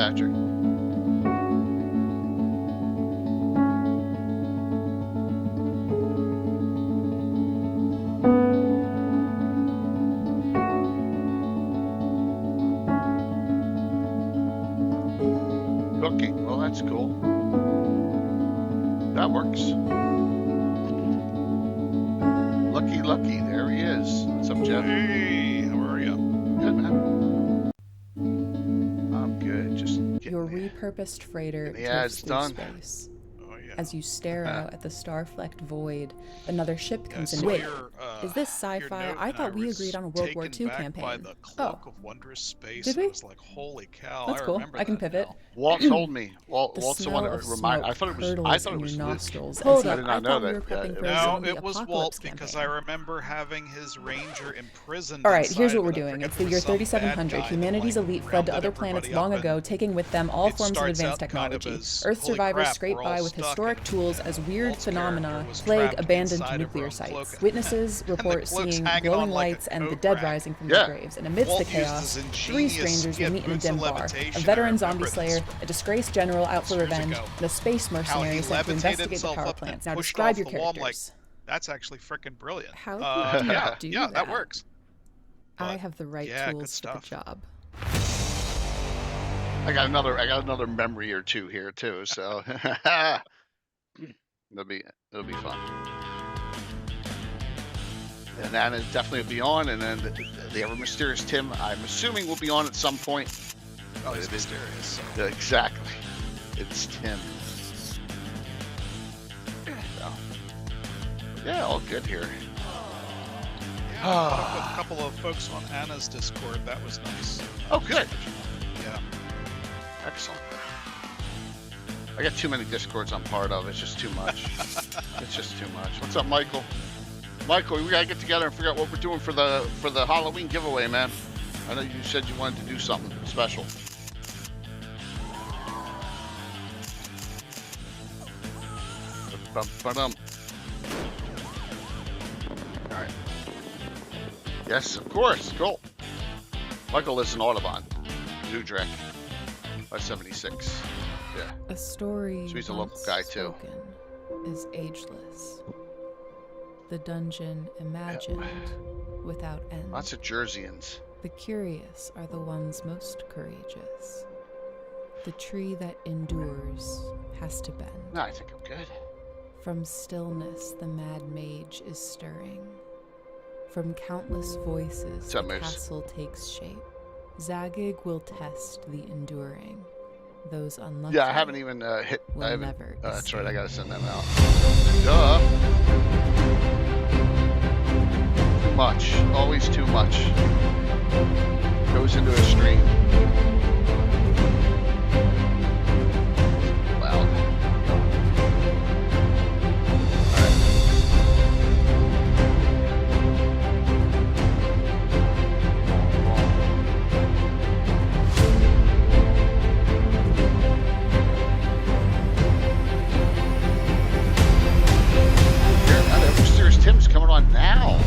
Patrick. Cooking. Well, that's cool. That works. Lucky. There he is. What's up, Jeff? Hey, how are you? Good, man. I'm good. Just getting Your repurposed freighter the ads drifts through done. space. Oh yeah. As you stare out at the star-flecked void, another ship comes Yeah, in. so Wait, your, is this your sci-fi? note I and thought we was agreed on a World War taken II back campaign. By the Cloak of Wondrous Space. Did we? I was like, holy cow! That's I cool. remember I can that pivot. now. Walt told me. The Walt's the smell one of that reminded. smoke I thought it was curdles in Luke. your nostrils. Hold I up, did I not did not know know we were that. prepping Yeah, for a No, zombie it was apocalypse Walt because campaign. I remember having his ranger imprisoned. All right, here's inside what we're of it. I doing. forget It's if the it year was some bad 3700. guy that, Humanity's like, elite fled to rounded other planets everybody long up, ago, and taking with them all it forms of starts advanced out kind of technology. as, Earth holy survivors crap, scrape we're by all with stuck, historic and tools as weird Walt's character phenomena was plague trapped abandoned inside of nuclear her own cloak. sites. Witnesses And the report cloak's seeing hanging glowing on like a lights and the coat dead rack. rising from Yeah. their graves. And amidst Walt the used chaos, his three ingenious strangers will meet in a boots of dim bar. A levitation. veteran I zombie remember slayer, this a disgraced general out for years revenge, ago. and a space How mercenary he sent to levitated investigate the himself power up and plants. Now pushed describe off your the wall. I'm like, characters. that's actually freaking brilliant. How do you Yeah, do yeah, that that? works. I But, have the right yeah, good tools for the stuff. job. I got another memory or two here too. So it'll be fun. And Anna definitely will be on, and then the ever mysterious Tim, I'm assuming, will be on at some point. Oh, he's mysterious. So. Yeah, exactly. It's Tim. So, yeah, all good here. Yeah, I caught up with a couple of folks on Anna's Discord. That was nice. Oh, good. Yeah. Excellent. I got too many Discords I'm part of. It's just too much. It's just too much. What's up, Michael? Michael, we gotta get together and figure out what we're doing for the Halloween giveaway, man. I know you said you wanted to do something special. All right. Yes, of course. Cool. Michael lives in Audubon, Utrecht, 576. Yeah. A story So he's a local once guy, too. spoken is ageless. The dungeon imagined without end. Lots of Jerseyans. The curious are the ones most courageous. The tree that endures has to bend. No, I think I'm good. From stillness the mad mage is stirring. From countless voices What's up, the Moose? castle takes shape. Zagig will test the enduring. Those unlucky Yeah, I haven't even hit. will I haven't. never That's right. I escape. gotta send them out. Duh. Too much. Always too much. Goes into a stream. Loud. Mysterious Tim's coming on now.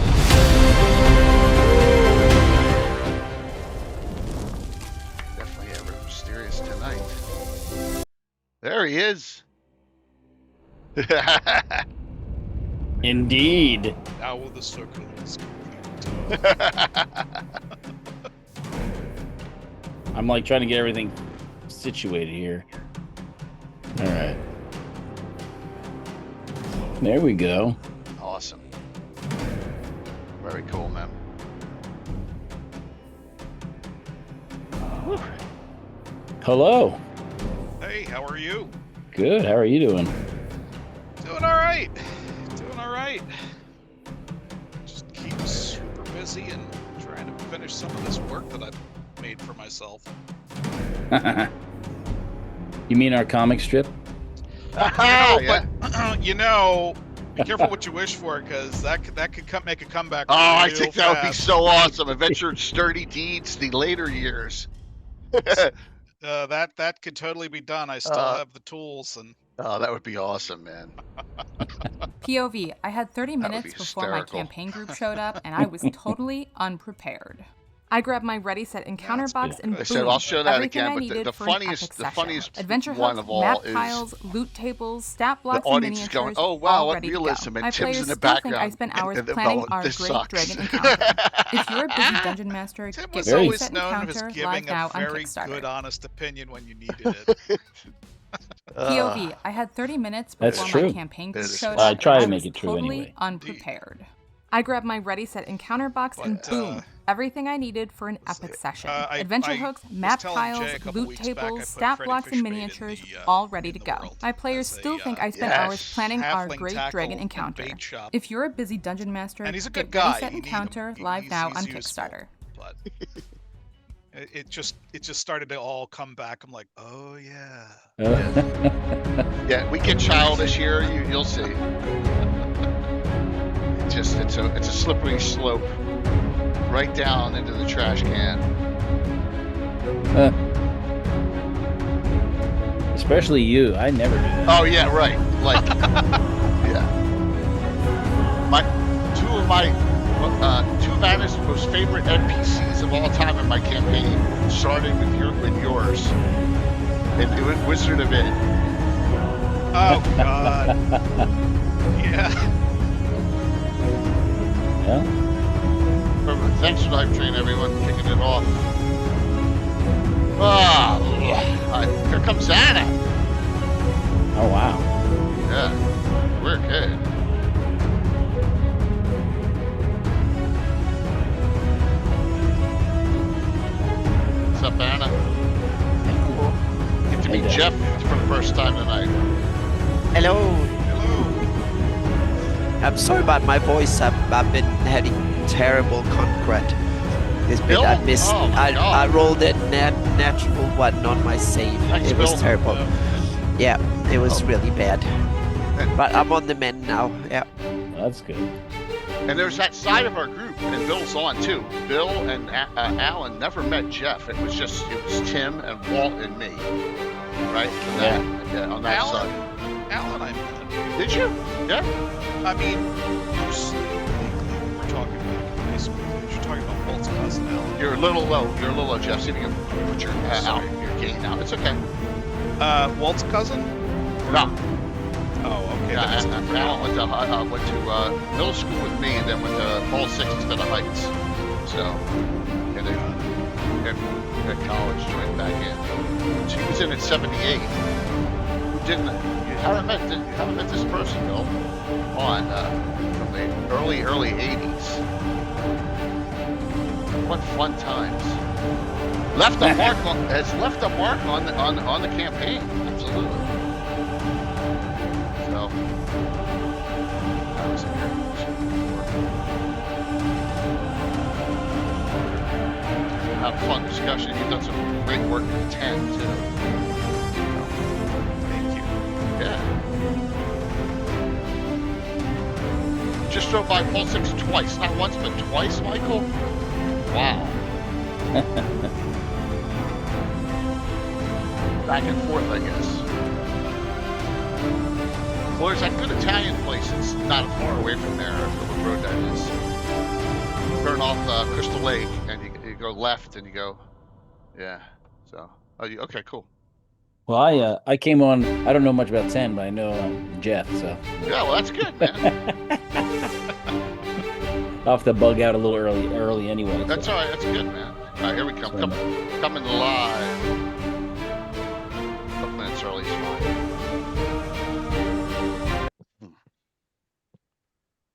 Definitely ever mysterious tonight. There he is. Indeed. Now with the circle is I'm like trying to get everything situated here. All right. There we go. Awesome. Very cool, man. Whew. Hello. Hey, how are you? Good. How are you doing? Doing all right. Doing all right. Just keep super busy and trying to finish some of this work that I've made for myself. You mean our comic strip? Yeah. But you know, be careful what you wish for, because that could make a comeback. Oh, I real think that would be fast. so awesome. Adventure in Sturdy Deeds, the later years. That could totally be done. I still have the tools, and Oh, that would be awesome, man. POV, I had 30 That would minutes be before my hysterical. campaign group showed up, and I was totally unprepared. I grabbed my ready set encounter That's box good. and I boom, said I'll show that everything again, I but needed the for an funniest, epic the session. funniest Adventure one hooks, of all map is tiles, loot tables, stat the blocks, and audience is going, miniatures, "Oh wow, all what ready to go. realism!" And My Tim's players in the still think I background. spent hours and they're planning going, our "This Great sucks." Dragon encounter. If you're a busy dungeon master, Tim get was Ready always Set known as Encounter live giving a now on very Kickstarter. good, honest opinion when you needed it. POV, I had 30 minutes That's before my true. campaign It group is showed true. up. I try to and make was it true totally anyway. unprepared. I grabbed my ready set encounter box and But, boom, everything I needed for an epic session. Adventure hooks, map tiles, loot tables, stat blocks, and miniatures, all ready to go. My players still think I spent hours planning our Great Dragon encounter. If you're a busy dungeon master, And he's a good get Ready guy. Set You need him. Encounter live now He's on useful, Kickstarter. But it just started to all come back. I'm like, oh yeah. Yeah, we get childish here. You'll see. It's a slippery slope right down into the trash can. Especially you. I never do that. Oh yeah, right. Like, yeah. Two of Vanna's most favorite NPCs of all time in my campaign started with yours, and it was Wizard of Inn. Oh God. Yeah. Yeah. Thanks for live train, everyone, kicking it off. Oh, here comes Anna. Oh wow. Yeah, we're good. What's up, Anna? Get to meet Jeff for the first time tonight. Hello. Hello. I'm sorry about my voice. I've been having terrible concrete. This bit Bill? I missed. Oh my God. I rolled a natural one on my save. Thanks, it was Bill. terrible. Yeah, it was Oh. really bad. But I'm on the mend now. Yeah. Well, that's good. And there's that side of our group, and Bill's on too. Bill and Alan never met Jeff. It was Tim and Walt and me, right? On that side. Alan, I met. Did you? Yeah. I mean, loosely, we're talking about high school age. You're talking about Walt's cousin Alan. You're a little low. Jeff. See if you can put your your gain out. It's okay. Walt's cousin? No. Oh, okay. Yeah, That was Alan went to middle school with me, and then went to Ball 6 instead of Heights. So, and then at college joined back in. She was in at 78. Who didn't? You haven't met this person, Bill, on from the early 80s. What fun times! Has left a mark on the campaign. Absolutely. So that was here. Have a fun discussion. You've done some great work with 10 too. Thank you. Yeah. Just drove by Pulse 6 twice. Not once, but twice, Michael. Wow. Back and forth, I guess. Well, there's that good Italian place that's not far away from there. I forget what road that is. Turn off Crystal Lake, and you go left, and you go, yeah. So, okay, cool. Well, I came on. I don't know much about 10, but I know Jeff. So Yeah, well, that's good, man. I'll have to bug out a little early anyway. That's so. all right. That's good, man. All right, here we come. Coming live. A couple minutes early is fine.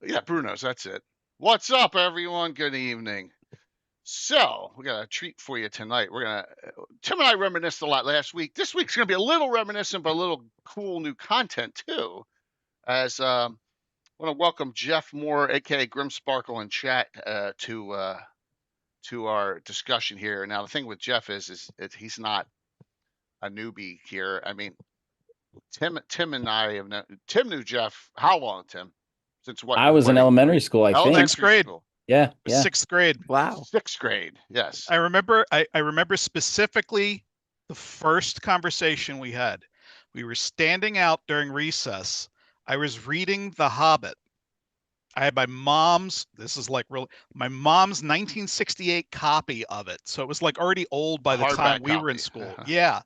Yeah, Bruno's. That's it. What's up, everyone? Good evening. So we got a treat for you tonight. Tim and I reminisced a lot last week. This week's gonna be a little reminiscent, but a little cool new content too. As I want to welcome Jeff Moore, aka Grimsparkle, in chat to our discussion here. Now the thing with Jeff is he's not a newbie here. I mean, Tim and I have known. Tim knew Jeff. How long, Tim? Since what? I was in elementary school, I think. Sixth grade. School. Yeah. 6th grade. Wow. 6th grade. Yes. I remember specifically the first conversation we had. We were standing out during recess. I was reading The Hobbit, I had my mom's. This is like really my mom's 1968 copy of it. So it was like already old by the time we were in school. Yeah,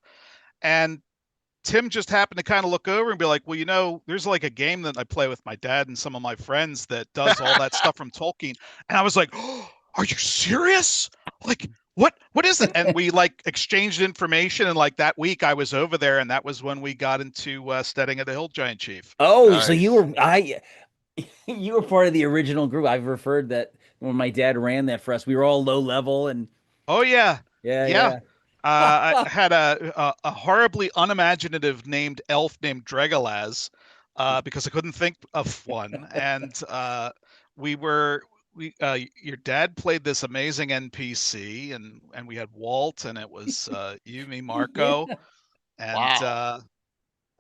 and Tim just happened to kind of look over and be like, well, you know, there's like a game that I play with my dad and some of my friends that does all that stuff from Tolkien. And I was like, oh, are you serious? Like, what is it? And we like exchanged information. And like that week I was over there, and that was when we got into Steading of the Hill Giant Chief. Oh, nice. So you were part of the original group. I've referred that when my dad ran that for us, we were all low level and. Oh yeah. Yeah. I had a horribly unimaginative named elf named Dregalaz, because I couldn't think of one. And your dad played this amazing NPC, and we had Walt, and it was you, me, Marco, and wow.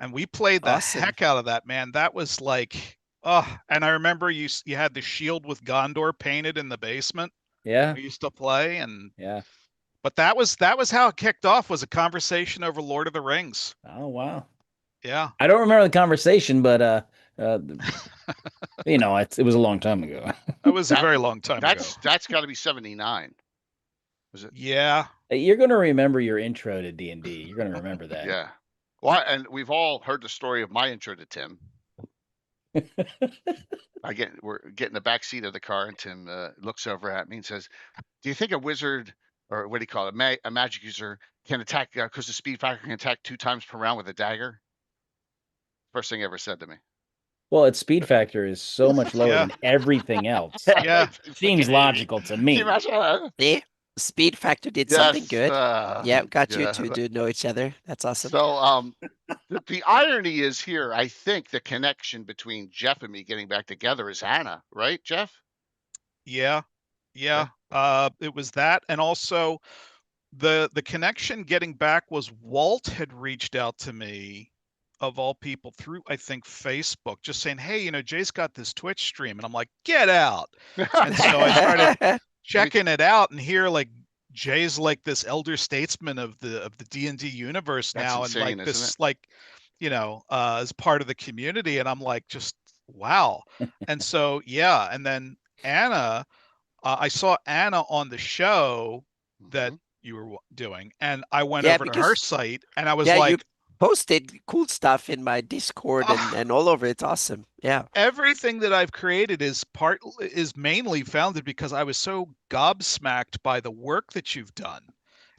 And we played the heck out of that, man. That was like, and I remember you had the shield with Gondor painted in the basement. Yeah, we used to play, and yeah. But that was how it kicked off, was a conversation over Lord of the Rings. Oh wow. Yeah. I don't remember the conversation, but you know, it was a long time ago. It was a very long time ago. That's got to be 79. Was it? Yeah. You're going to remember your intro to D&D. You're going to remember that. Yeah. Well, and we've all heard the story of my intro to Tim. We're getting the back seat of the car, and Tim looks over at me and says, "Do you think a wizard, or what do you call it, a magic user, can attack because the speed factor can attack 2 times per round with a dagger?" First thing he ever said to me. Well, its speed factor is so much lower than everything else. Yeah, seems logical to me. Yeah. Speed factor did something good. Yeah, got you two to know each other. That's awesome. So, the irony is here, I think the connection between Jeff and me getting back together is Anna, right, Jeff? Yeah. It was that, and also the connection getting back was Walt had reached out to me, of all people, through, I think, Facebook, just saying, hey, you know, Jay's got this Twitch stream, and I'm like, get out. And so I started checking it out, and here, like, Jay's like this elder statesman of the D&D universe now. That's insane, and like this, like, you know, as part of the community. And I'm like, just wow. And so, yeah. And then Anna, I saw Anna on the show that you were doing, and I went over to her site, and I was like, you posted cool stuff in my Discord and all over. It's awesome. Yeah. Everything that I've created is mainly founded because I was so gobsmacked by the work that you've done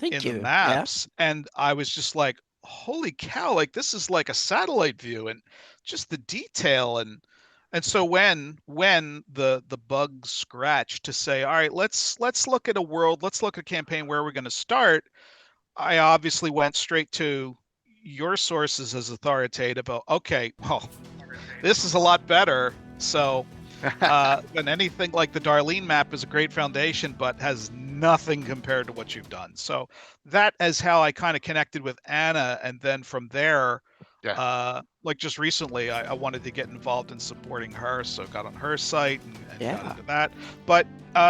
in the maps. Yeah. And I was just like, holy cow, like this is like a satellite view, and just the detail. And so when the bug scratched to say, all right, let's look at a world, let's look at a campaign, where we're going to start, I obviously went straight to your sources as authoritative. Okay, well, this is a lot better. So than anything. Like the Darlene map is a great foundation, but has nothing compared to what you've done. So that is how I kind of connected with Anna. And then from there, like just recently, I wanted to get involved in supporting her. So got on her site and got into that. But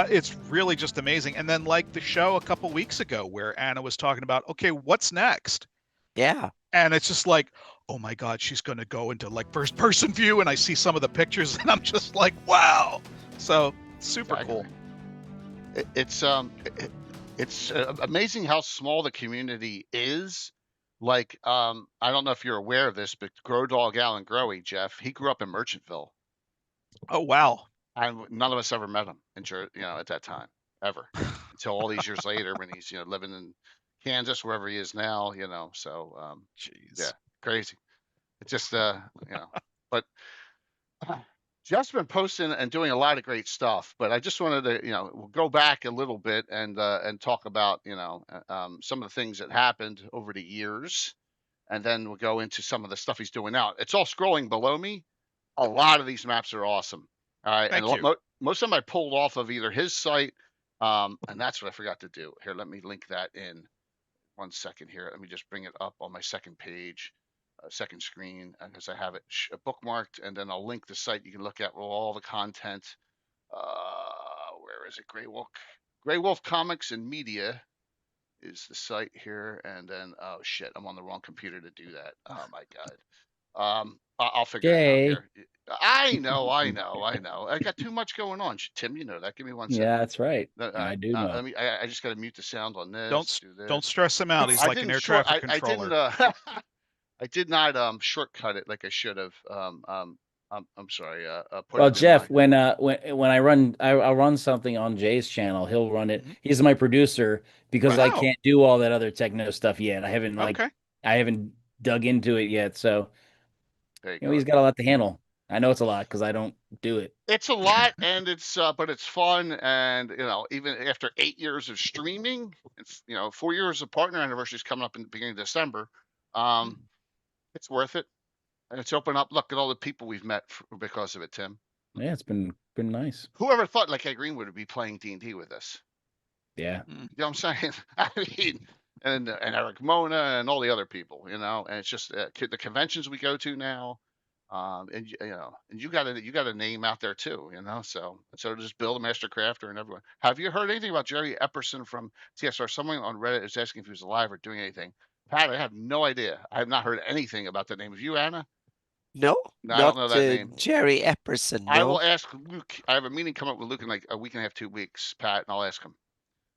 it's really just amazing. And then like the show a couple weeks ago where Anna was talking about, okay, what's next? Yeah. And it's just like, oh my God, she's going to go into like first person view. And I see some of the pictures and I'm just like, wow. So super cool. It's amazing how small the community is. Like, I don't know if you're aware of this, but Grow Dog Alan Growy, Jeff, he grew up in Merchantville. Oh, wow. And none of us ever met him at that time, ever, until all these years later when he's, living in Kansas, wherever he is now, so, jeez. Yeah, crazy. It's just, but Jeff's been posting and doing a lot of great stuff, but I just wanted to, go back a little bit and talk about, some of the things that happened over the years, and then we'll go into some of the stuff he's doing now. It's all scrolling below me. A lot of these maps are awesome. All right. Thank and you. Most of them I pulled off of either his site, and that's what I forgot to do. Here, let me link that in 1 second here. Let me just bring it up on my second page. Second screen, because I have it bookmarked, and then I'll link the site. You can look at all the content. Where is it? Grey Wolf Comics and Media is the site here, and then oh shit, I'm on the wrong computer to do that. Oh my God. I'll figure it out here. I know. I got too much going on. Tim, you know that. Give me 1 second. Yeah, that's right. I do know. I just got to mute the sound on this. Don't stress him out. He's like an air traffic controller. I did not shortcut it like I should have. I'm sorry. Well, Jeff, when I'll run something on Jay's channel, he'll run it. He's my producer because I can't do all that other techno stuff yet. I haven't dug into it yet, so he's got a lot to handle. I know it's a lot because I don't do it. It's a lot, and but it's fun, and even after 8 years of streaming, it's 4 years of partner anniversary is coming up in the beginning of December. It's worth it, and it's opened up. Look at all the people we've met because of it, Tim. Yeah, it's been nice. Whoever thought like Ed Greenwood would be playing D&D with us? Yeah, you know what I'm saying. I mean, and Eric Mona and all the other people, and it's just the conventions we go to now. And you got a name out there too, so just Bill the Master Crafter and everyone. Have you heard anything about Jerry Epperson from TSR? Someone on Reddit is asking if he was alive or doing anything. Pat, I have no idea. I have not heard anything about the name. Of you, Anna? No, I don't know that name. Jerry Epperson. No. I will ask Luke. I have a meeting coming up with Luke in like a week and a half, 2 weeks, Pat, and I'll ask him.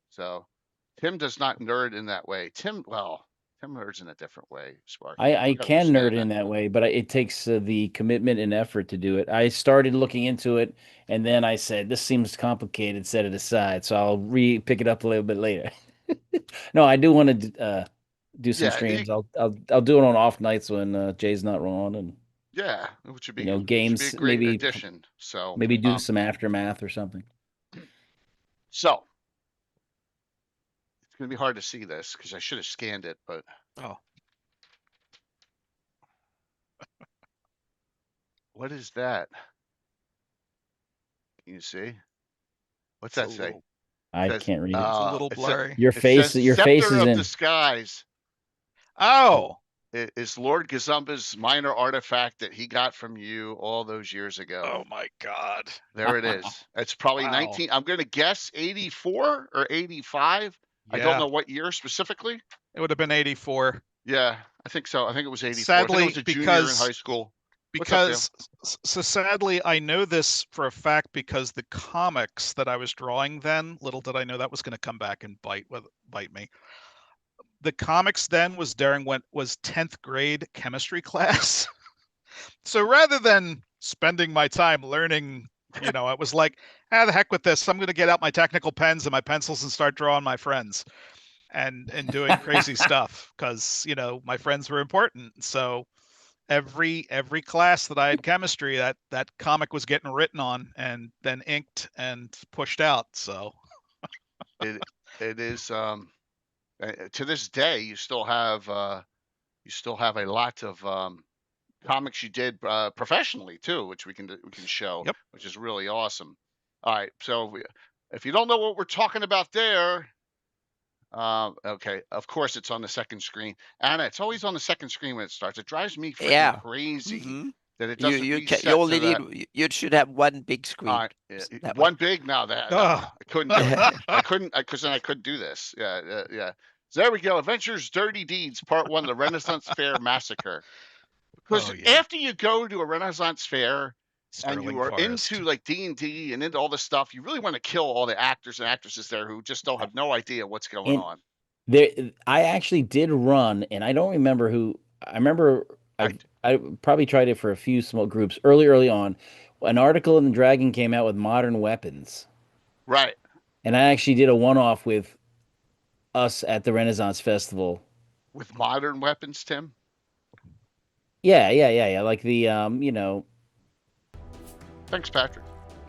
So Tim does not nerd in that way. Tim nerds in a different way, Spark. I can nerd in that way, but it takes the commitment and effort to do it. I started looking into it, and then I said, this seems complicated, set it aside. So I'll pick it up a little bit later. No, I do want to do some streams. I'll do it on off nights when Jay's not on, and which would be games, should be a great addition. So maybe do some aftermath or something. So it's gonna be hard to see this because I should have scanned it, but what is that? Can you see? What's that say? I can't read it. It's a little blurry. Your face is in disguise. Oh, it's Lord Gosumba's minor artifact that he got from you all those years ago. Oh my God! There it is. It's probably 19. I'm going to guess 84 or 85. I don't know what year specifically. It would have been 84. Yeah, I think so. I think it was 84. Sadly, I think it was a junior in high school. Sadly, I know this for a fact because the comics that I was drawing then, little did I know that was going to come back and bite me. The comics then was during what was 10th grade chemistry class. So rather than spending my time learning, I was like, the heck with this. I'm going to get out my technical pens and my pencils and start drawing my friends and doing crazy stuff because, my friends were important. So every class that I had chemistry, that comic was getting written on and then inked and pushed out. So it is to this day you still have a lot of comics you did professionally too, which we can show, which is really awesome. All right, so if you don't know what we're talking about there, okay, of course it's on the second screen. Anna, it's always on the second screen when it starts. It drives me freaking crazy that it doesn't reset. You only need. You should have one big screen. One big now. I couldn't. Do it. I couldn't because then I couldn't do this. Yeah. So there we go. Adventures, Dirty Deeds, Part 1: The Renaissance Fair Massacre. Because after you go to a Renaissance Fair and you are into like D&D and into all this stuff, you really want to kill all the actors and actresses there who just don't have no idea what's going on. I actually did run, and I don't remember who. I remember I probably tried it for a few small groups early on. An article in the Dragon came out with modern weapons. Right. And I actually did a one-off with us at the Renaissance Festival. With modern weapons, Tim? Yeah. Like the, Thanks, Patrick.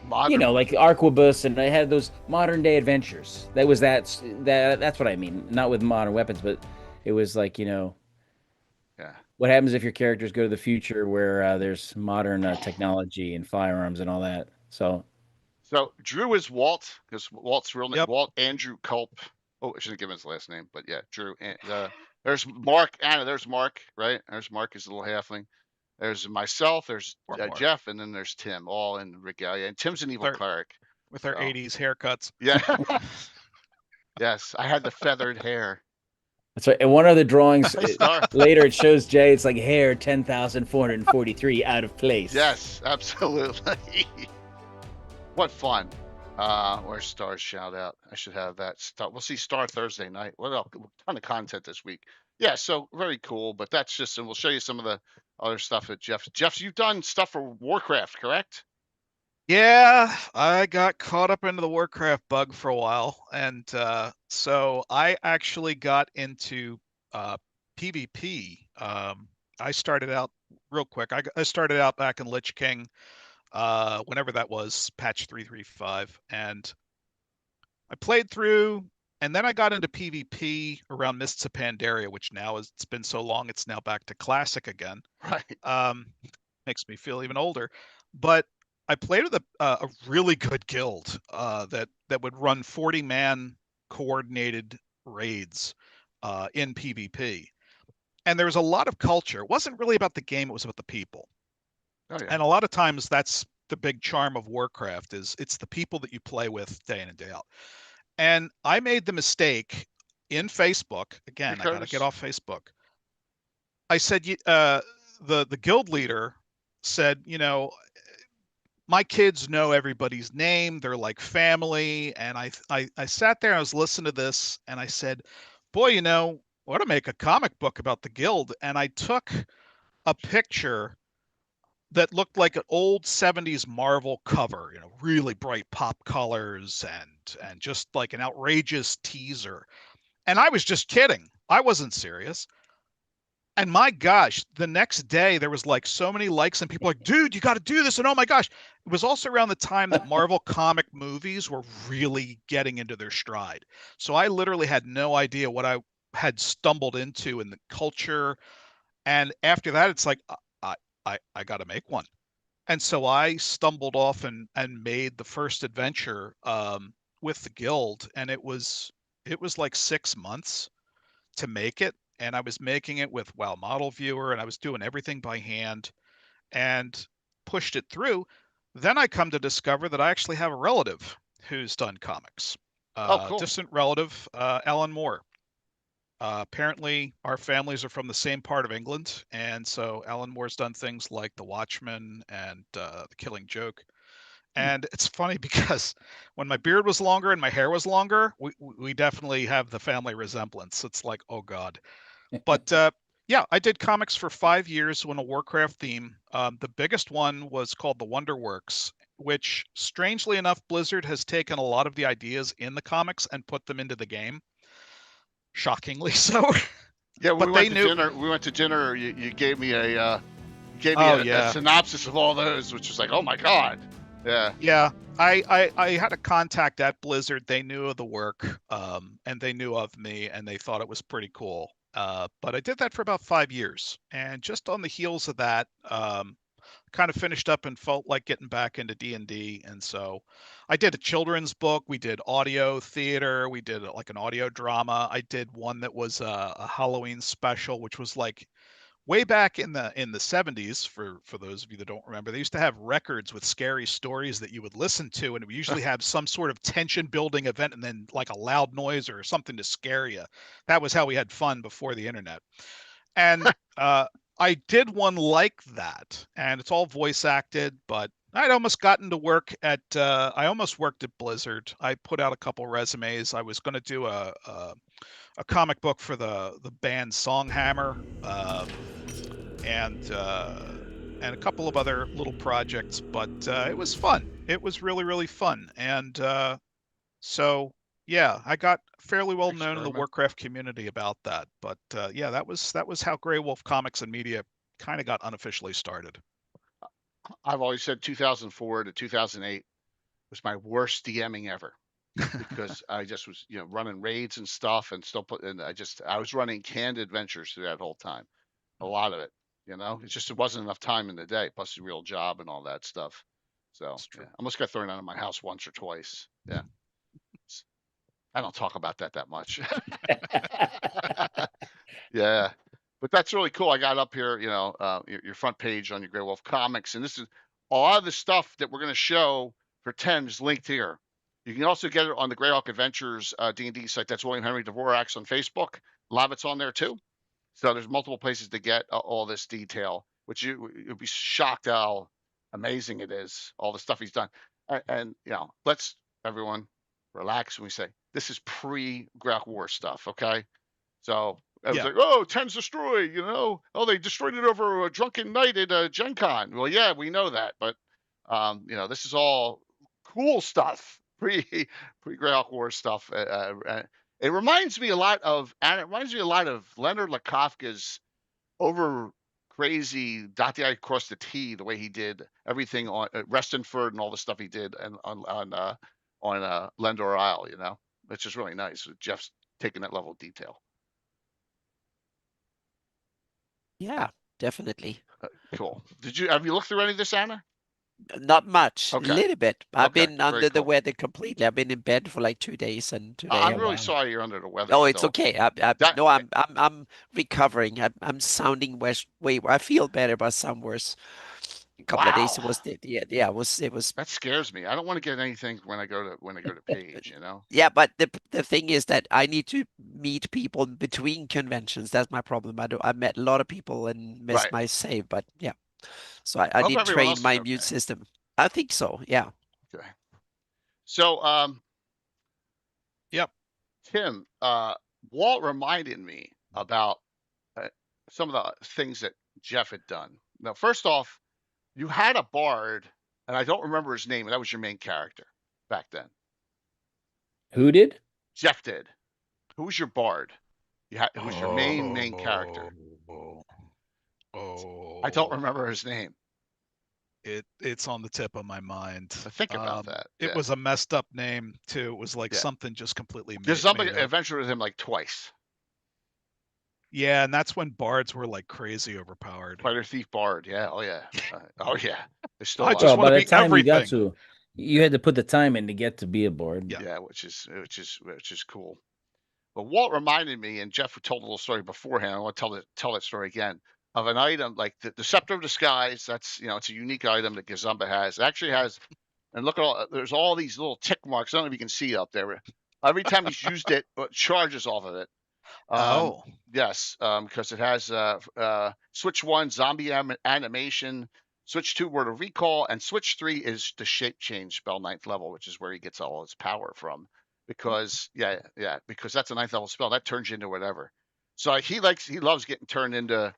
Modern. Like Arquebus, and I had those modern day adventures. That's what I mean. Not with modern weapons, but it was like, Yeah. What happens if your characters go to the future where there's modern technology and firearms and all that? So Drew is Walt, because Walt's real name, Walt Andrew Culp. Oh, I shouldn't give him his last name, but yeah, Drew. And there's Mark. Anna, there's Mark, right? There's Mark, his little halfling. There's myself, there's Jeff, and then there's Tim, all in regalia. And Tim's an evil cleric. With our 80s haircuts. Yeah. Yes, I had the feathered hair. That's right. And one of the drawings later, it shows Jay. It's like hair 10,443 out of place. Yes, absolutely. What fun. Where's Star's shout out? I should have that. We'll see Star Thursday night. What else? A ton of content this week. Yeah, so very cool. But that's just, and we'll show you some of the other stuff that Jeff, you've done stuff for Warcraft, correct? Yeah, I got caught up into the Warcraft bug for a while. And so I actually got into PvP. I started out real quick. I started out back in Lich King. Whenever that was, patch 335, and I played through, and then I got into PvP around Mists of Pandaria, which now it's been so long, it's now back to Classic again. Right. Makes me feel even older. But I played with a really good guild that would run 40-man coordinated raids in PvP. And there was a lot of culture. It wasn't really about the game, it was about the people. Oh, yeah. And a lot of times that's the big charm of Warcraft, is it's the people that you play with day in and day out. And I made the mistake in Facebook, again, I got to get off Facebook. I said, the guild leader said, my kids know everybody's name. They're like family. And I sat there, I was listening to this, and I said, boy, I ought to make a comic book about the guild. And I took a picture that looked like an old 70s Marvel cover, really bright pop colors and just like an outrageous teaser. And I was just kidding. I wasn't serious. And my gosh, the next day there was like so many likes and people like, dude, you got to do this. And oh my gosh, it was also around the time that Marvel comic movies were really getting into their stride. So I literally had no idea what I had stumbled into in the culture. And after that, it's like, I got to make one. And so I stumbled off and made the first adventure with the guild. And it was like 6 months to make it. And I was making it with WoW Model Viewer, and I was doing everything by hand and pushed it through. Then I come to discover that I actually have a relative who's done comics. Cool. Distant relative, Alan Moore. Apparently, our families are from the same part of England, and so Alan Moore's done things like The Watchmen and The Killing Joke. And it's funny because when my beard was longer and my hair was longer, we definitely have the family resemblance. It's like, oh God. But yeah, I did comics for 5 years on a Warcraft theme. The biggest one was called The Wonderworks, which strangely enough, Blizzard has taken a lot of the ideas in the comics and put them into the game. Shockingly so. Yeah, we went to dinner. You gave me a synopsis of all those, which was like, oh my God. Yeah. Yeah. I had a contact at Blizzard. They knew of the work, and they knew of me, and they thought it was pretty cool. But I did that for about 5 years, and just on the heels of that, kind of finished up and felt like getting back into D&D. And so I did a children's book. We did audio theater. We did like an audio drama. I did one that was a Halloween special, which was like way back in the 70s. For those of you that don't remember, they used to have records with scary stories that you would listen to, and it would usually have some sort of tension building event and then like a loud noise or something to scare you. That was how we had fun before the internet. And I did one like that, and it's all voice acted, but I'd almost gotten to work at I almost worked at Blizzard. I put out a couple resumes. I was going to do a comic book for the band Songhammer, and a couple of other little projects, but it was fun. It was really, really fun. And so yeah, I got fairly well known in the Warcraft community about that. But yeah, that was how Grey Wolf Comics and Media kind of got unofficially started. I've always said 2004 to 2008 was my worst DMing ever, because I just was running raids and stuff, and I was running canned adventures through that whole time. A lot of it, it wasn't enough time in the day, plus the real job and all that stuff. So yeah, I almost got thrown out of my house once or twice. Yeah. I don't talk about that much. Yeah, but that's really cool. I got up here, your front page on your Grey Wolf Comics, and this is a lot of the stuff that we're going to show for 10 is linked here. You can also get it on the Greyhawk Adventures D&D site. That's William Henry Dvorak's on Facebook. lot of it's on there too. So there's multiple places to get all this detail, which you'd be shocked how amazing it is, all the stuff he's done. And let's everyone relax when we say this is pre-Greyhawk War stuff, okay? So I was like, oh, Ten's destroyed, oh, they destroyed it over a drunken night at Gen Con. Well, yeah, we know that, but this is all cool stuff, pre-Greyhawk War stuff. It reminds me a lot of Leonard Lakofka's over crazy dot the I cross the T, the way he did everything on Restenford and all the stuff he did and on Lendor Isle, which is really nice. Jeff's taking that level of detail. Yeah, definitely. Cool. Have you looked through any of this, Anna? Not much, Okay. a little bit. I've been under the cool. weather completely. I've been in bed for like 2 days, and today I'm really sorry you're under the weather. Oh, it's okay. I'm recovering. I'm sounding worse. I feel better, but some worse. A couple of days it was it was. That scares me. I don't want to get anything when I go to Page, Yeah, but the thing is that I need to meet people between conventions. That's my problem. I met a lot of people and missed my save, but yeah. So I did train my immune system. I think so. Yeah. Okay. So yep. Tim, Walt reminded me about some of the things that Jeff had done. Now, first off, you had a bard, and I don't remember his name, and that was your main character back then. Who did? Jeff did. Who was your bard? Who was your main character? I don't remember his name. It's on the tip of my mind. Think about that. It was a messed up name too. It was like something just completely. There's something adventure with him like twice. Yeah, and that's when bards were like crazy overpowered. Fighter Thief Bard, yeah, oh yeah. There's still I just want to be everything. You had to put the time in to get to be a bard. Yeah, which is cool. But Walt reminded me, and Jeff told a little story beforehand. I want to tell that story again, of an item like the Sceptre of Disguise. That's it's a unique item that Gosumba has. It actually has, and look at there's all these little tick marks. I don't know if you can see up there. Every time he's used it, it charges off of it. Yes, because it has switch 1 zombie animation, switch 2 word of recall, and switch 3 is the shape change spell 9th level, which is where he gets all his power from. Because because that's a 9th level spell that turns you into whatever. So he loves getting turned into,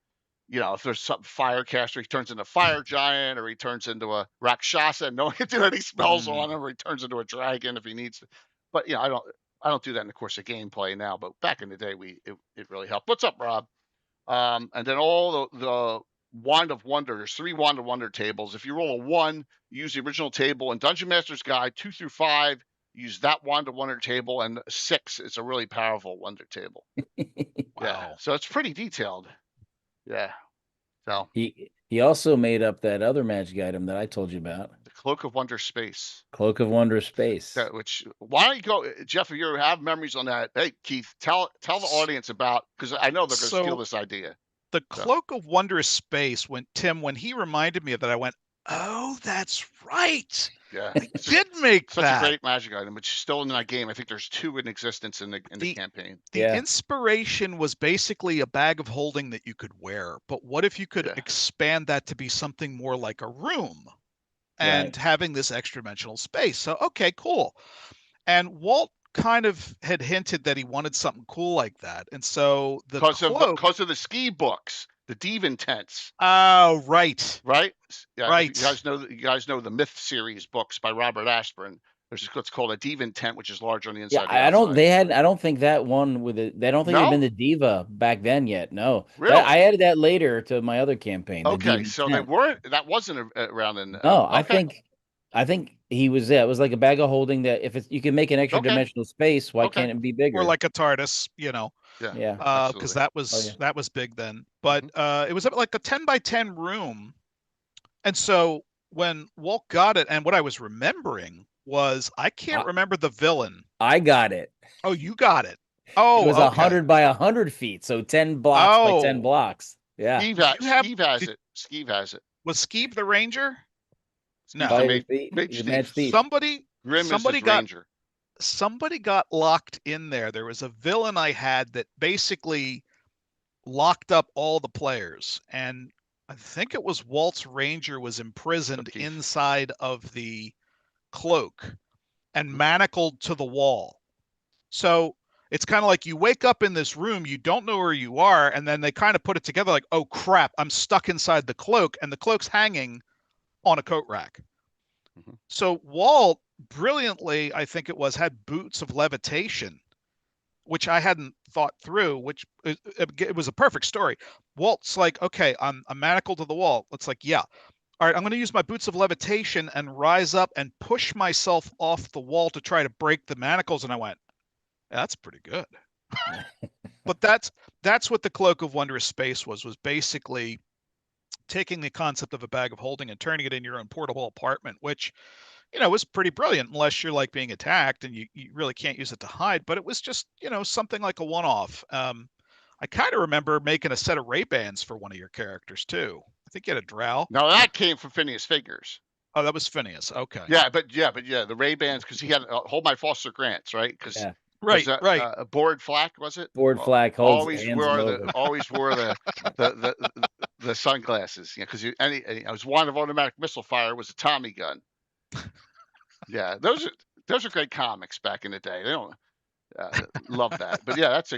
if there's some firecaster, he turns into Fire Giant, or he turns into a Rakshasa, and no one can do any spells on him, or he turns into a dragon if he needs to. But I don't do that in the course of gameplay now, but back in the day, it really helped. What's up, Rob? And then all the Wand of Wonder. There's 3 Wand of Wonder tables. If you roll a 1, you use the original table. In Dungeon Master's Guide 2 through 5, use that Wand of Wonder table, and 6 is a really powerful Wonder table. Wow. Yeah, so it's pretty detailed. Yeah. So he also made up that other magic item that I told you about. The Cloak of Wondrous Space. Cloak of Wondrous Space. Yeah, why don't you go, Jeff, if you have memories on that, hey, Keith, tell the audience about, because I know they're going to steal this idea. The Cloak of Wondrous Space, when he reminded me of that, I went, oh, that's right. Yeah, I did make such that. a great magic item, which is still in that game. I think there's 2 in existence in the campaign. The inspiration was basically a bag of holding that you could wear, but what if you could expand that to be something more like a room and having this extra dimensional space? So okay, cool. And Walt kind of had hinted that he wanted something cool like that, and so because of the ski books. The Devon tents. Oh, right. Yeah, right. You guys know the Myth series books by Robert Asprin. There's what's called a Devon tent, which is large on the inside. Yeah, I don't think that one with it. I don't think there'd been the Diva back then yet. No, really. I added that later to my other campaign. Okay, so they weren't. That wasn't around in. No, okay. I think he was. It was like a bag of holding that if you can make an extra dimensional space, why can't it be bigger? Or like a TARDIS, Yeah. Because that was big then. But it was like a 10 by 10 room. And so when Walt got it, and what I was remembering was I can't remember the villain. I got it. Oh, you got it. Oh, it was 100 by 100 feet, so 10 blocks by 10 blocks. Yeah. Skeeve has it. Skeeve has it. Was Skeeve the Ranger? No. Mage Thief. Somebody Grim somebody is the got Ranger. somebody got locked in there. There was a villain I had that basically locked up all the players, and I think it was Walt's Ranger was imprisoned inside of the cloak and manacled to the wall. So it's kind of like you wake up in this room, you don't know where you are, and then they kind of put it together like, oh crap, I'm stuck inside the cloak, and the cloak's hanging on a coat rack. So Walt brilliantly, I think it was, had boots of levitation, which I hadn't thought through, which it was a perfect story. Walt's like, okay, I'm manacled to the wall. It's like, yeah. All right, I'm going to use my boots of levitation and rise up and push myself off the wall to try to break the manacles. And I went, that's pretty good. But that's what the Cloak of Wondrous Space was basically taking the concept of a bag of holding and turning it in your own portable apartment, which, was pretty brilliant unless you're like being attacked and you really can't use it to hide. But it was just, something like a one-off. I kind of remember making a set of Ray-Bans for one of your characters too. I think you had a drow. No, that came from Phineas Figures. Oh, that was Phineas. Okay. Yeah, but the Ray-Bans, because he had Hold My Foster Grants, right? Because right. A board flack, was it? Board flack always wore the sunglasses. Because I was one of automatic missile fire was a Tommy gun. Yeah, those are great comics back in the day. They don't love that, but yeah, that's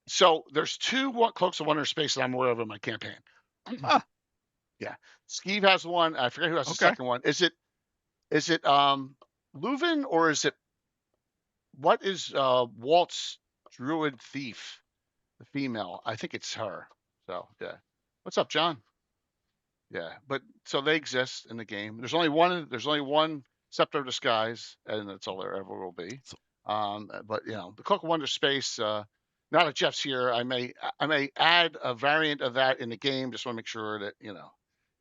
so there's 2 Cloaks of Wondrous Space that I'm aware of in my campaign. Yeah, Skeeve has one. I forget who has the second one. Is it Leuven, or is it what is Walt's druid thief, the female? I think it's her. So yeah, what's up, John? Yeah, but so they exist in the game. There's only one Sceptre of Disguise, and that's all there ever will be. But the Cloak of Wondrous Space. Now that Jeff's here, I may add a variant of that in the game. Just want to make sure that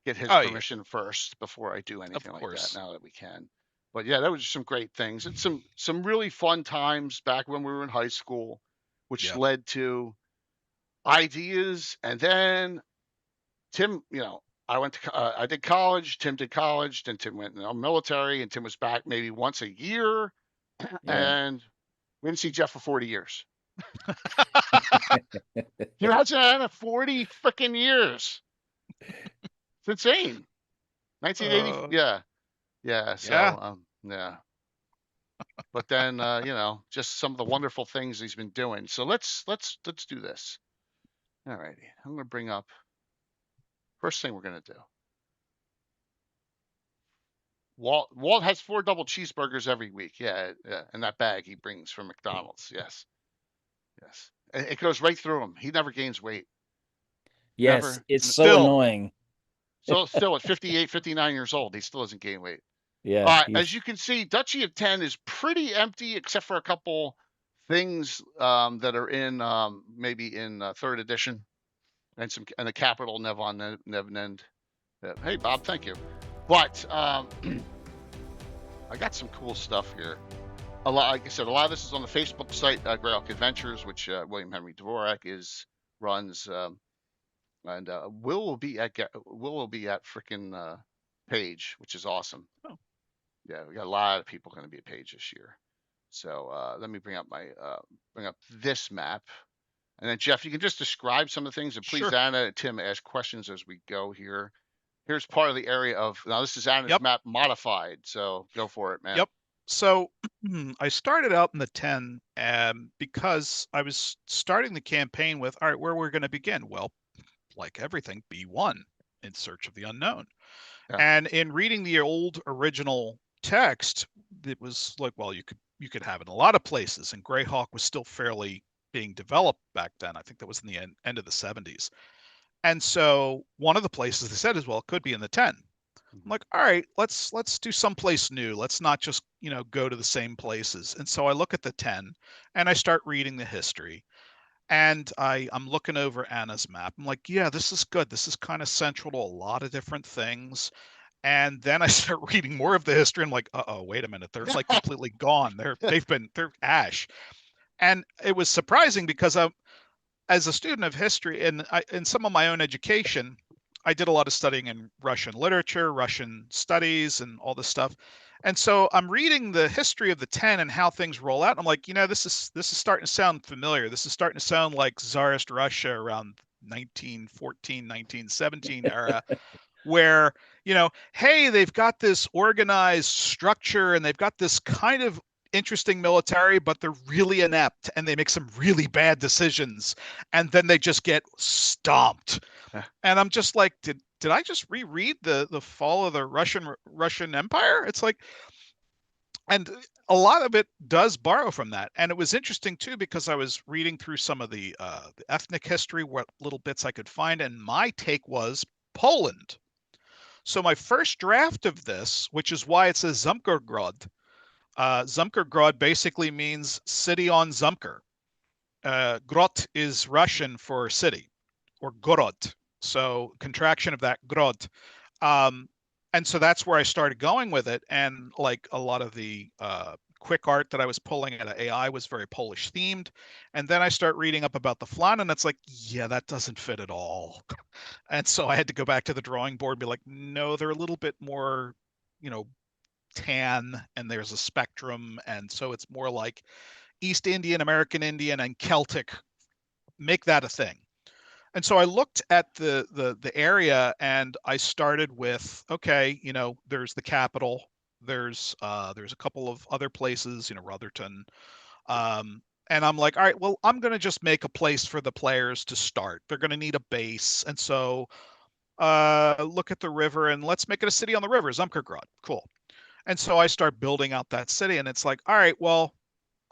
get his permission first before I do anything like that. Now that we can, but yeah, that was some great things and some really fun times back when we were in high school, which led to ideas. And then Tim, I did college. Tim did college. Then Tim went in the military, and Tim was back maybe once a year. And we didn't see Jeff for 40 years. Can you imagine that? 40 freaking years. It's insane. 1980. Yeah. So, yeah. But then, just some of the wonderful things he's been doing. So let's do this. All righty. I'm going to bring up first thing we're going to do. Walt has 4 double cheeseburgers every week. Yeah, in that bag he brings from McDonald's. Yes. It goes right through him. He never gains weight. Yes, it's so annoying. So still at 58, 59 years old, he still doesn't gain weight. Yeah. As you can see, Duchy of Tenh is pretty empty, except for a couple things that are in maybe in 3rd edition, and the capital Nevnend. Hey Bob, thank you. But I got some cool stuff here. Like I said, a lot of this is on the Facebook site, Greyhawk Adventures, which William Henry Dvorak runs, and Will will be at frickin' Page, which is awesome. Oh. Yeah, we got a lot of people going to be at Page this year. So let me bring up this map, and then Jeff, you can just describe some of the things, and please, Anna and Tim, ask questions as we go here. Here's part of the area now this is Anna's map modified, so go for it, man. Yep. So I started out in the 10 because I was starting the campaign with, all right, where we're going to begin? Well, like everything, B1, in search of the unknown. Yeah. And in reading the old original text, it was like, well, you could have it in a lot of places, and Greyhawk was still fairly being developed back then. I think that was in the end of the 70s. And so one of the places they said is, well, it could be in the 10. I'm like, all right, let's do someplace new. Let's not just, go to the same places. And so I look at the 10 and I start reading the history, and I'm looking over Anna's map. I'm like, yeah, this is good. This is kind of central to a lot of different things. And then I start reading more of the history. I'm like, uh-oh, wait a minute. They're like completely gone. They're ash. And it was surprising because as a student of history and in some of my own education, I did a lot of studying in Russian literature, Russian studies, and all this stuff. And so I'm reading the history of the Ten and how things roll out. And I'm like, this is starting to sound familiar. This is starting to sound like Tsarist Russia around 1914, 1917 era, where, hey, they've got this organized structure and they've got this kind of interesting military, but they're really inept and they make some really bad decisions, and then they just get stomped. And I'm just like, did I just reread the fall of the Russian Empire? It's like, and a lot of it does borrow from that. And it was interesting too, because I was reading through some of the ethnic history, what little bits I could find, and my take was Poland. So my first draft of this, which is why it says Zamkergrad, Zamkergrad basically means city on Zamker. Grot is Russian for city, or Gorod. So contraction of that, Grod. And so that's where I started going with it. And like a lot of the quick art that I was pulling out of AI was very Polish themed. And then I start reading up about the flan, and it's like, yeah, that doesn't fit at all. And so I had to go back to the drawing board and be like, no, they're a little bit more, tan, and there's a spectrum. And so it's more like East Indian, American Indian, and Celtic. Make that a thing. And so I looked at the area, and I started with, okay, there's the capital, there's a couple of other places, Rutherton, and I'm like, all right, well, I'm going to just make a place for the players to start. They're going to need a base, and so look at the river, and let's make it a city on the river, Zamkergrad. Cool. And so I start building out that city, and it's like, all right, well,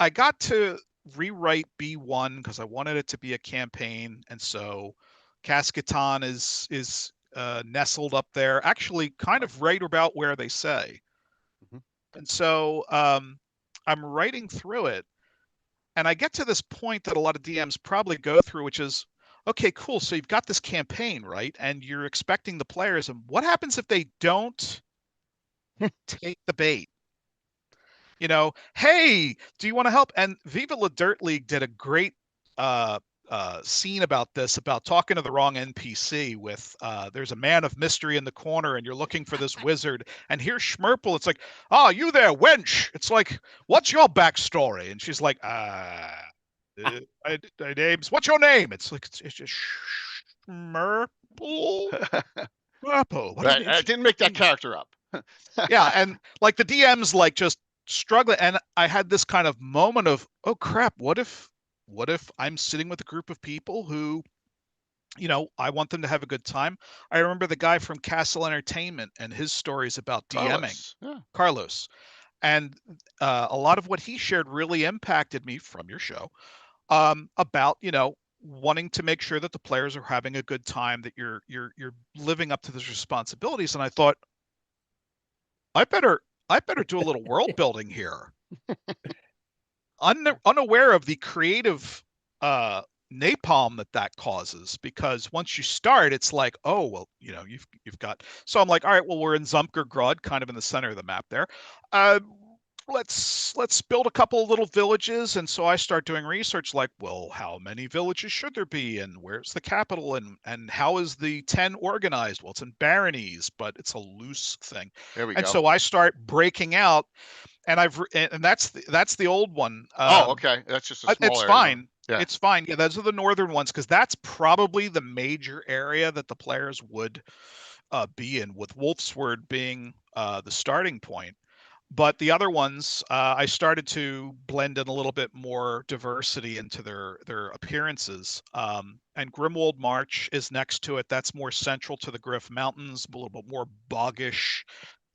I got to rewrite B1 because I wanted it to be a campaign, and so Cascaton is nestled up there, actually kind of right about where they say. Mm-hmm. And so I'm writing through it, and I get to this point that a lot of DMs probably go through, which is, okay, cool, so you've got this campaign, right? And you're expecting the players, and what happens if they don't take the bait? Hey, do you want to help? And Viva La Dirt League did a great scene about this, about talking to the wrong NPC with, there's a man of mystery in the corner, and you're looking for this wizard, and here's Schmerple. It's like, oh, you there, wench. It's like, what's your backstory? And she's like, my name's, what's your name? It's like, it's just Schmerple. I didn't make that character up. Yeah, and like the DM's like just struggling, and I had this kind of moment of, oh crap, what if I'm sitting with a group of people who, I want them to have a good time. I remember the guy from Castle Entertainment and his stories about DMing, Carlos, and a lot of what he shared really impacted me from your show, about wanting to make sure that the players are having a good time, that you're living up to those responsibilities. And I thought, I better do a little world building here. Unaware of the creative napalm that causes, because once you start, it's like, oh, well, you've got. So I'm like, all right, well, we're in Zamkergrad, kind of in the center of the map there. Let's build a couple of little villages. And so I start doing research, like, well, how many villages should there be, and where's the capital, and how is the 10 organized? Well, it's in baronies, but it's a loose thing. There we go. And so I start breaking out, and that's the old one. Okay, that's just a small it's area. Fine. Yeah. It's fine. Yeah, those are the northern ones, because that's probably the major area that the players would be in, with Wolfsword being the starting point. But the other ones, I started to blend in a little bit more diversity into their appearances. And Grimwold March is next to it. That's more central to the Griff Mountains, a little bit more boggish,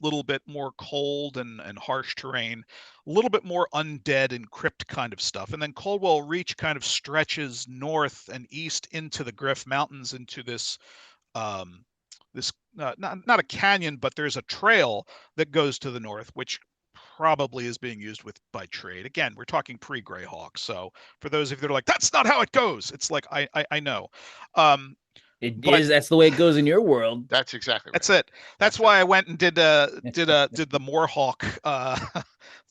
a little bit more cold and harsh terrain, a little bit more undead and crypt kind of stuff. And then Coldwell Reach kind of stretches north and east into the Griff Mountains, into this not a canyon, but there's a trail that goes to the north, which probably is being used by trade. Again, we're talking pre-Greyhawk. So for those of you that are like, that's not how it goes, it's like, I know. That's the way it goes in your world. That's exactly right. That's it. That's why I went and did the Moorhawk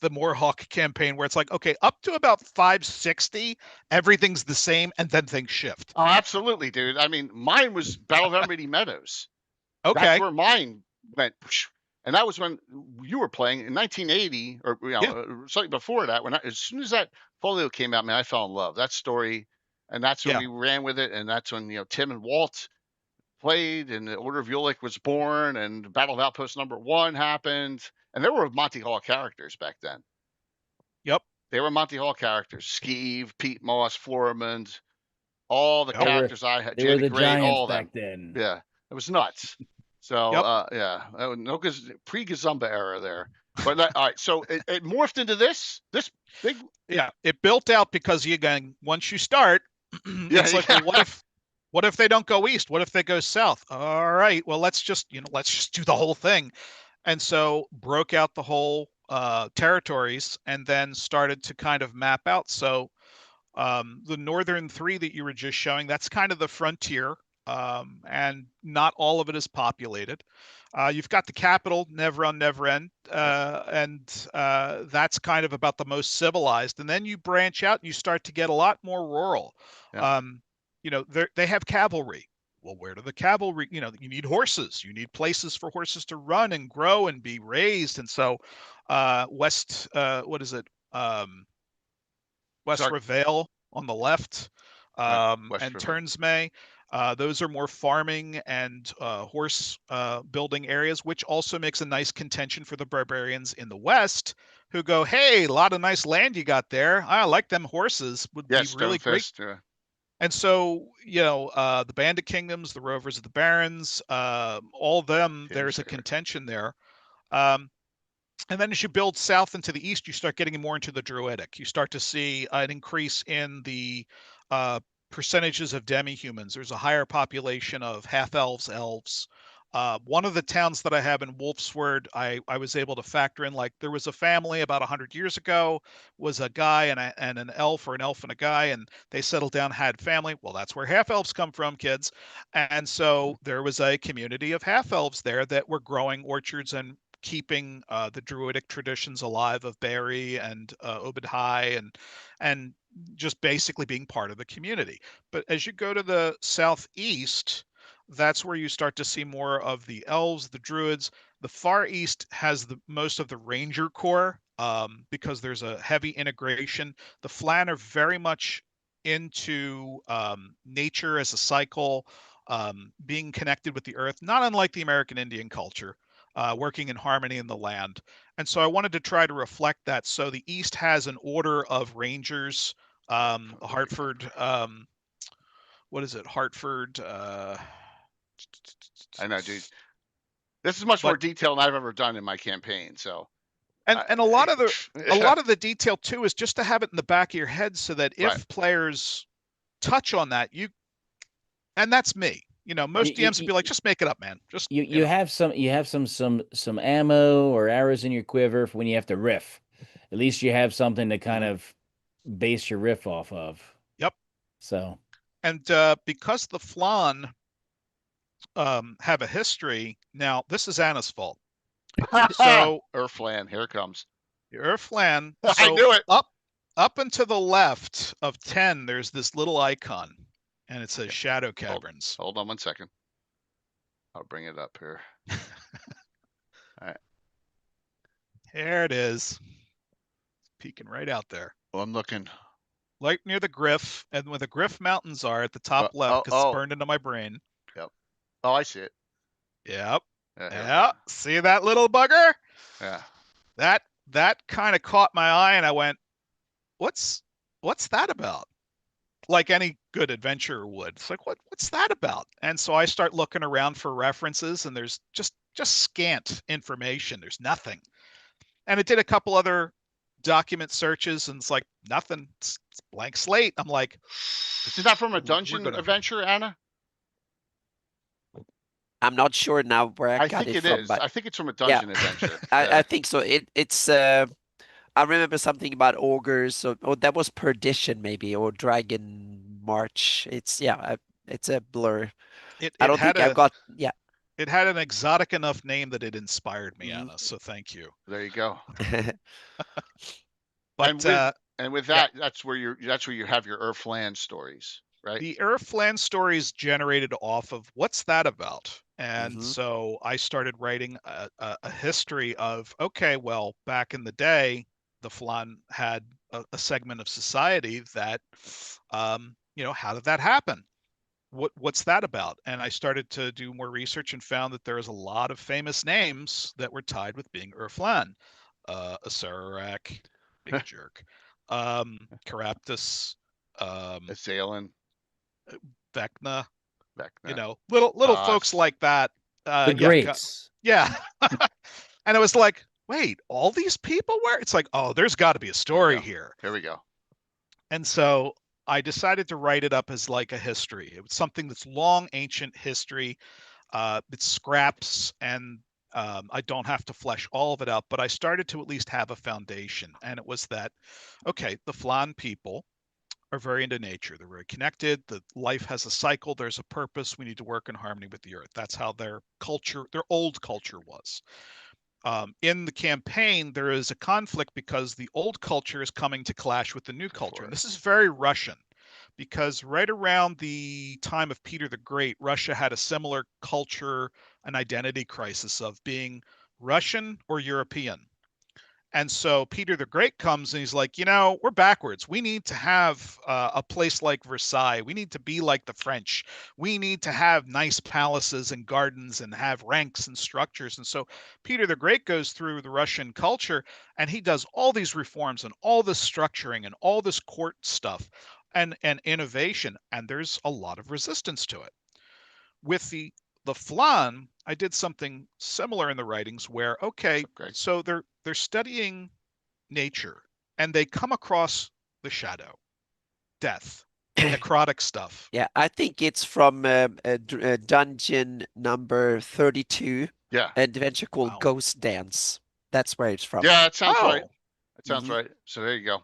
the Moorhawk campaign, where it's like, okay, up to about 560, everything's the same, and then things shift. Oh, absolutely, dude. I mean, mine was Battle of Emerald Meadows. Okay. That's where mine went. And that was when you were playing in 1980, or something before that. As soon as that folio came out, man, I fell in love. That story, and that's when we ran with it. And that's when Tim and Walt played, and the Order of Ulick was born, and Battle of Outpost #1 happened, and there were Monty Hall characters back then. Yep, they were Monty Hall characters: Skeeve, Pete Moss, Florimond, all the characters I had. They were the Gray, Giants all back then. Yeah, it was nuts. So no pre-Gosumba era there. But all right, so it morphed into this big. Yeah, it built out because again, once you start, it's like, well, what if they don't go east? What if they go south? All right, well, let's just do the whole thing. And so broke out the whole territories and then started to kind of map out. So the northern 3 that you were just showing, that's kind of the frontier. And not all of it is populated. You've got the capital, Never-on-Never-End, and that's kind of about the most civilized. And then you branch out and you start to get a lot more rural. Yeah. They have cavalry. Well, where do the cavalry? You need horses. You need places for horses to run and grow and be raised. And so, West Reveille on the left, and Turnsmay. Those are more farming and horse building areas, which also makes a nice contention for the barbarians in the west, who go, "Hey, a lot of nice land you got there. I like them horses. Would be really great." And so, the Bandit Kingdoms, the Rovers of the Barons, all of them, there's a contention there. And then as you build south into the east, you start getting more into the Druidic. You start to see an increase in the percentages of demi-humans. There's a higher population of half-elves, elves. One of the towns that I have in Wolfsword, I was able to factor in, like, there was a family about 100 years ago, was a guy and an elf, or an elf and a guy, and they settled down, had family. Well, that's where half-elves come from, kids. And so there was a community of half-elves there that were growing orchards and keeping the Druidic traditions alive of Barry and Obed High, and just basically being part of the community. But as you go to the southeast, that's where you start to see more of the elves, the druids. The far east has the most of the ranger corps, because there's a heavy integration. The Flann are very much into nature as a cycle, being connected with the earth, not unlike the American Indian culture. Working in harmony in the land. And so I wanted to try to reflect that. So the East has an order of rangers, Hartford, what is it? Hartford. I know, dude. This is much more detailed than I've ever done in my campaign. So, and a lot of the detail too is just to have it in the back of your head, so that if players touch on that, and that's me. Most DMs would be like, just make it up, man. Just you have some ammo or arrows in your quiver for when you have to riff. At least you have something to kind of base your riff off of. Yep. So, and because the Flann have a history, now this is Anna's fault. So Flann, here it comes. Flann. So I knew it. Up and to the left of 10, there's this little icon. And it says Shadow Caverns. Hold on 1 second. I'll bring it up here. All right. There it is. Peeking right out there. Well, I'm looking. Right near the Griff, and where the Griff Mountains are at the top left, because it's burned into my brain. Yep. Oh, I see it. Yep. Yeah. See that little bugger? Yeah. That kind of caught my eye, and I went, what's that about? Like any good adventurer would. It's like, what's that about? And so I start looking around for references, and there's just scant information. There's nothing. And it did a couple other document searches, and it's like nothing. It's blank slate. I'm like, is that from a dungeon adventure, Anna? I'm not sure now where I got think it from. Is. I think it's from a dungeon adventure. I think so. It's I remember something about ogres, or that was Perdition maybe, or Dragon March. It's a blur. I don't think I've got. Yeah. It had an exotic enough name that it inspired me, Anna. So thank you. There you go. But and with that, that's where you have your Flann stories, right? The Flann stories generated off of what's that about? And so I started writing a history of, okay, well, back in the day, the Flan had a segment of society that, how did that happen? What's that about? And I started to do more research and found that there is a lot of famous names that were tied with being Flan. Acererak, big jerk. Caraptus, Azalin, Vecna, little folks like that. The greats. Yeah. And it was like, wait, all these people were? It's like, oh, there's got to be a story here. Here we go. And so I decided to write it up as like a history. It was something that's long, ancient history. It's scraps, and I don't have to flesh all of it out, but I started to at least have a foundation. And it was that, okay, the Flan people are very into nature. They're very connected. The life has a cycle. There's a purpose. We need to work in harmony with the earth. That's how their culture, their old culture was. In the campaign, there is a conflict because the old culture is coming to clash with the new culture. And this is very Russian, because right around the time of Peter the Great, Russia had a similar culture and identity crisis of being Russian or European. And so Peter the Great comes and he's like, we're backwards. We need to have a place like Versailles. We need to be like the French. We need to have nice palaces and gardens and have ranks and structures. And so Peter the Great goes through the Russian culture and he does all these reforms and all this structuring and all this court stuff and innovation. And there's a lot of resistance to it. With the Flan, I did something similar in the writings where, so they're studying nature and they come across the shadow, death, necrotic stuff. Yeah, I think it's from dungeon number 32. Yeah. Adventure called Ghost Dance. That's where it's from. Yeah, it sounds right. It sounds right. So there you go.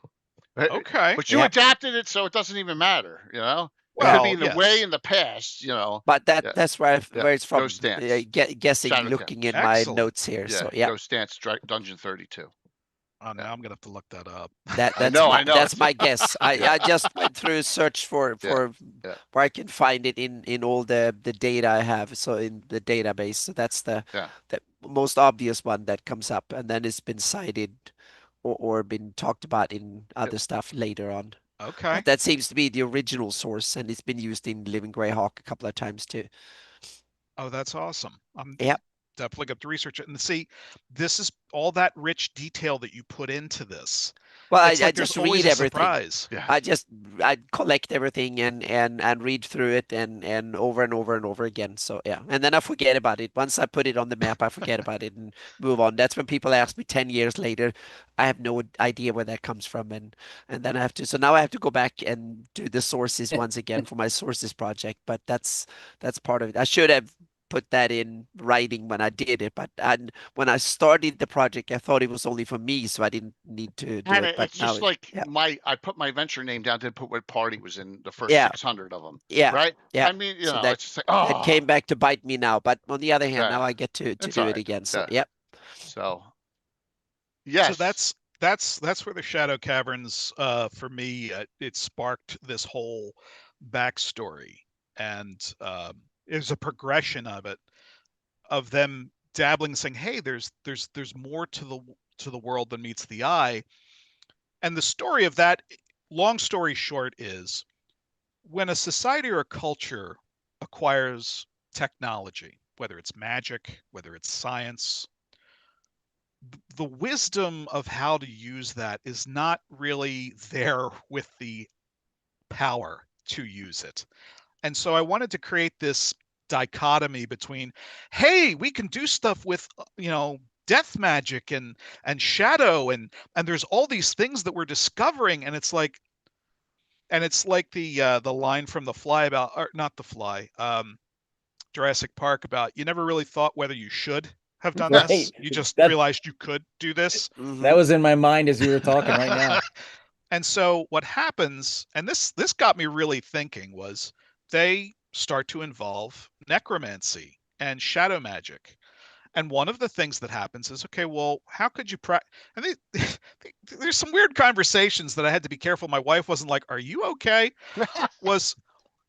Okay. But you adapted it so it doesn't even matter, Well, it could be in the way in the past, But that's where it's from. Ghost Dance. Guessing, Shadow looking Camp. in my notes here. So yeah. Ghost Dance, Dungeon 32. Oh, now I'm gonna have to look that up. I know. That's my guess. I just went through a search for where I can find it in all the data I have. So in the database, so that's the most obvious one that comes up, and then it's been cited or been talked about in other stuff later on. Okay. But that seems to be the original source, and it's been used in Living Greyhawk a couple of times too. Oh, that's awesome. Definitely got to research it and see. This is all that rich detail that you put into this. Well, I just read everything. Yeah. I collect everything and read through it and over and over and over again. So yeah, and then I forget about it. Once I put it on the map, I forget about it and move on. That's when people ask me 10 years later. I have no idea where that comes from, and then I have to. So now I have to go back and do the sources once again for my sources project. But that's part of it. I should have put that in writing when I did it, but when I started the project, I thought it was only for me, so I didn't need to do it. But it's just I put my venture name down, didn't put what party was in the first 600 of them. Yeah. Right. Yeah. I mean, so it's just like, it came back to bite me now. But on the other hand, now I get to do it again. So So yes. So that's where the Shadow Caverns, for me, it sparked this whole backstory, and there's a progression of it, of them dabbling, saying, hey, there's more to the world than meets the eye. And the story of that, long story short, is when a society or a culture acquires technology, whether it's magic, whether it's science, the wisdom of how to use that is not really there with the power to use it. And so I wanted to create this dichotomy between, hey, we can do stuff with, death magic and shadow, and there's all these things that we're discovering, and it's like the line from The Fly about, or not The Fly, Jurassic Park, about you never really thought whether you should have done this. You just realized you could do this. That was in my mind as you were talking right now. And so what happens, and this got me really thinking, was they start to involve necromancy and shadow magic. And one of the things that happens is, okay, well, how could you and there's some weird conversations that I had to be careful. My wife wasn't like, are you okay? Was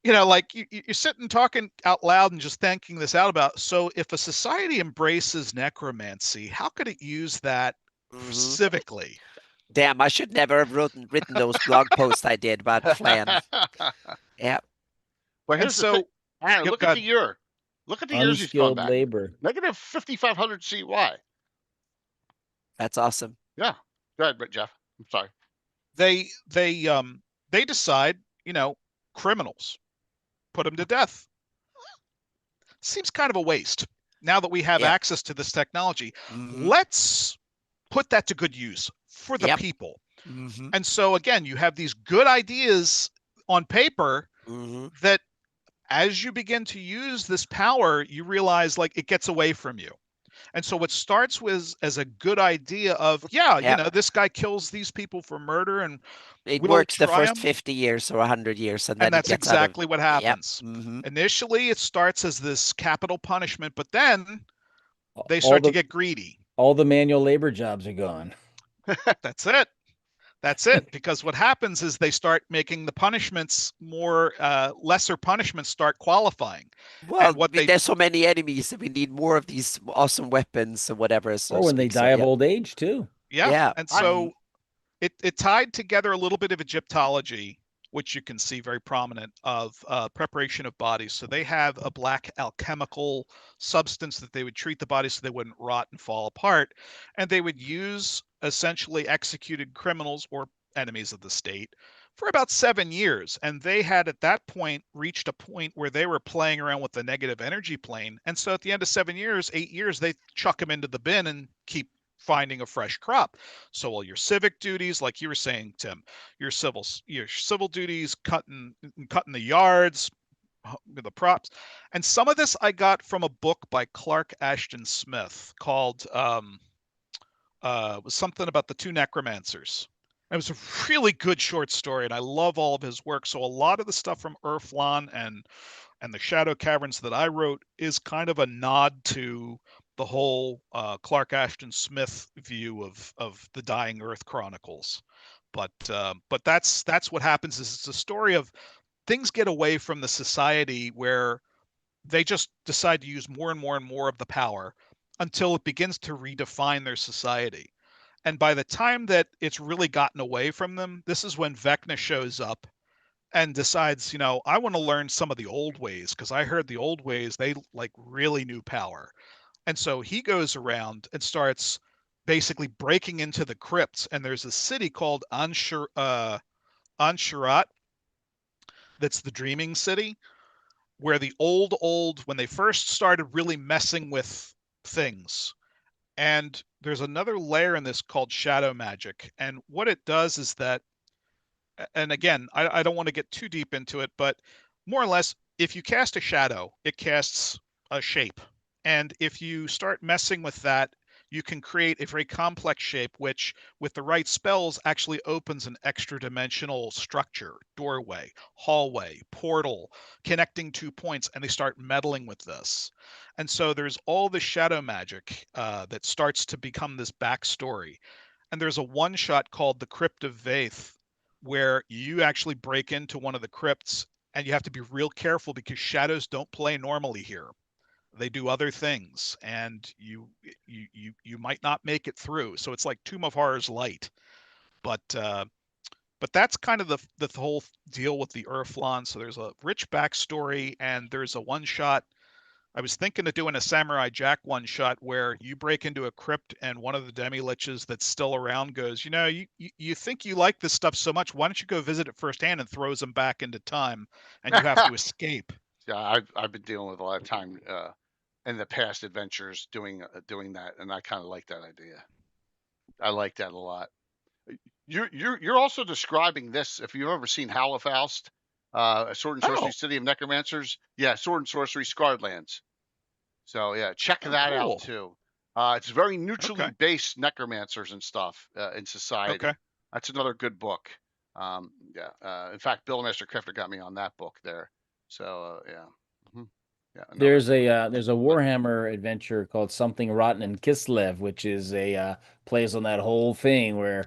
like you're sitting talking out loud and just thinking this out about. So if a society embraces necromancy, how could it use that civically? Damn, I should never have written those blog posts I did about Flan. Yeah. But here's the thing. Aaron, look at the year. Look at the years he's gone back. Labor. Negative 5,500 CY. That's awesome. Yeah. Go ahead, Jeff. I'm sorry. They decide, criminals, put them to death. Seems kind of a waste. Now that we have access to this technology, let's put that to good use for the people. And so again, you have these good ideas on paper that as you begin to use this power, you realize like it gets away from you. And so what starts with as a good idea of, this guy kills these people for murder, and it works the first 50 years or 100 years. And then that's exactly what happens. Initially, it starts as this capital punishment, but then they start to get greedy. All the manual labor jobs are gone. That's it. That's it. Because what happens is they start making the punishments more, lesser punishments start qualifying. Well, there's so many enemies that we need more of these awesome weapons or whatever. So when they die of old age too. Yeah. And so it tied together a little bit of Egyptology, which you can see very prominent, of preparation of bodies. So they have a black alchemical substance that they would treat the bodies so they wouldn't rot and fall apart. And they would use essentially executed criminals or enemies of the state for about 7 years. And they had at that point reached a point where they were playing around with the negative energy plane. And so at the end of 7 years, 8 years, they chuck them into the bin and keep finding a fresh crop. So all your civic duties, like you were saying, Tim, your civil duties, cutting the yards, the props. And some of this I got from a book by Clark Ashton Smith called was something about the two necromancers. It was a really good short story, and I love all of his work. So a lot of the stuff from Urflan and the Shadow Caverns that I wrote is kind of a nod to the whole Clark Ashton Smith view of the Dying Earth Chronicles. But that's what happens is it's a story of things get away from the society where they just decide to use more and more and more of the power until it begins to redefine their society. And by the time that it's really gotten away from them, this is when Vecna shows up and decides, I want to learn some of the old ways, because I heard the old ways, they like really knew power. And so he goes around and starts basically breaking into the crypts. And there's a city called Anshurat, that's the Dreaming City, where the old, when they first started really messing with things. And there's another layer in this called shadow magic. And what it does is that, and again, I don't want to get too deep into it, but more or less, if you cast a shadow, it casts a shape. And if you start messing with that, you can create a very complex shape, which with the right spells actually opens an extra dimensional structure, doorway, hallway, portal, connecting 2 points, and they start meddling with this. And so there's all the shadow magic that starts to become this backstory. And there's a one-shot called The Crypt of Vaith, where you actually break into one of the crypts, and you have to be real careful because shadows don't play normally here. They do other things, and you might not make it through. So it's like Tomb of Horrors light, but that's kind of the whole deal with the Urflan. So there's a rich backstory, and there's a one shot. I was thinking of doing a Samurai Jack one shot where you break into a crypt and one of the demi-liches that's still around goes, you think you like this stuff so much, why don't you go visit it firsthand, and throws them back into time, and you have to escape. Yeah, I've been dealing with a lot of time in the past adventures doing that, and I kind of like that idea. I like that a lot. You're also describing this. If you've ever seen Halafaust, a Sword and Sorcery City of Necromancers, yeah, Sword and Sorcery Scarred Lands. So yeah, check that out too. It's very neutrally based necromancers and stuff in society. Okay. That's another good book. In fact, Bill Master Crafter got me on that book there. So yeah. Mm-hmm. Yeah, there's a Warhammer adventure called Something Rotten in Kislev, which is plays on that whole thing where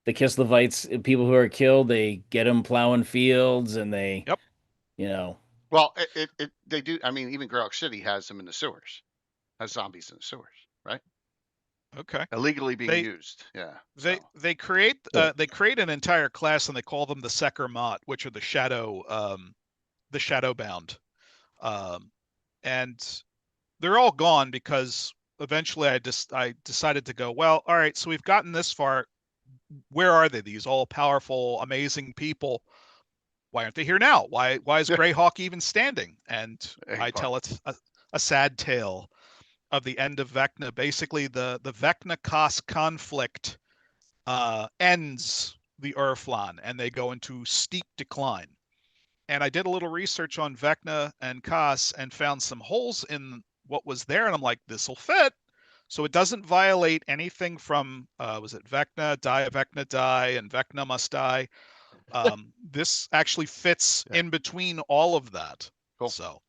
the Kislevites, people who are killed, they get them plowing fields, and they you know. Well, they do. I mean, even Greyhawk City has them in the sewers. Has zombies in the sewers, right? Okay. Illegally being used. Yeah. They create an entire class, and they call them the Sekermat, which are the Shadowbound, and they're all gone because eventually I decided to go, well, all right, so we've gotten this far. Where are they? These all powerful, amazing people. Why aren't they here now? Why is Greyhawk even standing? And I tell it a sad tale of the end of Vecna. Basically, the Vecna-Kos conflict ends the Urflan, and they go into steep decline. And I did a little research on Vecna and Kos and found some holes in what was there, and I'm like, this will fit. So it doesn't violate anything from was it Vecna, die, and Vecna must die. This actually fits in between all of that. Cool. So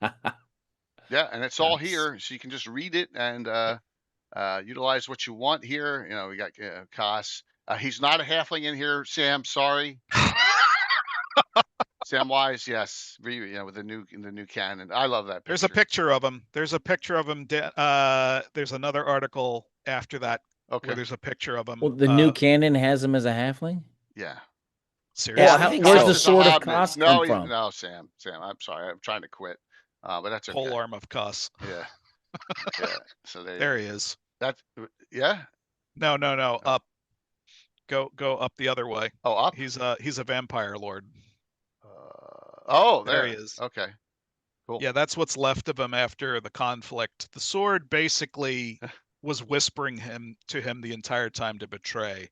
yeah, and it's all here, so you can just read it and utilize what you want here. You know, we got Kos. He's not a halfling in here, Sam. Sorry. Samwise, yes, with the new canon. I love that picture. There's a picture of him. There's another article after that where there's a picture of him. Well, the new canon has him as a halfling? Yeah. Seriously? Yeah, where's the sword of Kos come from? No, Sam, I'm sorry. I'm trying to quit. But that's okay. Pole arm of Kos. Yeah. Yeah. So there he is. Yeah. No. Up. Go up the other way. Oh, up. He's a vampire lord. There he is. Okay. Cool. Yeah, that's what's left of him after the conflict. The sword basically was whispering to him the entire time to betray.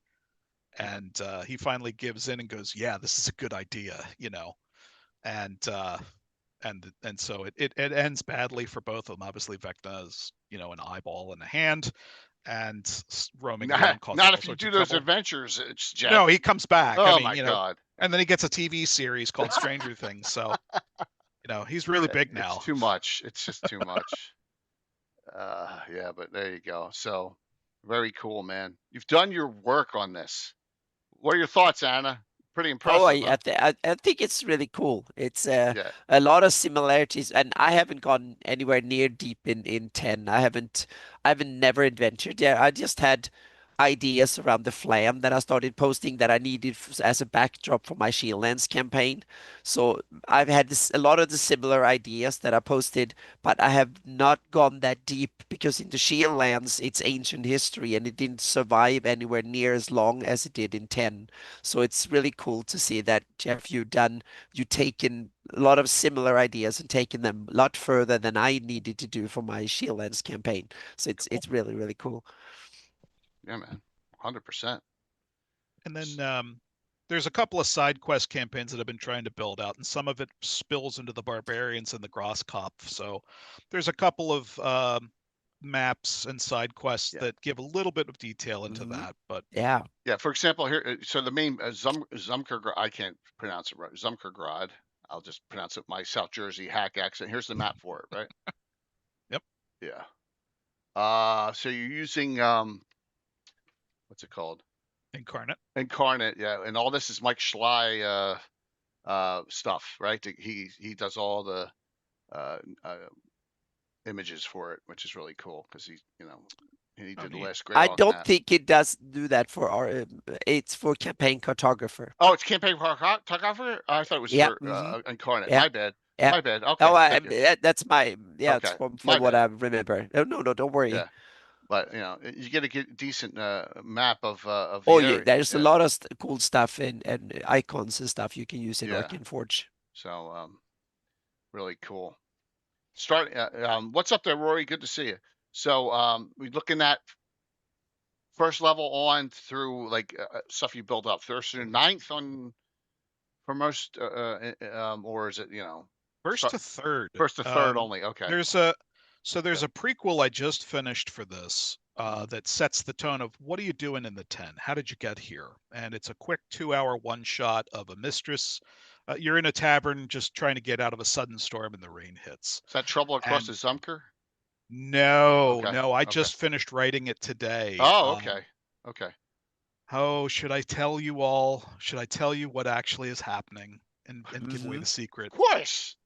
And he finally gives in and goes, yeah, this is a good idea, you know. And so it ends badly for both of them. Obviously, Vecna is, an eyeball and a hand, and roaming around. Not if you do those adventures, it's Jeff. No, he comes back. Oh, my God. And then he gets a TV series called Stranger Things. So, he's really big now. It's too much. It's just too much. Yeah, but there you go. So very cool, man. You've done your work on this. What are your thoughts, Anna? Pretty impressive. Oh, I think it's really cool. It's a lot of similarities, and I haven't gone anywhere near deep in 10. I haven't never adventured there. I just had ideas around the Flam that I started posting that I needed as a backdrop for my Shieldlands campaign. So I've had a lot of the similar ideas that I posted, but I have not gone that deep because in the Shieldlands it's ancient history and it didn't survive anywhere near as long as it did in 10. So it's really cool to see that, Jeff, you've taken a lot of similar ideas and taken them a lot further than I needed to do for my Shieldlands campaign. So it's really, really cool. Yeah, man, 100%. And then there's a couple of side quest campaigns that I've been trying to build out, and some of it spills into the barbarians and the Grosskopf. So there's a couple of maps and side quests that give a little bit of detail into that. But yeah. For example, here, so the main Zumkergrad, I can't pronounce it right. Zumkergrad. I'll just pronounce it my South Jersey hack accent. Here's the map for it, right? Yep. Yeah. So you're using what's it called? Incarnate, yeah. And all this is Mike Schley stuff, right? He does all the images for it, which is really cool because he did the last Greyhawk. I don't think it does do that for our. It's for campaign cartographer. Oh, it's campaign cartographer. I thought it was for Incarnate. My bad. My bad. Okay. Oh, that's my Okay. From what I remember. No, don't worry. Yeah. But you get a decent map of the area. There's a lot of cool stuff and icons and stuff you can use in Arkenforge. So really cool. What's up there, Rory? Good to see you. So we're looking at first level on through stuff you build up. First through 9th on for most, or is it first to third? First to third only. Okay. There's a prequel I just finished for this that sets the tone of what are you doing in the 10? How did you get here? And it's a quick 2-hour one-shot of a mistress. You're in a tavern just trying to get out of a sudden storm and the rain hits. Is that Trouble Across the Zumker? No. I just finished writing it today. Oh, okay. Okay. Oh, should I tell you all? Should I tell you what actually is happening and give away the secret. Of course.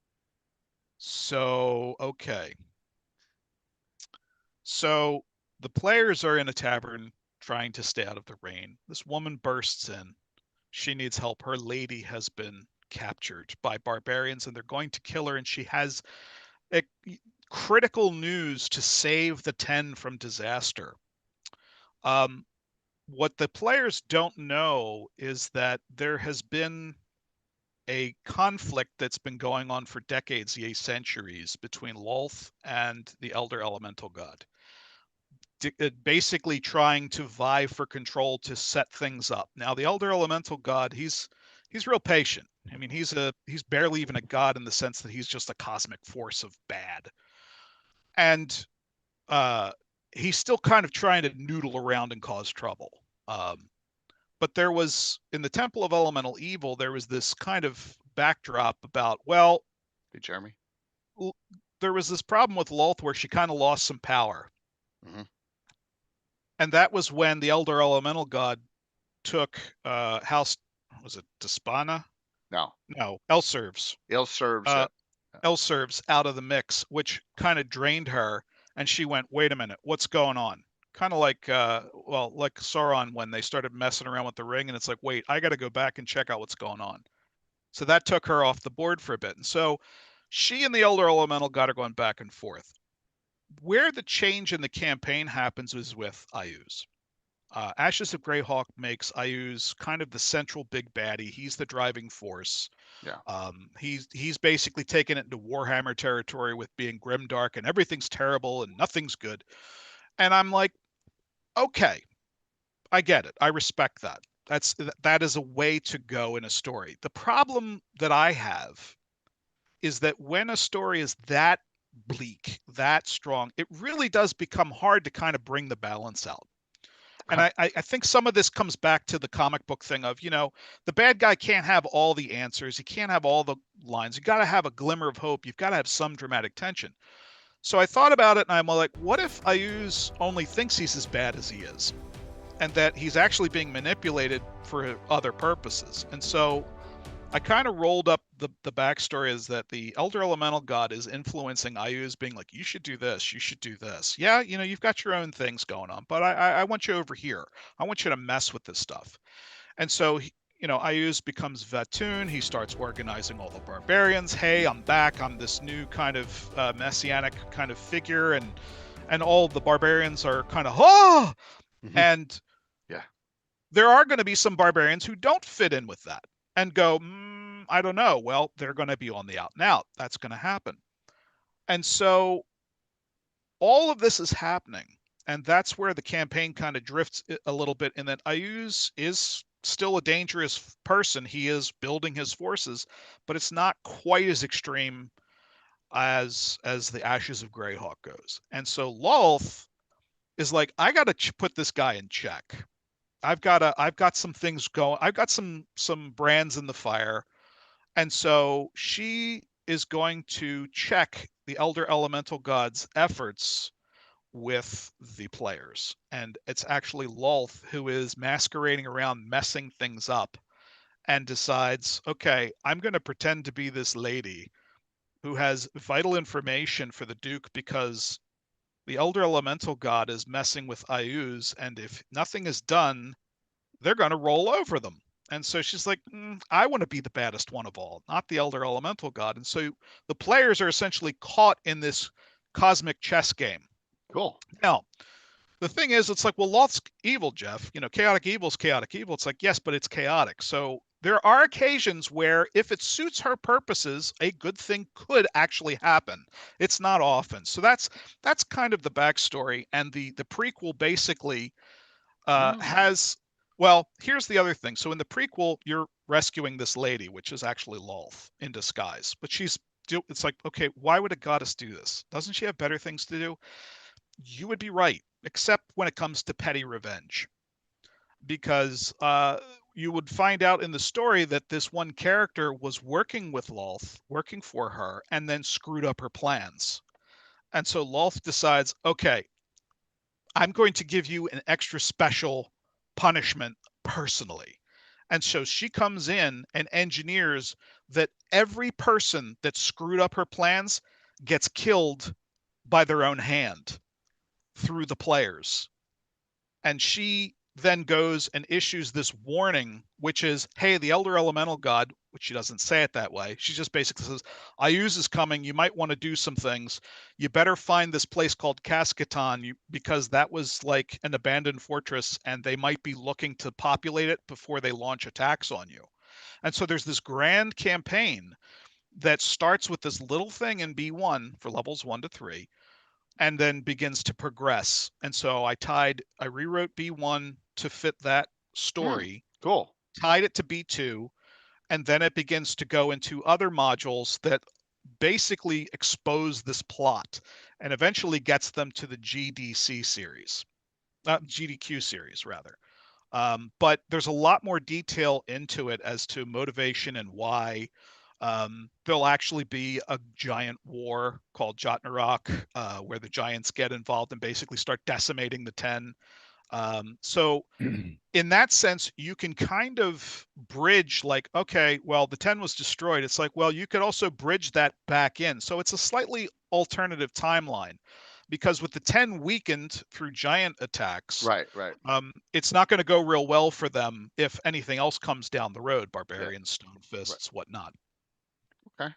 So, okay. So the players are in a tavern trying to stay out of the rain. This woman bursts in. She needs help. Her lady has been captured by barbarians and they're going to kill her. And she has critical news to save the Tenh from disaster. What the players don't know is that there has been a conflict that's been going on for decades, yea, centuries, between Lolth and the Elder Elemental God. Basically trying to vie for control to set things up. Now, the Elder Elemental God, he's real patient. I mean, he's barely even a god in the sense that he's just a cosmic force of bad. And he's still kind of trying to noodle around and cause trouble. But there was, in the Temple of Elemental Evil, there was this kind of backdrop about, well, hey, Jeremy, there was this problem with Lolth where she kind of lost some power. Mm-hmm. And that was when the Elder Elemental God took House, was it Despana? No, Elserves. Elserves out of the mix, which kind of drained her. And she went, wait a minute, what's going on? Kind of like, like Sauron when they started messing around with the ring. And it's like, wait, I got to go back and check out what's going on. So that took her off the board for a bit. And so she and the Elder Elemental God are going back and forth. Where the change in the campaign happens is with Ayuz. Ashes of Greyhawk makes Ayuz kind of the central big baddie. He's the driving force. Yeah. He's basically taken it into Warhammer territory with being grimdark and everything's terrible and nothing's good. And I'm like, okay, I get it. I respect that. That is a way to go in a story. The problem that I have is that when a story is that bleak, that strong, it really does become hard to kind of bring the balance out. And I think some of this comes back to the comic book thing of, the bad guy can't have all the answers. He can't have all the lines. You got to have a glimmer of hope. You've got to have some dramatic tension. So I thought about it and I'm like, what if Ayuz only thinks he's as bad as he is? And that he's actually being manipulated for other purposes. And so I kind of rolled up the backstory is that the Elder Elemental God is influencing Ayuz, being like, you should do this, you should do this. Yeah, you've got your own things going on, but I want you over here. I want you to mess with this stuff. And so, Ayuz becomes Vatun. He starts organizing all the barbarians. Hey, I'm back. I'm this new kind of messianic kind of figure, and all the barbarians are kind of, Mm-hmm. And yeah, there are going to be some barbarians who don't fit in with that and go, I don't know. Well, they're going to be on the out and out. That's going to happen. And so all of this is happening. And that's where the campaign kind of drifts a little bit in that Ayuz is still a dangerous person. He is building his forces, but it's not quite as extreme as the Ashes of Greyhawk goes. And so Lolth is like, I got to put this guy in check. I've got some things going. I've got some brands in the fire. And so she is going to check the Elder Elemental God's efforts with the players. And it's actually Lolth who is masquerading around, messing things up, and decides, okay, I'm going to pretend to be this lady who has vital information for the Duke because the Elder Elemental God is messing with Ayuz, and if nothing is done, they're going to roll over them. And so she's like, I want to be the baddest one of all, not the Elder Elemental God. And so the players are essentially caught in this cosmic chess game. Cool. Now, the thing is, it's like, well, Lolth's evil, Jeff. Chaotic evil's chaotic evil. It's like, yes, but it's chaotic. So there are occasions where if it suits her purposes, a good thing could actually happen. It's not often. So that's kind of the backstory. And the prequel basically has, well, here's the other thing. So in the prequel, you're rescuing this lady, which is actually Lolth in disguise. But it's like, okay, why would a goddess do this? Doesn't she have better things to do? You would be right, except when it comes to petty revenge. Because you would find out in the story that this one character was working with Lolth, working for her, and then screwed up her plans. And so Lolth decides, okay, I'm going to give you an extra special punishment personally. And so she comes in and engineers that every person that screwed up her plans gets killed by their own hand through the players. And she then goes and issues this warning, which is, hey, the Elder Elemental God, which she doesn't say it that way. She just basically says, Ayuz is coming. You might want to do some things. You better find this place called Cascaton, because that was like an abandoned fortress, and they might be looking to populate it before they launch attacks on you. And so there's this grand campaign that starts with this little thing in B1 for levels 1 to 3, and then begins to progress. And so I rewrote B1 to fit that story. Cool. Tied it to B2, and then it begins to go into other modules that basically expose this plot and eventually gets them to the GDQ series, rather. But there's a lot more detail into it as to motivation and why. There'll actually be a giant war called Jotnarok, where the giants get involved and basically start decimating the Ten. So in that sense, you can kind of bridge like, okay, well, the Ten was destroyed. It's like, well, you could also bridge that back in. So it's a slightly alternative timeline, because with the Ten weakened through giant attacks, right. It's not going to go real well for them if anything else comes down the road, barbarians, stone fists, whatnot. Okay.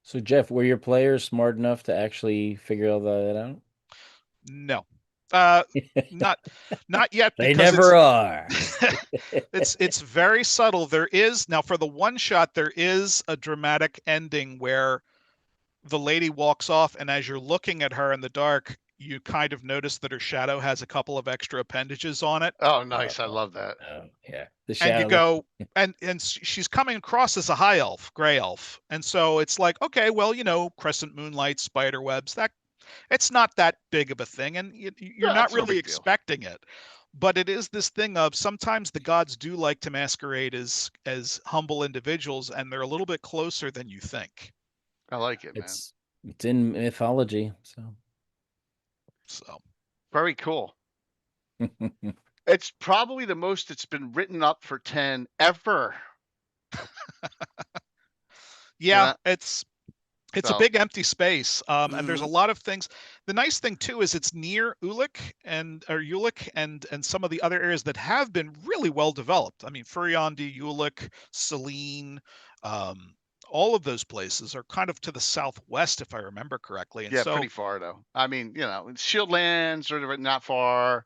So Jeff, were your players smart enough to actually figure all that out? No, not yet. They never are. It's very subtle. There is now, for the one shot, there is a dramatic ending where the lady walks off, and as you're looking at her in the dark, you kind of notice that her shadow has a couple of extra appendages on it. Oh, nice. I love that. Yeah. And you go, and she's coming across as a high elf, gray elf. And so it's like, okay, well, crescent moonlight, spider webs, it's not that big of a thing. And you're not really expecting it. But it is this thing of sometimes the gods do like to masquerade as humble individuals, and they're a little bit closer than you think. I like it, man. It's in mythology, so very cool. It's probably the most it's been written up for 10 ever. Yeah, it's a big empty space, and there's a lot of things. The nice thing too is it's near Ulick and some of the other areas that have been really well developed. I mean, Furiondi, Ulick, Selene, all of those places are kind of to the southwest, if I remember correctly. And pretty far though. I mean, Shieldlands are not far.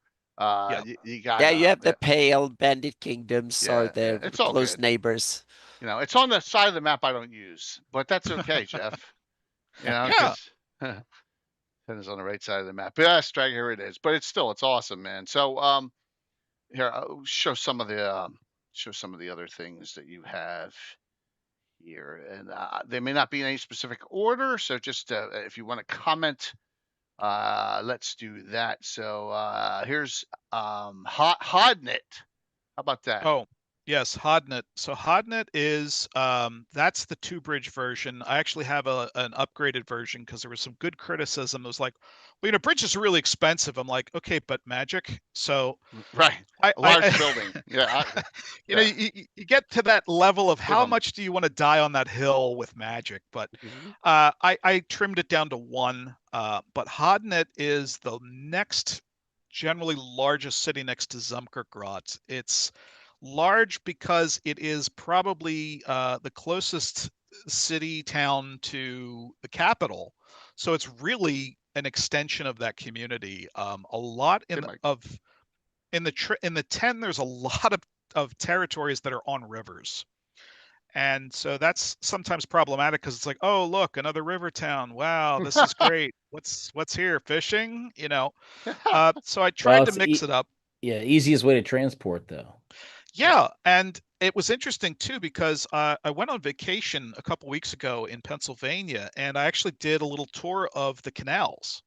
You got you have the Pale Bandit Kingdoms or the close neighbors. It's on the side of the map I don't use, but that's okay, Jeff. It's on the right side of the map. Yeah, Strag, here it is. But it's awesome, man. So here, I'll show some of the other things that you have here, and they may not be in any specific order. So just if you want to comment, let's do that. So here's Hodnet. How about that? Oh, yes, Hodnet. So Hodnet is that's the 2-bridge version. I actually have an upgraded version because there was some good criticism. It was like, well, bridges are really expensive. I'm like, okay, but magic. So right, a large building. Yeah, you get to that level of how much do you want to die on that hill with magic? But I trimmed it down to 1. But Hodnet is the next generally largest city next to Zumkergrot. It's large because it is probably the closest city town to the capital, so it's really an extension of that community. A lot in the 10, there's a lot of territories that are on rivers, and so that's sometimes problematic because it's like, oh look, another river town. Wow, this is great. What's here? Fishing? So I tried to mix it up. Yeah, easiest way to transport though. Yeah, and it was interesting too because I went on vacation a couple weeks ago in Pennsylvania, and I actually did a little tour of the canals.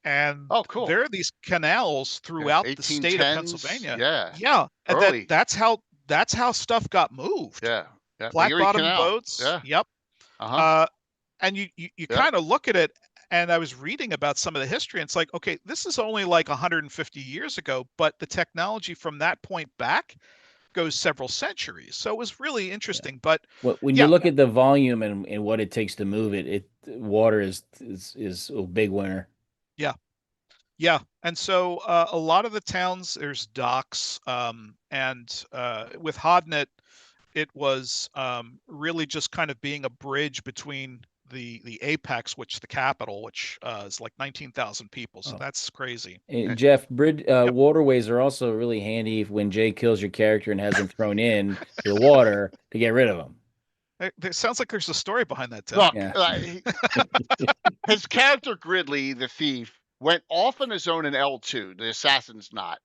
And cool. There are these canals throughout the state of Pennsylvania. Yeah, and that's how stuff got moved. Yeah. Flat bottom boats. Yeah. Yep. And you kind of look at it, and I was reading about some of the history, and it's like, okay, this is only like 150 years ago, but the technology from that point back goes several centuries. So it was really interesting. But when you look at the volume and what it takes to move it, water is a big winner. Yeah. Yeah, and so a lot of the towns, there's docks, and with Hodnet, it was really just kind of being a bridge between the apex, which the capital, which is like 19,000 people, so that's crazy. Jeff, waterways are also really handy when Jay kills your character and has them thrown in to the water to get rid of them. It sounds like there's a story behind that, Tim. Look, his character Gridley, the thief, went off on his own in L2. The assassin's not.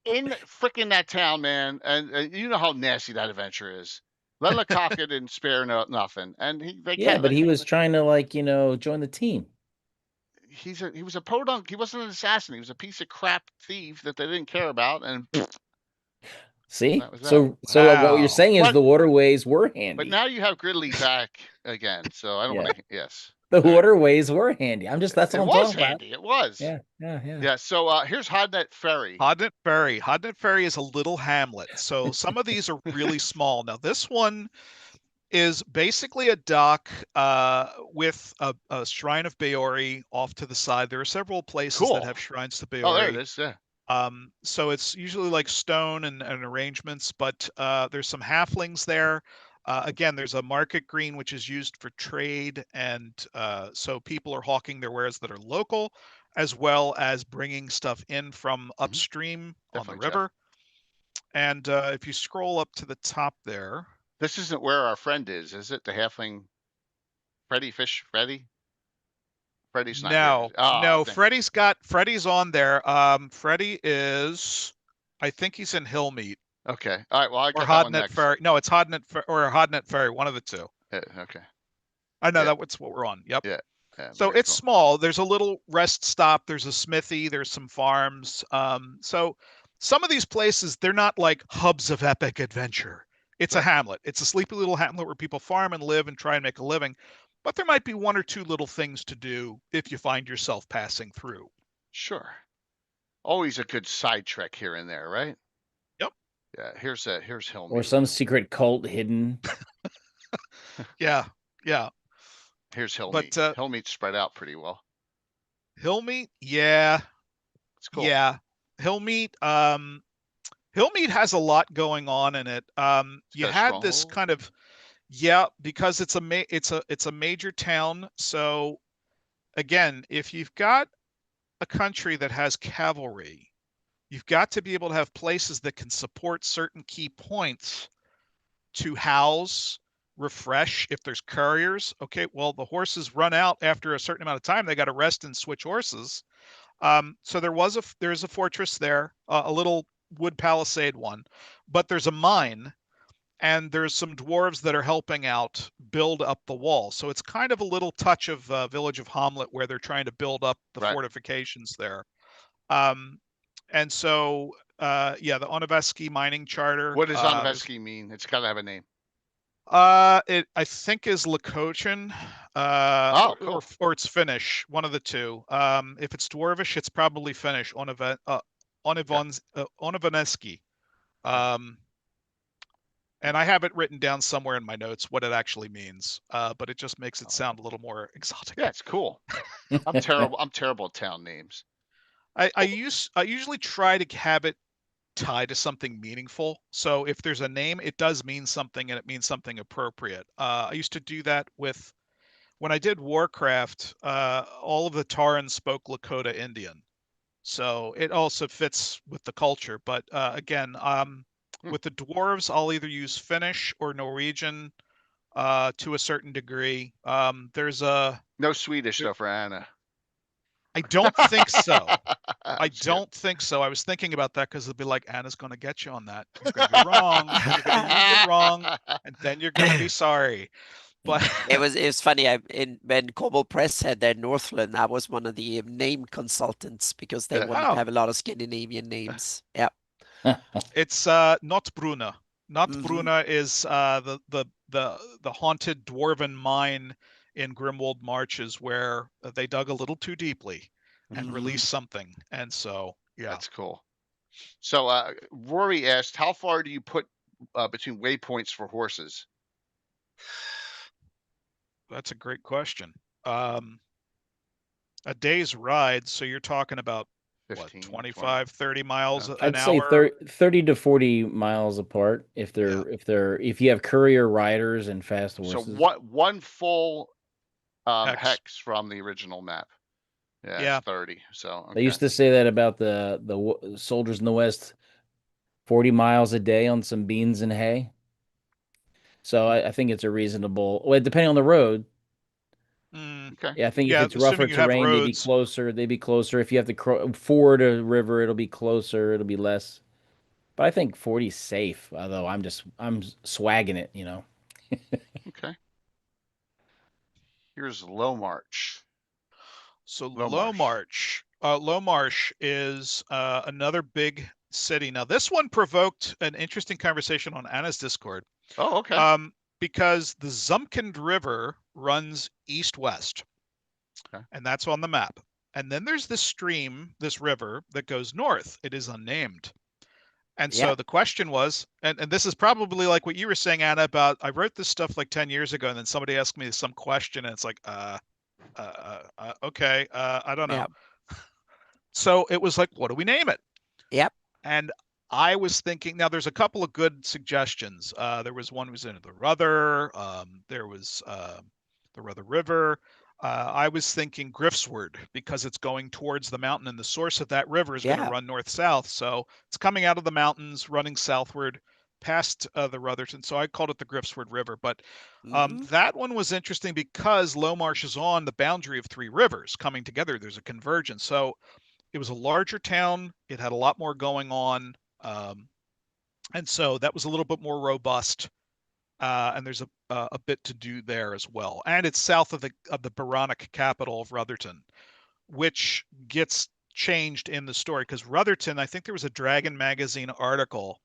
In freaking that town, man, and you know how nasty that adventure is. Lenlakaka didn't spare nothing, and but he was trying to join the team. He was a podunk. He wasn't an assassin. He was a piece of crap thief that they didn't care about, and. See, so what you're saying is the waterways were handy. But now you have Gridley back again, so I don't want to. Yes, the waterways were handy. That's what I'm talking about. It was. Yeah. So here's Hodnet Ferry. Hodnet Ferry is a little hamlet. So some of these are really small. Now this one is basically a dock with a shrine of Baori off to the side. There are several places that have shrines to Baori. Oh, there it is. Yeah. So it's usually like stone and arrangements, but there's some halflings there. Again, there's a market green, which is used for trade. And so people are hawking their wares that are local, as well as bringing stuff in from upstream on the river. And if you scroll up to the top there. This isn't where our friend is it? The halfling Freddy? Freddy's not no. Freddy's on there. Freddy is, I think he's in Hillmeat. Okay. All right. Well, I got Hodnet Ferry. No, it's Hodnet or Hodnet Ferry. One of the two. Okay. I know that's what we're on. Yep. Yeah. So it's small. There's a little rest stop. There's a smithy. There's some farms. So some of these places, they're not like hubs of epic adventure. It's a hamlet. It's a sleepy little hamlet where people farm and live and try and make a living. But there might be one or two little things to do if you find yourself passing through. Sure. Always a good side trek here and there, right? Yep. Yeah. Here's Hillmeat. Or some secret cult hidden. Yeah. Here's Hillmeat. But Hillmeat's spread out pretty well. Hillmeat, yeah. It's cool. Yeah. Hillmeat. Hillmeat has a lot going on in it. You had this kind of. Yeah, because it's a major town. So again, if you've got a country that has cavalry, you've got to be able to have places that can support certain key points to house, refresh. If there's couriers, okay, well, the horses run out after a certain amount of time. They got to rest and switch horses. So there's a fortress there, a little wood palisade one, but there's a mine. And there's some dwarves that are helping out build up the wall. So it's kind of a little touch of Village of Hamlet where they're trying to build up the fortifications there. And so, the Onoveski Mining Charter. What does Onoveski mean? It's got to have a name. It I think is Lakochin, cool. or it's Finnish, one of the two. If it's Dwarvish, it's probably Finnish. Onovaneski. And I have it written down somewhere in my notes what it actually means, but it just makes it sound a little more exotic. Yeah, it's cool. I'm terrible. I'm terrible at town names. I usually try to have it tied to something meaningful. So if there's a name, it does mean something, and it means something appropriate. I used to do that when I did Warcraft. All of the Taurans spoke Lakota Indian, so it also fits with the culture. But again, with the dwarves, I'll either use Finnish or Norwegian to a certain degree. There's no Swedish though for Anna. I don't think so. I don't think so. I was thinking about that because it'd be like, Anna's going to get you on that. You're going to be wrong. You're going to use it wrong, and then you're going to be sorry. But it was funny. When Kobold Press had their Northland, I was one of the name consultants because they wanted to have a lot of Scandinavian names. Yeah. It's not Bruna. Not Bruna is the haunted dwarven mine in Grimwold Marches where they dug a little too deeply and released something. And so, yeah. That's cool. So Rory asked, how far do you put between waypoints for horses? That's a great question. A day's ride, so you're talking about 15, what, 25, 30 miles an I'd hour? say 30 to 40 miles apart if you have courier riders and fast horses. So one full hex from the original map. Yeah, it's 30. So okay. They used to say that about the soldiers in the West, 40 miles a day on some beans and hay. So I think it's a reasonable. Well, depending on the road. Okay. Yeah, I think if it's rougher terrain, they'd be closer. They'd be closer. If you have to ford a river, it'll be closer. It'll be less. But I think 40 is safe. Although I'm swagging it, you know. Okay. Here's Low March. So Low March is another big city. Now this one provoked an interesting conversation on Anna's Discord. Oh, okay. Because the Zumpkind River runs east-west, and that's on the map. And then there's this stream, this river that goes north. It is unnamed. And so the question was, and this is probably like what you were saying, Anna, about I wrote this stuff like 10 years ago, and then somebody asked me some question, and it's like, okay, I don't know. Yeah. So it was like, what do we name it? Yep. And I was thinking, now there's a couple of good suggestions. There was one was in the Ruther. There was the Ruther River. I was thinking Grifsward because it's going towards the mountain, and the source of that river is going to run north-south. So it's coming out of the mountains, running southward past the Rutherton. So I called it the Grifsward River. But that one was interesting because Low March is on the boundary of three rivers coming together. There's a convergence. So it was a larger town. It had a lot more going on. And so that was a little bit more robust. And there's a bit to do there as well. And it's south of the Baronic capital of Rutherton, which gets changed in the story because Rutherton, I think there was a Dragon magazine article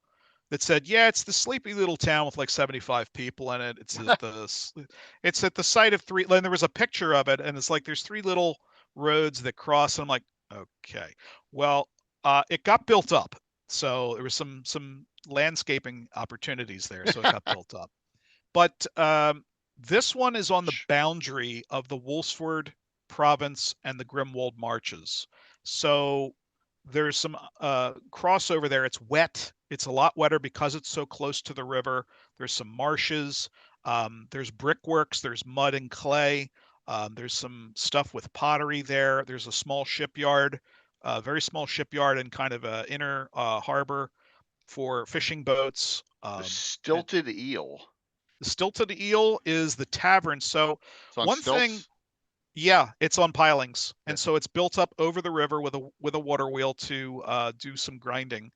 that said, yeah, it's the sleepy little town with like 75 people in it. It's at the site of three, and there was a picture of it, and it's like there's three little roads that cross, and I'm like, okay, well, it got built up. So there was some landscaping opportunities there, so it got built up. But this one is on the boundary of the Wolfsford province and the Grimwold Marches. So there's some crossover there. It's wet. It's a lot wetter because it's so close to the river. There's some marshes. There's brickworks. There's mud and clay. There's some stuff with pottery there. There's a small shipyard, very small shipyard and kind of an inner harbor for fishing boats. The Stilted Eel. The Stilted Eel is the tavern. So one stilts? thing, yeah, it's on pilings, and so it's built up over the river with a water wheel to do some grinding.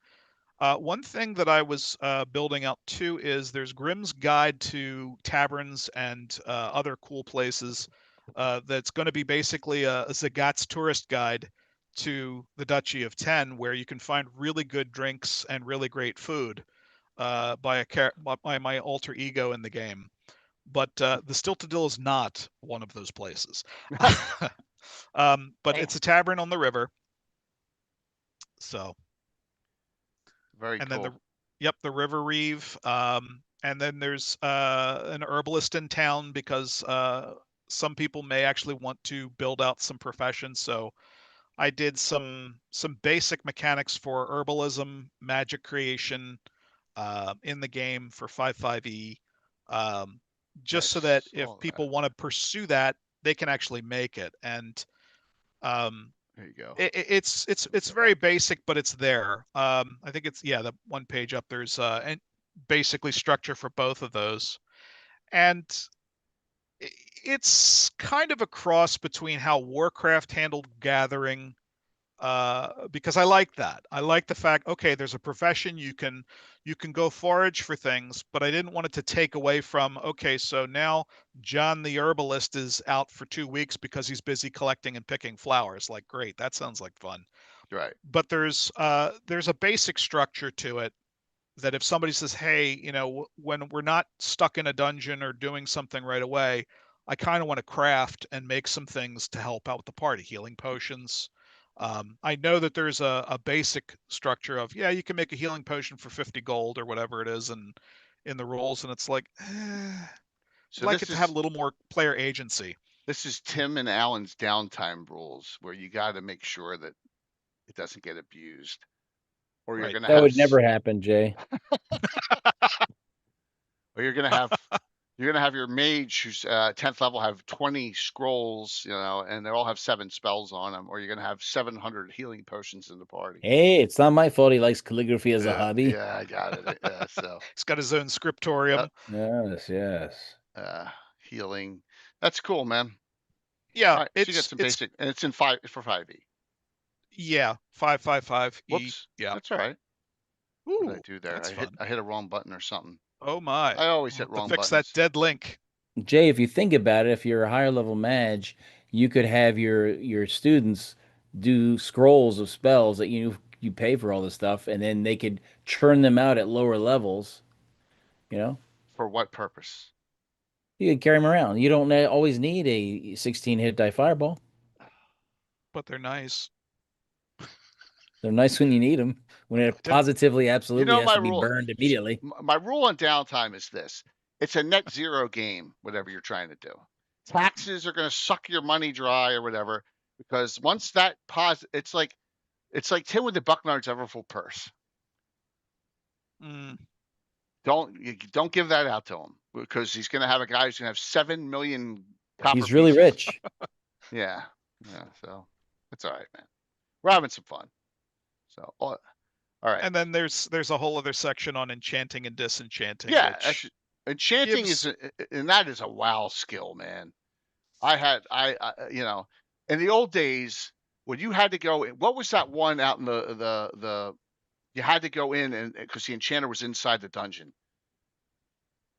One thing that I was building out too is there's Grimm's Guide to Taverns and other cool places. That's going to be basically a Zagat's tourist guide to the Duchy of Tenh, where you can find really good drinks and really great food by my alter ego in the game. But the Stilted Eel is not one of those places. But it's a tavern on the river. So very and cool. Then the River Reeve. And then there's an herbalist in town because some people may actually want to build out some professions. So I did some basic mechanics for herbalism, magic creation in the game for 5.5e, just so that if people want to pursue that, they can actually make it. And there you go. It's very basic, but it's there. I think it's the one page up. There's and basically structure for both of those, and it's kind of a cross between how Warcraft handled gathering, because I like that. I like the fact, okay, there's a profession, you can go forage for things, but I didn't want it to take away from, okay, so now John the herbalist is out for 2 weeks because he's busy collecting and picking flowers. Like, great, that sounds like fun. Right. But there's a basic structure to it that if somebody says, hey, when we're not stuck in a dungeon or doing something right away, I kind of want to craft and make some things to help out with the party, healing potions, I know that there's a basic structure of, yeah, you can make a healing potion for 50 gold or whatever it is in the rules, and it's like, so I'd like it to have a little more player agency. This is Tim and Alan's downtime rules, where you got to make sure that it doesn't get abused, or you're gonna. That would never happen, Jay. Or you're gonna have your mage who's 10th level have 20 scrolls, and they all have 7 spells on them, or you're gonna have 700 healing potions in the party. Hey, it's not my fault he likes calligraphy as a hobby. Yeah, I got it. Yeah, so he's got his own scriptorium. Yes. Healing. That's cool, man. Yeah, right, so you get some basic, and it's in 5 for 5e. Yeah, 555. Whoops. Yeah, that's all right. Ooh, what did I do there? I hit a wrong button or something. Oh my! I always hit wrong buttons. Fix that dead link. Jay, if you think about it, if you're a higher level mage, you could have your students do scrolls of spells that you pay for all this stuff, and then they could churn them out at lower levels. For what purpose? You could carry them around. You don't always need a 16 hit die fireball. But they're nice. They're nice when you need them. When it positively, absolutely has to be burned immediately. My rule on downtime is this: it's a net zero game. Whatever you're trying to do, taxes are going to suck your money dry or whatever. Because once that it's like Tim with the Bucknard's Everfull purse. Don't give that out to him, because he's going to have a guy who's going to have 7 million. He's really rich. Yeah. So it's all right, man. We're having some fun. So, all right. And then there's a whole other section on enchanting and disenchanting. Yeah, enchanting is a WoW skill, man. In the old days when you had to go, what was that one out in the you had to go in, and because the enchanter was inside the dungeon.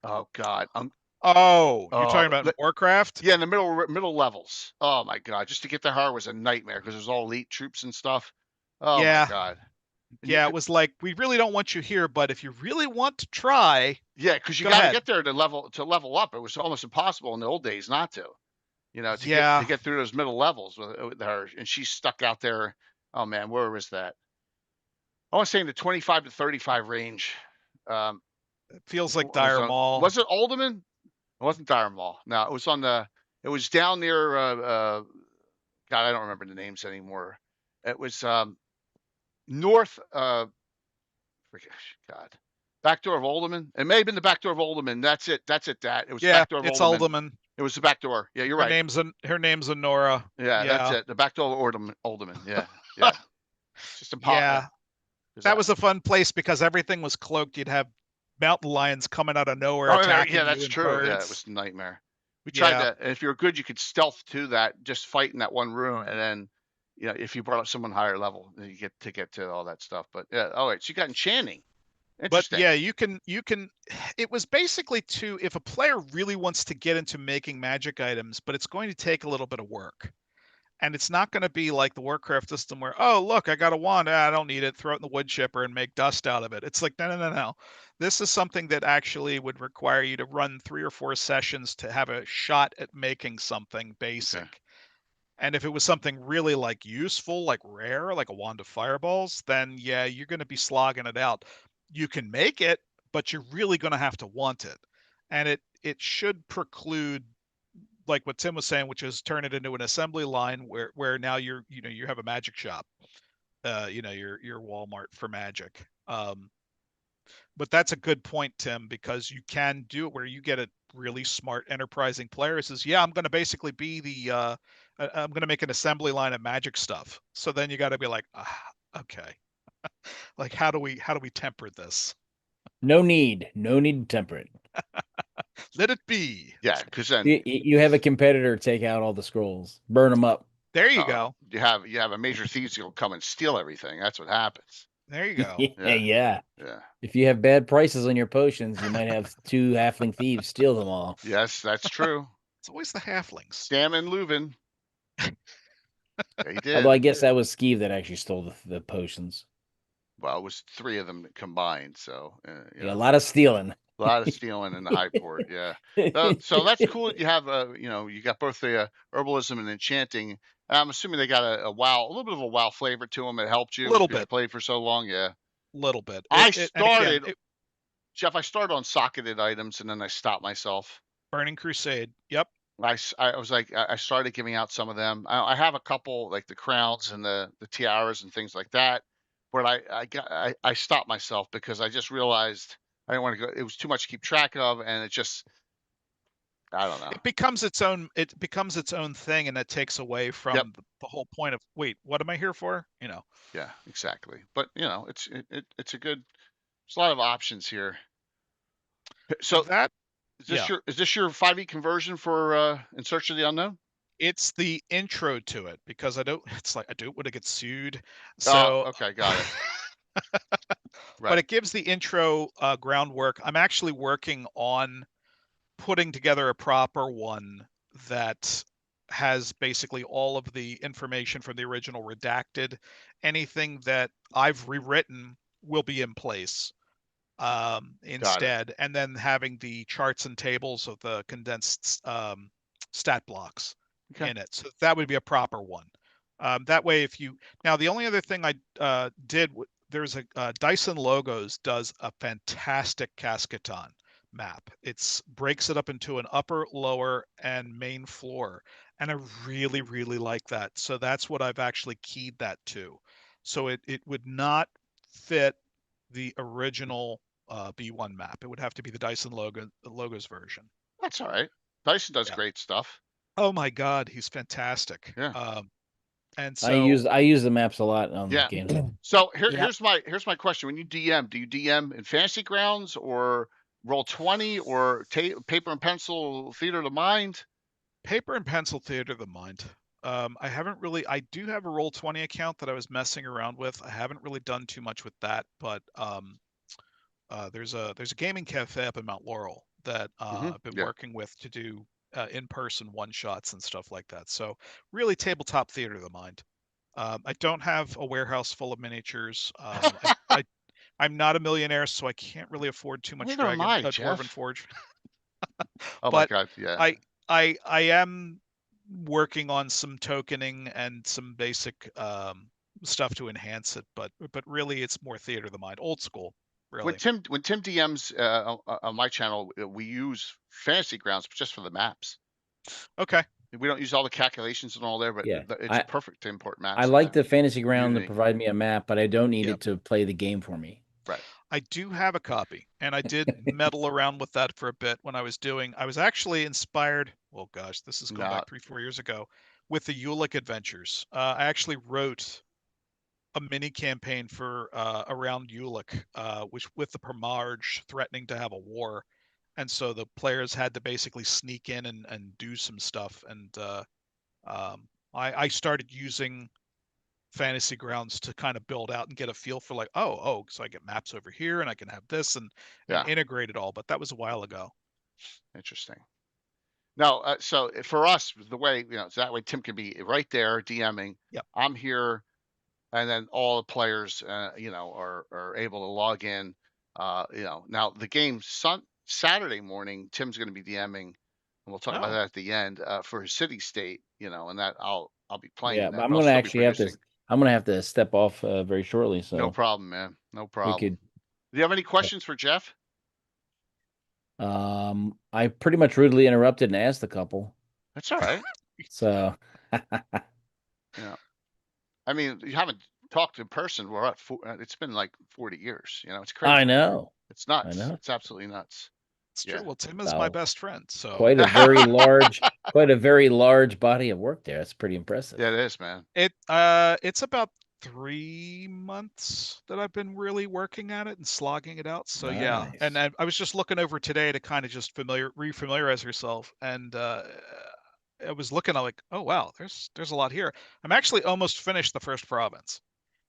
Oh God. You're talking about Warcraft? Yeah, in the middle levels. Oh my God, just to get to her was a nightmare because there's all elite troops and stuff. Oh my God. Yeah, it was like, we really don't want you here, but if you really want to try. Yeah, because you got to get there to level up. It was almost impossible in the old days not to. To get through those middle levels with her, and she's stuck out there. Oh man, where was that? I want to say in the 25 to 35 range. It feels like Dire Maul. Was it Alderman? It wasn't Dire Maul. No, it was it was down near. God, I don't remember the names anymore. It was north. God, back door of Alderman. It may have been the back door of Alderman. That's it. It was back door of it's Alderman. It was the back door. Yeah, you're right. Her name's Honora. Yeah, that's it. The back door of Alderman. Yeah. It's just impossible. Yeah. That was a fun place because everything was cloaked. You'd have mountain lions coming out of nowhere attacking you. Yeah, that's true. Birds. Yeah, it was a nightmare. We tried to, and if you're good, you could stealth to that, just fight in that one room, and then, if you brought up someone higher level, then you get to all that stuff. But yeah, all right. So you got enchanting. But yeah, you can. It was basically if a player really wants to get into making magic items, but it's going to take a little bit of work. And it's not going to be like the Warcraft system where, oh, look, I got a wand. I don't need it. Throw it in the wood chipper and make dust out of it. It's like, no. This is something that actually would require you to run 3 or 4 sessions to have a shot at making something basic. Okay. And if it was something really like useful, like rare, like a wand of fireballs, then yeah, you're going to be slogging it out. You can make it, but you're really going to have to want it. And it should preclude, like what Tim was saying, which is turn it into an assembly line where now you have a magic shop, your Walmart for magic. But that's a good point, Tim, because you can do it where you get a really smart enterprising player who says, yeah, I'm going to basically be I'm going to make an assembly line of magic stuff. So then you got to be like, okay, like how do we temper this? No need to temper it. Let it be. Yeah, because then you have a competitor take out all the scrolls, burn them up. There you go. You have a major thieves who'll come and steal everything. That's what happens. There you go. Yeah. If you have bad prices on your potions, you might have 2 halfling thieves steal them all. Yes, that's true. It's always the halflings. Sam and Leuven. They did. Although I guess that was Skeeve that actually stole the potions. Well, it was 3 of them combined, so a lot of stealing. A lot of stealing in the high port, yeah. So that's cool that you have you got both the herbalism and enchanting. I'm assuming they got a little bit of a WoW flavor to them. It helped you little because you bit, played for so long, yeah. Little bit. Jeff, I started on socketed items and then I stopped myself. Burning Crusade, yep. I was like, I started giving out some of them. I have a couple like the crowns and the tiaras and things like that, but I stopped myself because I just realized I didn't want to go. It was too much to keep track of, and it just I don't know. It becomes its own thing, and that takes away from the whole point of what am I here for? Yeah, exactly. But it's a good. There's a lot of options here. So that is this your 5e conversion for In Search of the Unknown? It's the intro to it because I don't want to get sued. So okay, got it. Right. But it gives the intro groundwork. I'm actually working on putting together a proper one that has basically all of the information from the original redacted. Anything that I've rewritten will be in place instead, and then having the charts and tables of the condensed stat blocks in it. So that would be a proper one. That way, now the only other thing I did, there's a Dyson Logos does a fantastic Cascaton map. It breaks it up into an upper, lower, and main floor, and I really, really like that. So that's what I've actually keyed that to. So it would not fit the original B1 map. It would have to be the Dyson Logos version. That's all right. Dyson does great stuff. Oh my God, he's fantastic. Yeah. And so I use the maps a lot on the game. So here's my question: when you DM, do you DM in Fantasy Grounds or Roll20 or Paper and Pencil Theater of the Mind? Paper and Pencil Theater of the Mind. I do have a Roll20 account that I was messing around with. I haven't really done too much with that, but there's a gaming cafe up in Mount Laurel that I've been working with to do in-person one-shots and stuff like that. So really tabletop theater of the mind. I don't have a warehouse full of miniatures. I'm not a millionaire, so I can't really afford too much Dwarven Forge. Oh my God, yeah. I am working on some tokening and some basic stuff to enhance it, but really it's more theater of the mind, old school. Really. When Tim DMs on my channel, we use Fantasy Grounds just for the maps. Okay. We don't use all the calculations and all there, but it's perfect to import maps. I like the Fantasy Ground to provide me a map, but I don't need it to play the game for me. Right. I do have a copy, and I did meddle around with that for a bit when I was actually inspired. Well, gosh, this is going back 3-4 years ago with the Ulick Adventures. I actually wrote a mini campaign for around Ulick, which with the Permarge threatening to have a war, and so the players had to basically sneak in and do some stuff. And I started using Fantasy Grounds to kind of build out and get a feel for like, so I get maps over here and I can have this and integrate it all. But that was a while ago. Interesting. Now, so for us, the way so that way Tim can be right there DMing. Yep. I'm here. And then all the players, are able to log in. Now the game Saturday morning, Tim's going to be DMing, and we'll talk about that at the end for his city state. And that I'll be playing. Yeah, I'm going to actually have to. I'm going to have to step off very shortly. So no problem, man. No problem. Do you have any questions for Jeff? I pretty much rudely interrupted and asked a couple. That's all right. So. Yeah. I mean, you haven't talked in person. We're at it's been like 40 years. It's crazy. I know. It's nuts. I know. It's absolutely nuts. It's true. Well, Tim is my best friend. So quite a very large body of work there. That's pretty impressive. Yeah, it is, man. It's about 3 months that I've been really working at it and slogging it out. So yeah, and I was just looking over today to kind of just refamiliarize yourself, and I was looking, I'm like, oh wow, there's a lot here. I'm actually almost finished the first province.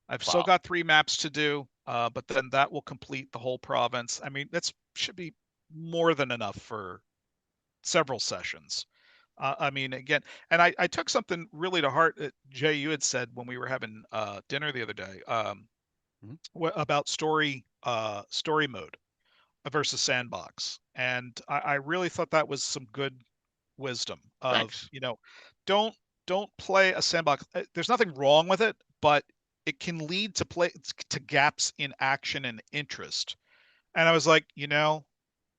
I've still got 3 maps to do, but then that will complete the whole province. I mean, that should be more than enough for several sessions. I mean, again, and I took something really to heart that Jay, you had said when we were having dinner the other day about story mode. versus sandbox, and I really thought that was some good wisdom of Thanks. Don't play a sandbox. There's nothing wrong with it, but it can lead to gaps in action and interest. And I was like,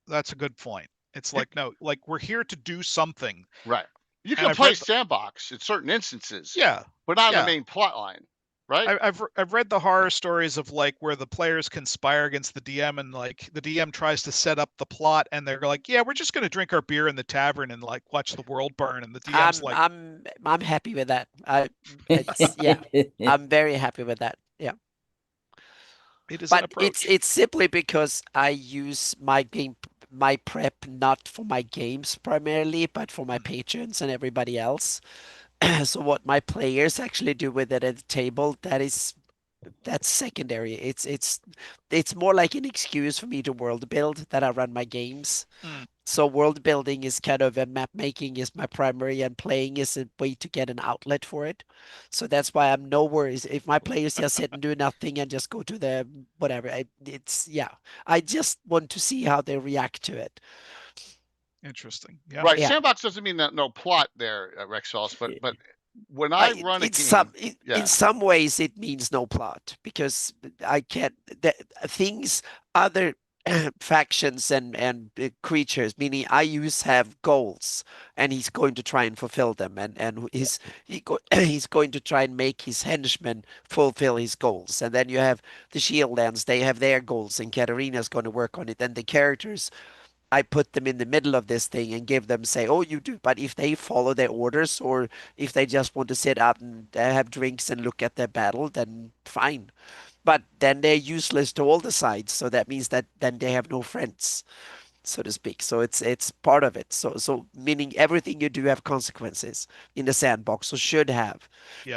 that's a good point. It's like, no, like we're here to do something. Right. You can play sandbox in certain instances. Yeah. But not on the main plot line. Right. I've read the horror stories of like where the players conspire against the DM and like the DM tries to set up the plot and they're like, yeah, we're just going to drink our beer in the tavern and like watch the world burn. And the DM's I'm happy with that. I'm very happy with that. Yeah. It is an approach. It's simply because I use my prep not for my games primarily, but for my patrons and everybody else. So what my players actually do with it at the table, that's secondary. It's more like an excuse for me to world build that I run my games. So world building is kind of, map making is my primary, and playing is a way to get an outlet for it. So that's why I'm no worries if my players just sit and do nothing and just go to the whatever. I just want to see how they react to it. Interesting. Yeah. Right. Yeah. Sandbox doesn't mean that no plot there, Rexos, but when I run a game, in some ways it means no plot, because I can't other factions and creatures, meaning I have goals, and he's going to try and fulfill them, and he's going to try and make his henchmen fulfill his goals. And then you have the Shieldlands, they have their goals, and Katarina's going to work on it. And the characters, I put them in the middle of this thing and give them, say, oh, you do. But if they follow their orders, or if they just want to sit out and have drinks and look at their battle, then fine. But then they're useless to all the sides. So that means that then they have no friends, so to speak. So it's part of it. So meaning everything you do have consequences in the sandbox, or should have,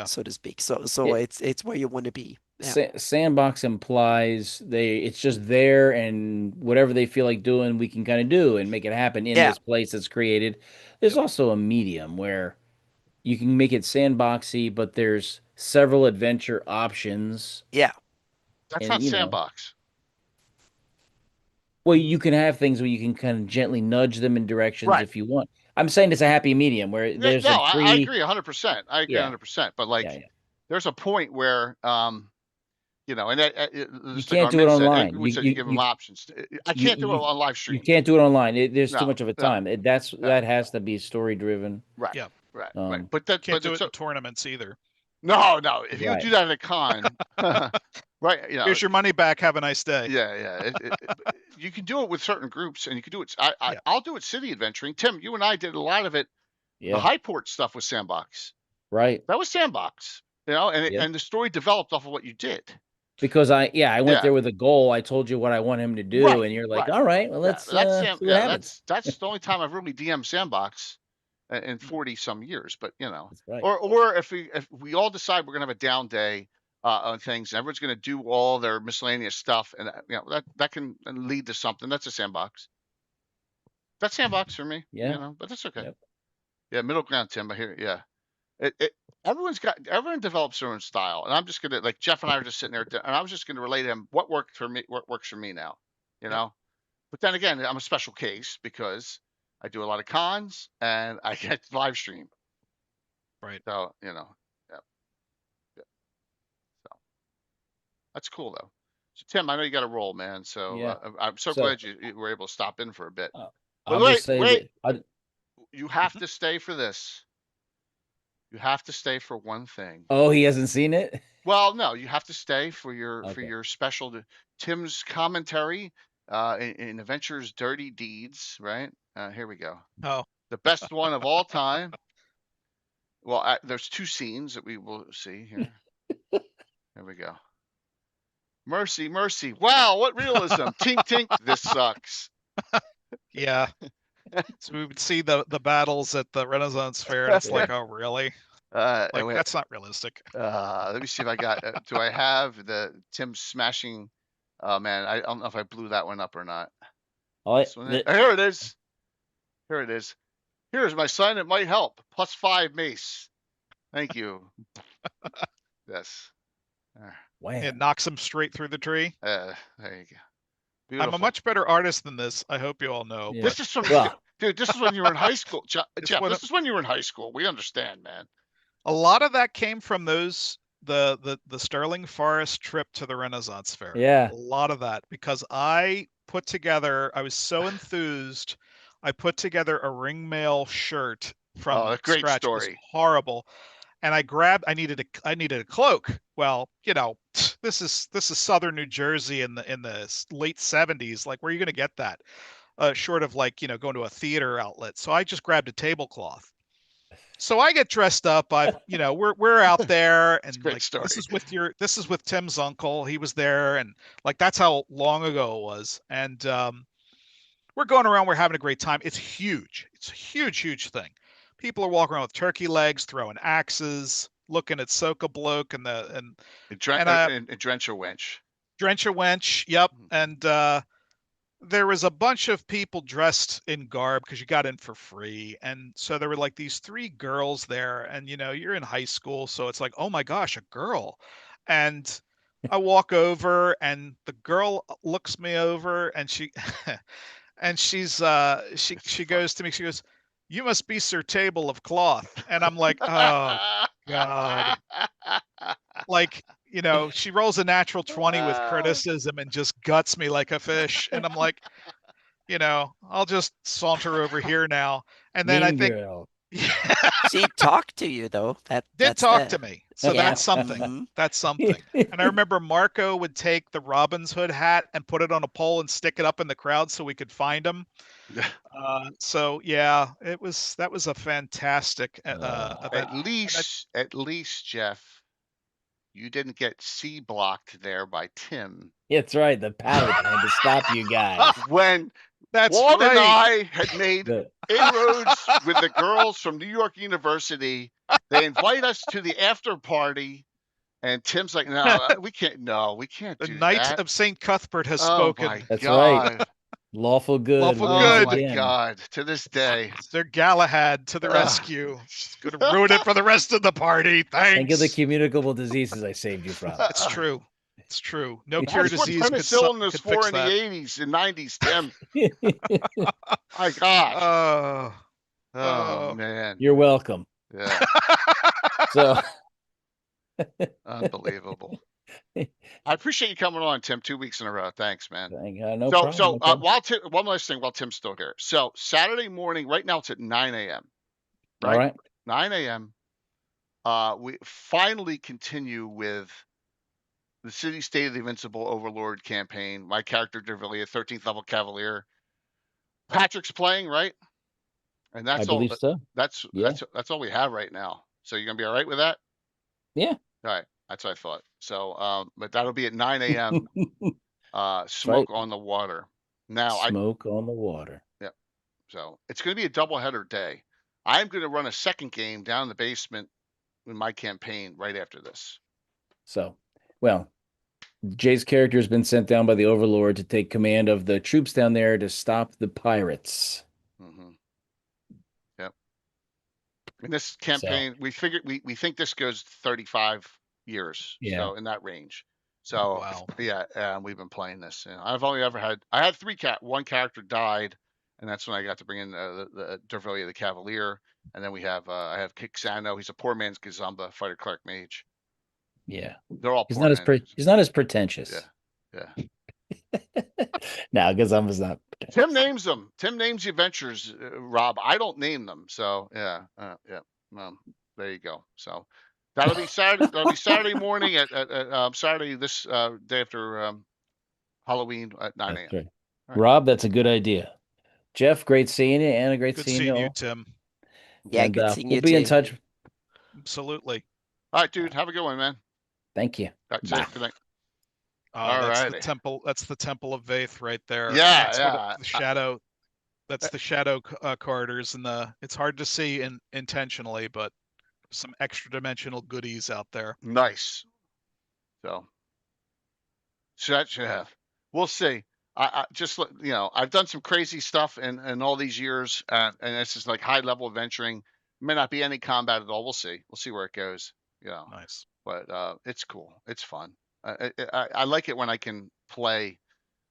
so to speak. So it's where you want to be. Yeah. Sandbox implies it's just there, and whatever they feel like doing, we can kind of do and make it happen in this place that's created. There's also a medium where you can make it sandboxy, but there's several adventure options. Yeah. That's not sandbox. Well, you can have things where you can kind of gently nudge them in directions if you want. I'm saying it's a happy medium where there's I agree 100%. I agree 100%. But there's a point where you can't do it online. We said you give them options. I can't do it on live stream. You can't do it online. There's too much of a time. That has to be story driven. Right. Yeah. Right. But that can't do it in tournaments either. No. If you do that at a con, right? Here's your money back. Have a nice day. Yeah. You can do it with certain groups, and you can do it. I'll do it city adventuring. Tim, you and I did a lot of it. Yeah. The Highport stuff was sandbox. Right. That was sandbox. And the story developed off of what you did. Because I went there with a goal. I told you what I want him to do, and you're like, all right, well, let's see what happens. That's the only time I've really DM'd sandbox in 40 some years. But right. or if we all decide we're gonna have a down day on things, and everyone's gonna do all their miscellaneous stuff, and that can lead to something. That's a sandbox. That's sandbox for me. Yeah. But that's okay. Yep. Yeah, middle ground, Tim. I hear. Yeah. Everyone develops their own style, and I'm just gonna, like, Jeff and I are just sitting there, and I was just gonna relate to him what worked for me, what works for me now, But then again, I'm a special case because I do a lot of cons and I get live stream. Right. So So that's cool though. So Tim, I know you got to roll, man. So I'm so glad you were able to stop in for a bit. Wait. You have to stay for this. You have to stay for one thing. Oh, he hasn't seen it? Well, no, you have to stay for your special Tim's commentary in Adventure's Dirty Deeds, right? Here we go. Oh. The best one of all time. Well, there's two scenes that we will see here. There we go. Mercy. Wow, what realism. Tink, tink, this sucks. Yeah. So we would see the battles at the Renaissance Fair, and it's like, oh, really? That's not realistic. Let me see if I got. Do I have the Tim smashing? Oh man, I don't know if I blew that one up or not. Here it is. Here's my sign. It might help. +5 mace. Thank you. Yes. It knocks him straight through the tree. There you go. I'm a much better artist than this. I hope you all know. Yeah. This is from dude. This is when you were in high school, Jeff. This is when you were in high school. We understand, man. A lot of that came from those the Sterling Forest trip to the Renaissance Fair. Yeah, a lot of that because I was so enthused. I put together a ringmail shirt from a great scratch. Story. It was horrible. And I needed a cloak. Well, this is southern New Jersey in the late 70s. Like, where are you going to get that? Short of going to a theater outlet. So I just grabbed a tablecloth. So I get dressed up. We're out there, and this is with Tim's uncle. He was there, and that's how long ago it was. And we're going around. We're having a great time. It's huge. It's a huge thing. People are walking around with turkey legs, throwing axes, looking at Soka Bloke and Drencher Wench. Drencher Wench, yep. And there was a bunch of people dressed in garb because you got in for free. And so there were these 3 girls there, and you're in high school, so it's like, oh my gosh, a girl. And I walk over, and the girl looks me over, and she goes to me, she goes, "You must be Sir Table of Cloth." And I'm like, oh God. She rolls a natural 20 with criticism and just guts me like a fish. And I'm like, I'll just saunter over here now. And then I think she talked to you though. That's to me. So that's something. That's something. And I remember Marco would take the Robin's Hood hat and put it on a pole and stick it up in the crowd so we could find him. So yeah, that was a fantastic event. At least, Jeff, you didn't get C-blocked there by Tim. It's right. The paladin had to stop you guys. When Walt and I had made inroads with the girls from New York University, they invite us to the after party, and Tim's like, "No, we can't. No, we can't do that." The Knight of St. Cuthbert has spoken. That's right. Lawful good. Lawful good. Oh my God! To this day, Sir Galahad to the rescue. Going to ruin it for the rest of the party. Thanks. Think of the communicable diseses I saved you from. It's true. It's true. No cure disease could fix for in that. the 80s and 90s, Tim. My gosh. Oh man. You're welcome. Yeah. So unbelievable. I appreciate you coming on, Tim, 2 weeks in a row. Thanks, man. No problem. So one last thing while Tim's still here. So Saturday morning, right now it's at 9 a.m. Right? All right. 9 a.m. We finally continue with the City State of the Invincible Overlord campaign. My character, Dervillia, 13th level Cavalier. Patrick's playing, right? And that's I believe so. That's all we have right now. So you're gonna be all right with that? Yeah. All right. That's what I thought. So, but that'll be at 9 a.m. Smoke on the Water. Now, Smoke on the Water. Yeah. So it's going to be a doubleheader day. I'm going to run a second game down in the basement in my campaign right after this. So, well, Jay's character has been sent down by the Overlord to take command of the troops down there to stop the pirates. Mm-hmm. Yep. In this campaign, we think this goes 35 years. Yeah. So in that range. So yeah, we've been playing this. I've only ever had one character died, and that's when I got to bring in the Dervillia the Cavalier, and then I have Kixano. He's a poor man's Gosumba, fighter cleric mage. Yeah, they're all. He's not as pretentious. Yeah. No, Gosumba's not pretentious. Tim names them. Tim names the adventures. Rob, I don't name them. So yeah. There you go. So. That'll be Saturday. That'll be Saturday morning at Saturday this day after Halloween at 9 a.m. Right. Rob, that's a good idea. Jeff, great seeing you. Anna, great seeing you. Good seeing you, Tim. Yeah, good seeing you. We'll be in touch. Absolutely. All right, dude. Have a good one, man. Thank you. That's it. Good night. That's the temple. That's the Temple of Vaith right there. Yeah, the shadow. That's the shadow corridors, and it's hard to see intentionally, but some extra dimensional goodies out there. Nice. So we'll see. I just I've done some crazy stuff in all these years, and it's just like high level adventuring. May not be any combat at all. We'll see. We'll see where it goes. Nice. But it's cool. It's fun. I like it when I can play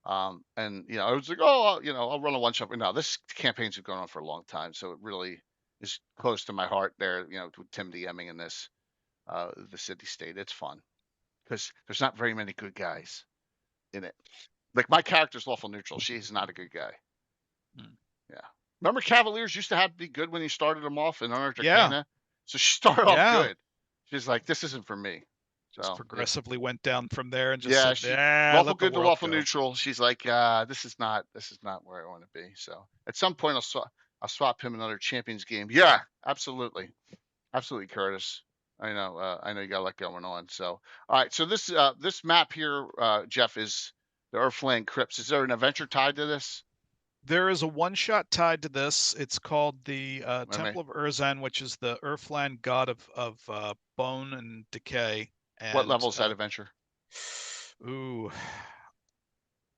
And I was like, oh, I'll run a one shot. But no, this campaign's been going on for a long time, so it really is close to my heart. There, with Tim DMing in this, the city state, it's fun because there's not very many good guys in it. Like my character's lawful neutral. She's not a good guy. Yeah. Remember, Cavaliers used to have to be good when you started them off in Unearthed Arcana? So she started off good. She's like, this isn't for me. So just progressively went down from there and just said, lawful good to lawful neutral. She's like, this is not where I want to be. So at some point I'll swap him another Champions game. Yeah, absolutely. Absolutely, Curtis. I know you got a lot going on. So all right, so this map here, Jeff, is the Earthland Crypts. Is there an adventure tied to this? There is a one-shot tied to this. It's called the Temple of Urzan, which is the Earthland god of bone and decay. And, what level is that adventure? Ooh,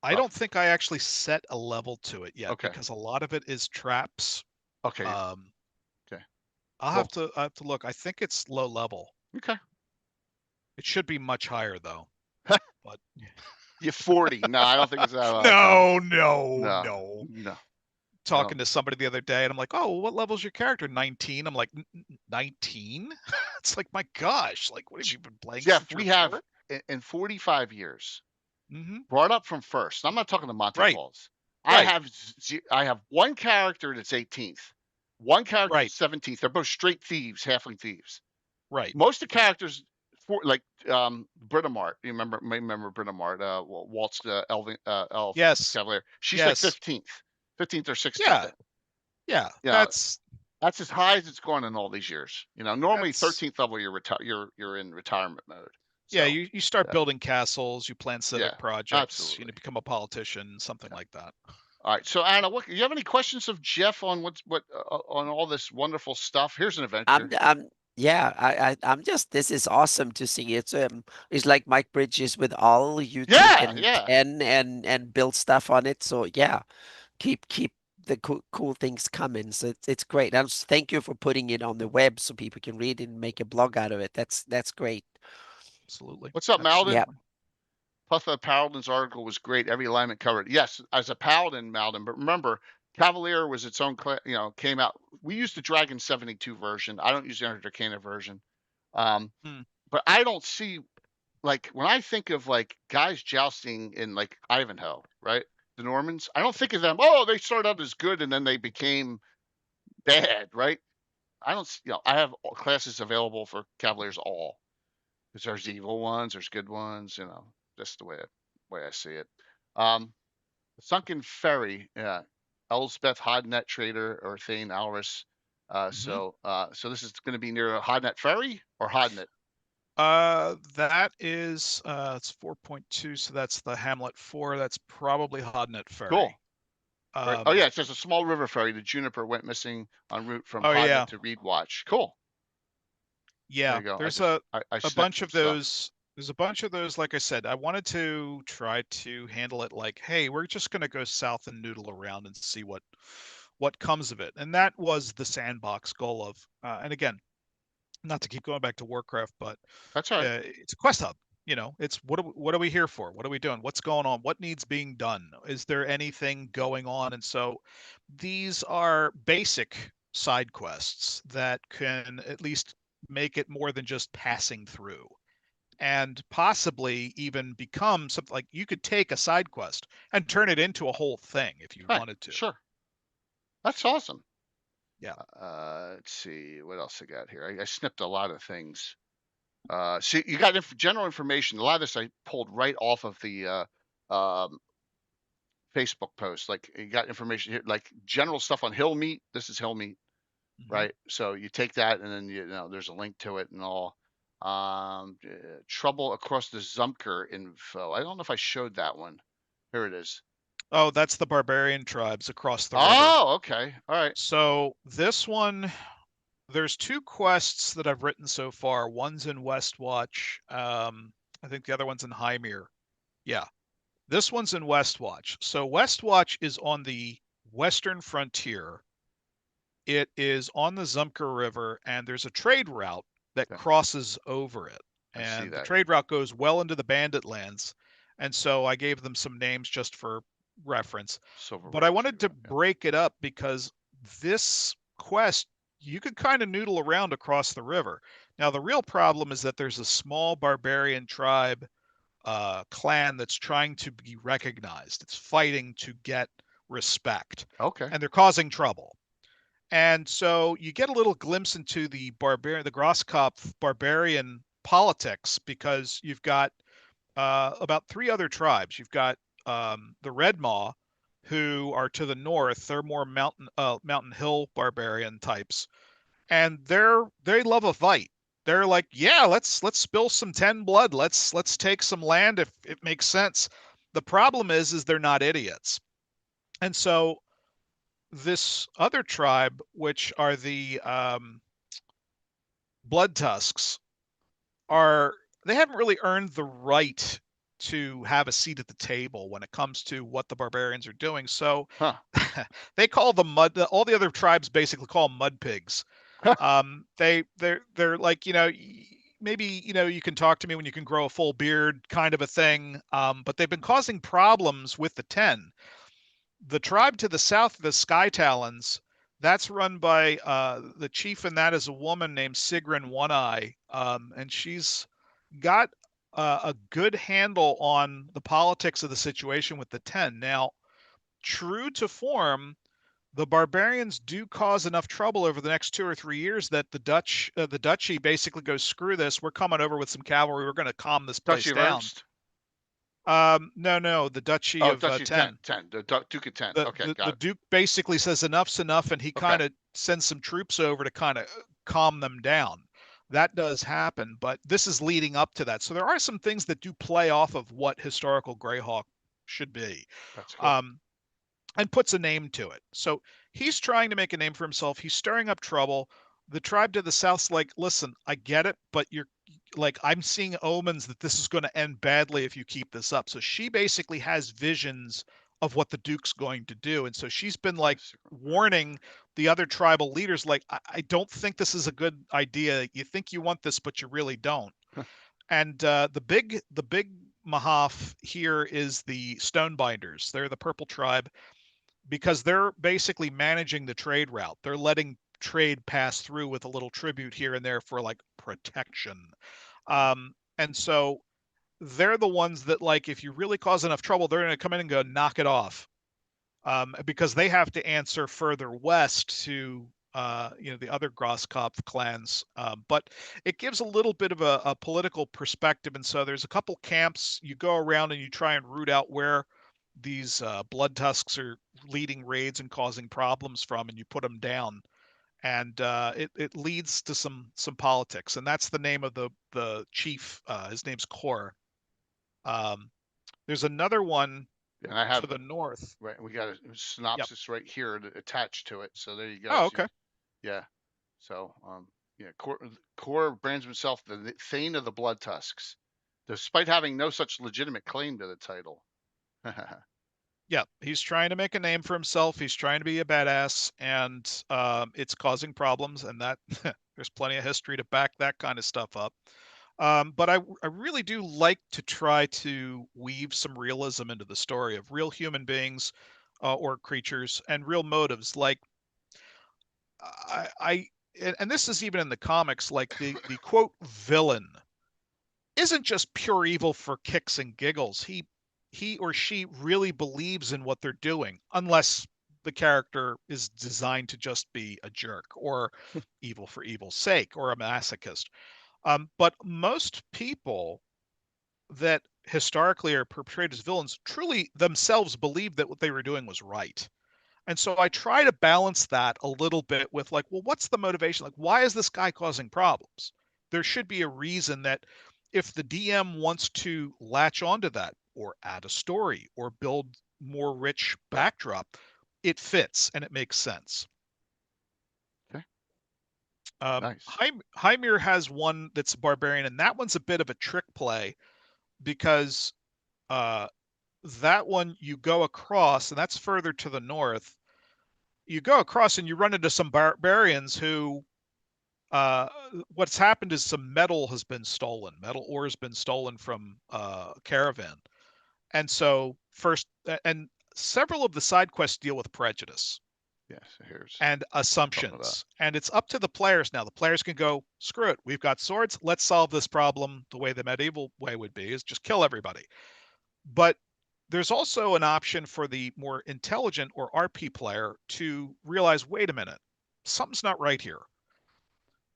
I don't think I actually set a level to it yet because a lot of it is traps. Okay. Okay. I'll have to look. I think it's low level. Okay. It should be much higher though. But you're 40. No, I don't think it's that low. No. Talking to somebody the other day, and I'm like, "Oh, what level's your character?" 19. I'm like, 19? It's like, my gosh, like, what have you been playing? Jeff, we have in 45 years brought up from first. I'm not talking to Monte Balls. I have one character that's 18th, one character that's 17th. They're both straight thieves, halfling thieves. Right. Most of the characters, like Britomart, you remember Britomart, Walt's elf cavalier. She's like 15th or 16th. Yeah. That's as high as it's gone in all these years. Normally 13th level you're in retirement mode. So, you start building castles, you plan civic projects, absolutely. Become a politician, something like that. All right. So Anna, do you have any questions of Jeff on on all this wonderful stuff? Here's an adventure. I'm just, this is awesome to see. It's like Mike Bridges with all you take and build stuff on it. So keep the cool things coming. So it's great. And thank you for putting it on the web so people can read it and make a blog out of it. That's great. Absolutely. What's up, Malden? Yeah. Putha Paladin's article was great. Every alignment covered. Yes, as a Paladin, Malden. But remember, Cavalier was its own, came out. We used the Dragon 72 version. I don't use the Unearthed Arcana version. But I don't see, like, when I think of, like, guys jousting in, like, Ivanhoe, right? The Normans, I don't think of them, they started out as good and then they became bad, right? I don't, I have classes available for Cavaliers all. Because there's evil ones, there's good ones, just the way I see it. Sunken Ferry, Elsbeth Hodnet Trader or Thane Alris. So this is going to be near Hodnet Ferry or Hodnet? That is it's 4.2, so that's the Hamlet 4. That's probably Hodnet Ferry. Cool. It says a small river ferry. The Juniper went missing en route from Hodnet to Reedwatch. Cool. Yeah, there's a bunch of those. There's a bunch of those. Like I said, I wanted to try to handle it like, hey, we're just going to go south and noodle around and see what comes of it. And that was the sandbox goal of. And again, not to keep going back to Warcraft, but that's right. It's a quest hub. It's what are we here for? What are we doing? What's going on? What needs being done? Is there anything going on? And so these are basic side quests that can at least make it more than just passing through, and possibly even become something like you could take a side quest and turn it into a whole thing if you wanted to. Sure. That's awesome. Yeah. Let's see what else I got here. I snipped a lot of things. See, you got general information. A lot of this I pulled right off of the Facebook post. Like you got information here, like general stuff on Hill Meat. This is Hill Meat. Right. So you take that and then, there's a link to it and all. Trouble across the Zumker info. I don't know if I showed that one. Here it is. Oh, that's the barbarian tribes across the river. Oh, okay. All right. So this one, there's 2 quests that I've written so far. One's in Westwatch. I think the other one's in Hymir. Yeah. This one's in Westwatch. So Westwatch is on the western frontier. It is on the Zumker River, and there's a trade route that crosses over it. And the trade route goes well into the Bandit lands. And so I gave them some names just for reference. But I wanted to break it up because this quest, you could kind of noodle around across the river. Now, the real problem is that there's a small barbarian tribe clan that's trying to be recognized. It's fighting to get respect. Okay. And they're causing trouble. And so you get a little glimpse into the Grosskopf barbarian politics, because you've got about 3 other tribes. You've got the Red Maw, who are to the north. They're more mountain hill barbarian types, and they love a fight. They're like, yeah, let's spill some Tenh blood. Let's take some land if it makes sense. The problem is they're not idiots, and so this other tribe, which are the Blood Tusks, they haven't really earned the right to have a seat at the table when it comes to what the barbarians are doing. So they call them all the other tribes basically call them mud pigs. They're like, maybe, you can talk to me when you can grow a full beard kind of a thing. But they've been causing problems with the Tenh. The tribe to the south, the Sky Talons, that's run by the chief, and that is a woman named Sigrun One Eye, and she's got a good handle on the politics of the situation with the Tenh. Now, true to form, the barbarians do cause enough trouble over the next 2 or 3 years that the duchy basically goes, screw this, we're coming over with some cavalry, we're going to calm this place down. No, the Duchy of Tenh. The Duke of Tenh. Okay, got it. The Duke basically says enough's enough, and he kind of sends some troops over to kind of calm them down. That does happen, but this is leading up to that. So there are some things that do play off of what historical Greyhawk should be. That's cool. And puts a name to it. So he's trying to make a name for himself. He's stirring up trouble. The tribe to the south's like, listen, I get it, but you're like, I'm seeing omens that this is going to end badly if you keep this up. So she basically has visions of what the Duke's going to do. And so she's been like warning the other tribal leaders, like, I don't think this is a good idea. You think you want this, but you really don't. And the big Mahaf here is the Stonebinders. They're the purple tribe, because they're basically managing the trade route. They're letting trade pass through with a little tribute here and there for like protection. And so they're the ones that, like, if you really cause enough trouble, they're going to come in and go knock it off, because they have to answer further west to the other Grosskopf clans. But it gives a little bit of a political perspective. And so there's a couple camps. You go around and you try and root out where these Blood Tusks are leading raids and causing problems from, and you put them down. And it leads to some politics. And that's the name of the chief. His name's Kor. There's another one to the north. Right, we got a synopsis right here attached to it. So there you go. Oh, okay. Yeah. So, Kor brands himself the Thane of the Blood Tusks, despite having no such legitimate claim to the title. Yeah, he's trying to make a name for himself. He's trying to be a badass, and it's causing problems. And that there's plenty of history to back that kind of stuff up. But I really do like to try to weave some realism into the story of real human beings or creatures and real motives. Like and this is even in the comics, like the quote villain isn't just pure evil for kicks and giggles. He or she really believes in what they're doing, unless the character is designed to just be a jerk or evil for evil's sake or a masochist. But most people that historically are portrayed as villains truly themselves believe that what they were doing was right. And so I try to balance that a little bit with, like, well, what's the motivation? Like, why is this guy causing problems? There should be a reason that if the DM wants to latch onto that or add a story or build more rich backdrop, it fits and it makes sense. Okay. Nice. Hymir has one that's barbarian, and that one's a bit of a trick play, because that one you go across, and that's further to the north. You go across and you run into some barbarians who what's happened is some metal has been stolen. Metal ore has been stolen from a caravan. And so and several of the side quests deal with prejudice. Yes, here's and assumptions. And it's up to the players now. The players can go, screw it, we've got swords, let's solve this problem the way the medieval way would be, is just kill everybody. But there's also an option for the more intelligent or RP player to realize, wait a minute, something's not right here.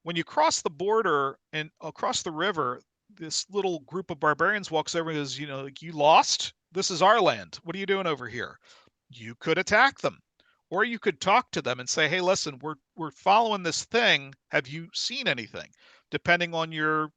When you cross the border and across the river, this little group of barbarians walks over and says, you know, like, you lost? This is our land. What are you doing over here? You could attack them. Or you could talk to them and say, hey, listen, we're following this thing. Have you seen anything? Depending on your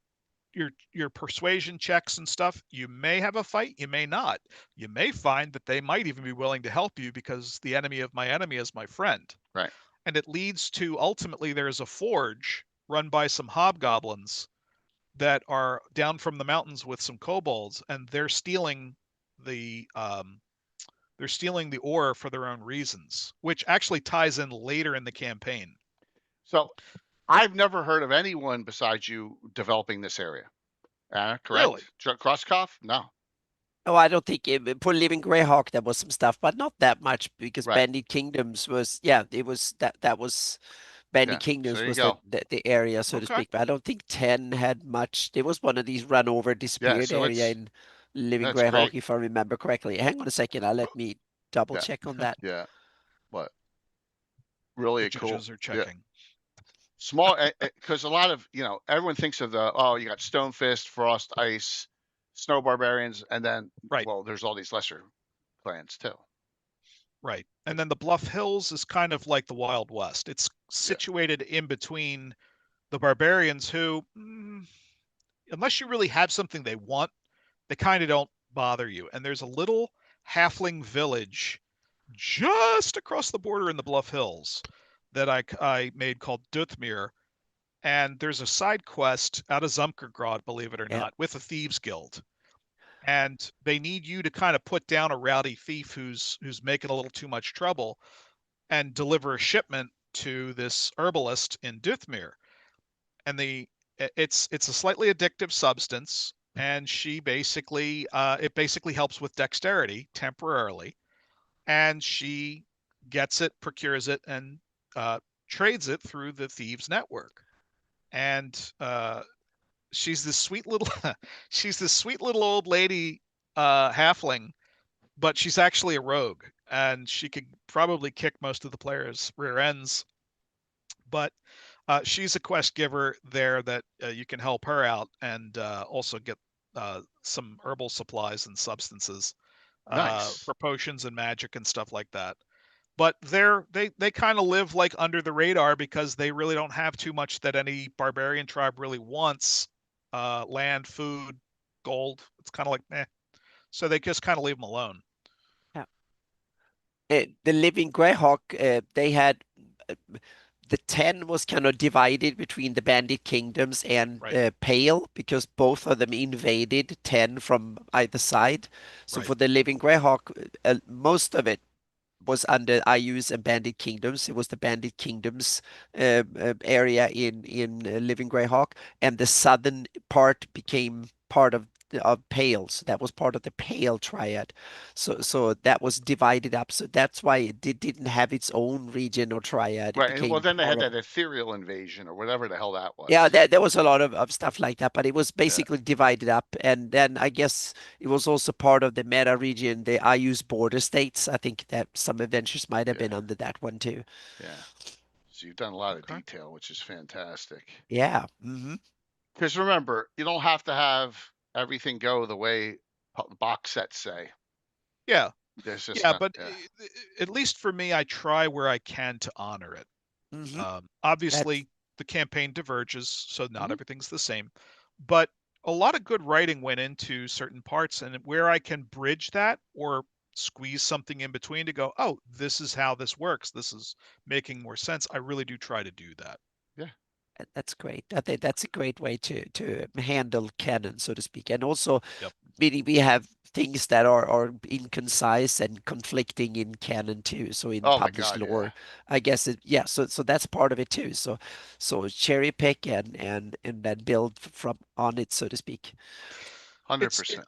persuasion checks and stuff, you may have a fight, you may not. You may find that they might even be willing to help you because the enemy of my enemy is my friend. Right. And it leads to, ultimately, there's a forge run by some hobgoblins that are down from the mountains with some kobolds, and they're stealing the ore for their own reasons, which actually ties in later in the campaign. So I've never heard of anyone besides you developing this area. Correct? Really? Crosskoff? No. Oh, I don't think for Living Greyhawk there was some stuff, but not that much, because Right. Bandit Kingdoms was, yeah, it was that was Bandit Kingdoms was the area, so to speak. But I don't think 10 had much. There was one of these run over disappeared area in Living Greyhawk, if I remember correctly. Hang on a second, let me double check on that. Yeah. What? Really the cool. Judges are checking. Yeah. Small, because a lot of, everyone thinks of you got Stone Fist, Frost, Ice, Snow Barbarians, and then, well, there's all these lesser clans too. Right. And then the Bluff Hills is kind of like the Wild West. It's situated in between the barbarians who, unless you really have something they want, they kind of don't bother you. And there's a little halfling village just across the border in the Bluff Hills that I made called Duthmere. And there's a side quest out of Zumkergrod, believe it or not, with the Thieves Guild. And they need you to kind of put down a rowdy thief who's making a little too much trouble and deliver a shipment to this herbalist in Duthmere. And it's a slightly addictive substance, and she basically it basically helps with dexterity temporarily, and she gets it, procures it, and trades it through the thieves network. And she's this sweet little old lady halfling, but she's actually a rogue, and she could probably kick most of the players' rear ends. But she's a quest giver there that you can help her out, and also get some herbal supplies and substances, for potions and magic and stuff like that. But they kind of live like under the radar because they really don't have too much that any barbarian tribe really wants. Land, food, gold. It's kind of like, meh. So they just kind of leave them alone. Yeah. The Living Greyhawk, they had the 10 was kind of divided between the Bandit Kingdoms and Pale, because both of them invaded 10 from either side. So for the Living Greyhawk, most of it was under IUs and Bandit Kingdoms. It was the Bandit Kingdoms area in Living Greyhawk, and the southern part became part of Pale. So that was part of the Pale triad. So that was divided up. So that's why it didn't have its own region or triad. Right. Well, then they had that ethereal invasion or whatever the hell that was. Yeah, there was a lot of stuff like that, but it was basically divided up. And then I guess it was also part of the meta region, the IU's border states. I think that some adventures might have been under that one too. Yeah. So you've done a lot of detail, which is fantastic. Yeah. Because remember, you don't have to have everything go the way the box sets say. Yeah. But at least for me, I try where I can to honor it. Obviously, the campaign diverges, so not everything's the same. But a lot of good writing went into certain parts, and where I can bridge that or squeeze something in between to go, oh, this is how this works, this is making more sense, I really do try to do that. Yeah. That's great. I think that's a great way to handle canon, so to speak. And also, meaning we have things that are inconcise and conflicting in canon too. So in published lore, I guess so that's part of it too. So cherry pick and then build from on it, so to speak. 100%.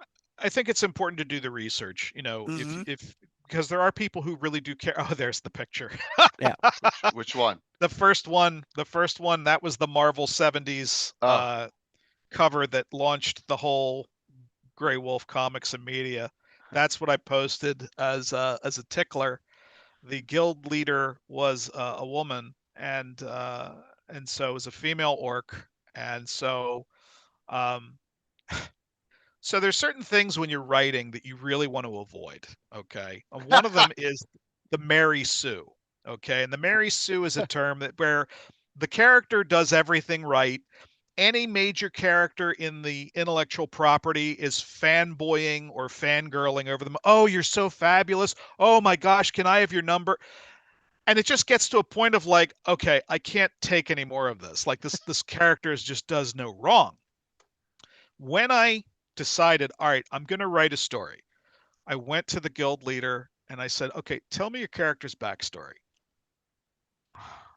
I think it's important to do the research, if because there are people who really do care. Oh, there's the picture. Yeah. Which one? The first one, that was the Marvel 70s cover that launched the whole Grey Wolf comics and media. That's what I posted as a tickler. The guild leader was a woman, and so it was a female orc, and so so there's certain things when you're writing that you really want to avoid. Okay, one of them is the Mary Sue. Okay, and the Mary Sue is a term where the character does everything right. Any major character in the intellectual property is fanboying or fangirling over them. Oh, you're so fabulous. Oh my gosh, can I have your number? And it just gets to a point of like, okay, I can't take any more of this. Like this character just does no wrong. When I decided, all right, I'm going to write a story, I went to the guild leader and I said, okay, tell me your character's backstory.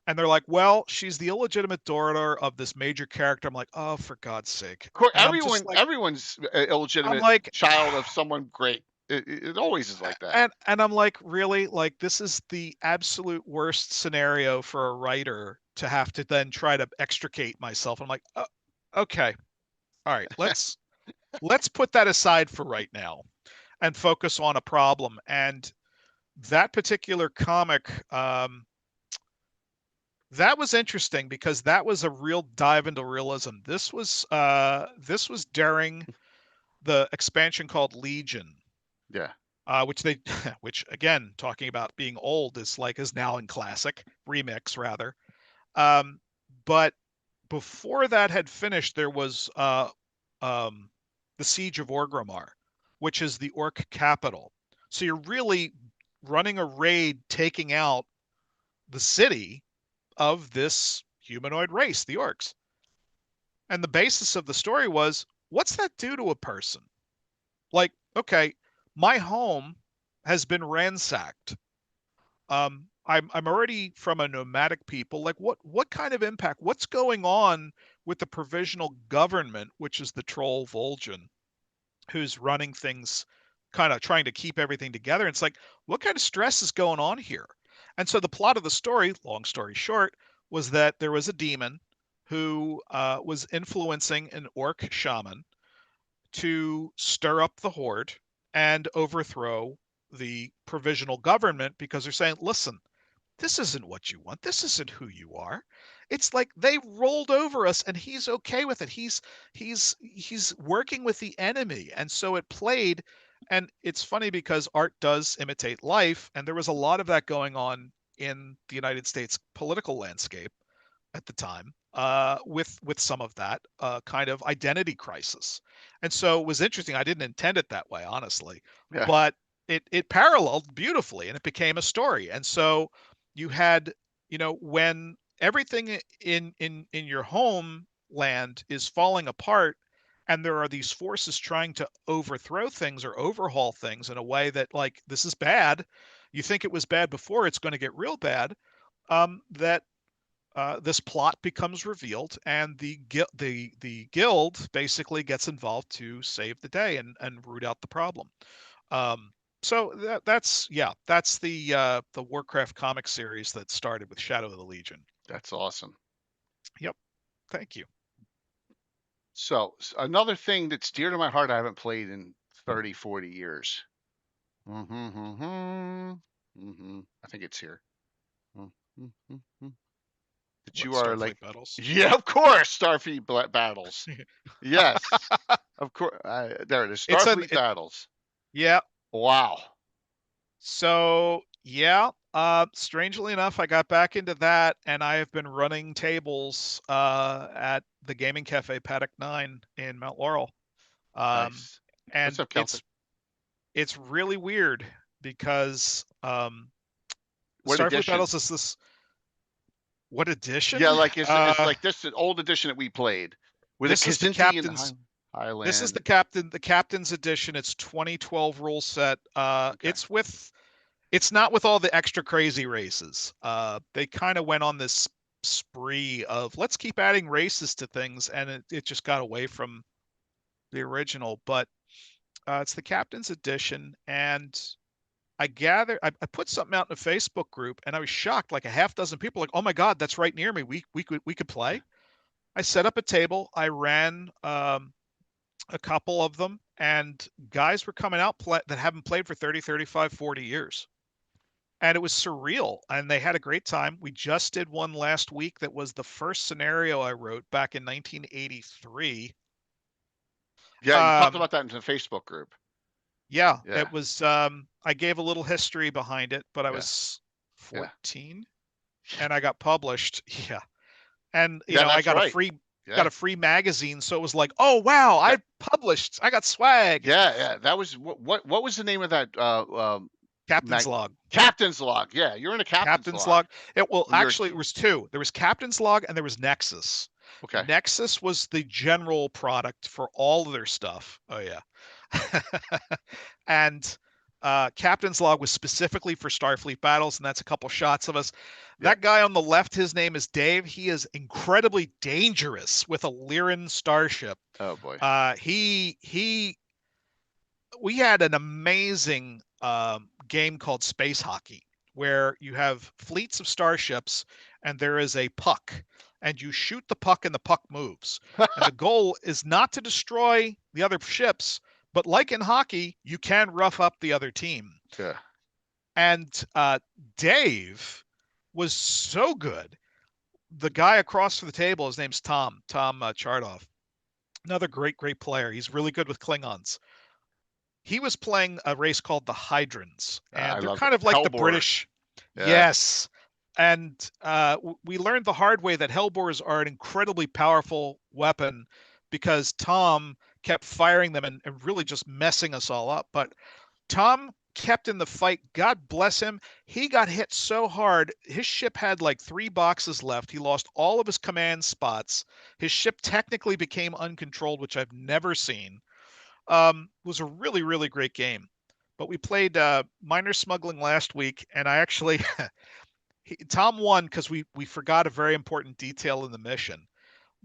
And they're like, well, she's the illegitimate daughter of this major character. I'm like, oh, for God's sake. Of course, everyone's illegitimate child of someone great. It always is like that. And I'm like, really? Like, this is the absolute worst scenario for a writer to have to then try to extricate myself. I'm like, oh, okay. All right, let's put that aside for right now and focus on a problem. And that particular comic, that was interesting because that was a real dive into realism. This was during the expansion called Legion. Yeah. Which again, talking about being old, is now in classic remix rather. But before that had finished, there was the Siege of Orgrimmar, which is the orc capital. So you're really running a raid, taking out the city of this humanoid race, the orcs. And the basis of the story was, what's that do to a person? Like, okay, my home has been ransacked. I'm already from a nomadic people. Like, what kind of impact? What's going on with the provisional government, which is the troll Vol'jin, who's running things, kind of trying to keep everything together? It's like, what kind of stress is going on here? And so the plot of the story, long story short, was that there was a demon who was influencing an orc shaman to stir up the horde and overthrow the provisional government, because they're saying, listen, this isn't what you want. This isn't who you are. It's like they rolled over us and he's okay with it. He's working with the enemy. And so it played. And it's funny because art does imitate life. And there was a lot of that going on in the United States political landscape at the time, with some of that kind of identity crisis. And so it was interesting. I didn't intend it that way, honestly, but it paralleled beautifully and it became a story. And so you had, when everything in your homeland is falling apart and there are these forces trying to overthrow things or overhaul things in a way that, like, this is bad. You think it was bad before, it's going to get real bad. This plot becomes revealed, and the guild basically gets involved to save the day and root out the problem. So that's the Warcraft comic series that started with Shadow of the Legion. That's awesome. Yep. Thank you. So another thing that's dear to my heart, I haven't played in 30, 40 years. I think it's here. That you are like battles. Yeah, of course, Starfleet battles. Yes, of course. There it is. Starfleet battles. Yeah. Wow. So yeah, strangely enough, I got back into that, and I have been running tables at the Gaming Cafe Paddock 9 in Mount Laurel. Nice. And What's up, it's really weird because what Starfleet edition? Battles is this. What edition? Yeah, like it's like this old edition that we played with this is the captain's. Highland. This is the captain's edition. It's 2012 rule set. Okay. It's not with all the extra crazy races. They kind of went on this spree of let's keep adding races to things, and it just got away from the original. But It's the Captain's Edition, and I put something out in a Facebook group, and I was shocked. Like a half dozen people, like, "Oh my God, that's right near me. We could play." I set up a table. I ran a couple of them, and guys were coming out that haven't played for 30, 35, 40 years. And it was surreal, and they had a great time. We just did one last week that was the first scenario I wrote back in 1983. Yeah, you talked about that in the Facebook group. Yeah, it was. I gave a little history behind it, but I was 14, and I got published. Yeah, and you know, I got a free magazine, so it was like, oh wow, I published, I got swag. Yeah. That was what was the name of that? Captain's Log. Captain's Log. Yeah, you're in a Captain's Log. It was two. There was Captain's Log and there was Nexus. Okay. Nexus was the general product for all of their stuff. Oh yeah. And Captain's Log was specifically for Starfleet battles, and that's a couple shots of us. That guy on the left, his name is Dave. He is incredibly dangerous with a Lyran starship. Oh boy. We had an amazing game called Space Hockey, where you have fleets of starships and there is a puck, and you shoot the puck and the puck moves. And the goal is not to destroy the other ships, but like in hockey, you can rough up the other team. Yeah. And Dave was so good. The guy across from the table, his name's Tom Chardoff. Another great player. He's really good with Klingons. He was playing a race called the Hydrons, and they're kind of like the British. Yeah. Yes. And we learned the hard way that Hellbores are an incredibly powerful weapon, because Tom kept firing them and really just messing us all up. But Tom kept in the fight. God bless him. He got hit so hard. His ship had like 3 boxes left. He lost all of his command spots. His ship technically became uncontrolled, which I've never seen. Was a really, really great game. But we played Minor Smuggling last week, and I actually Tom won because we forgot a very important detail in the mission.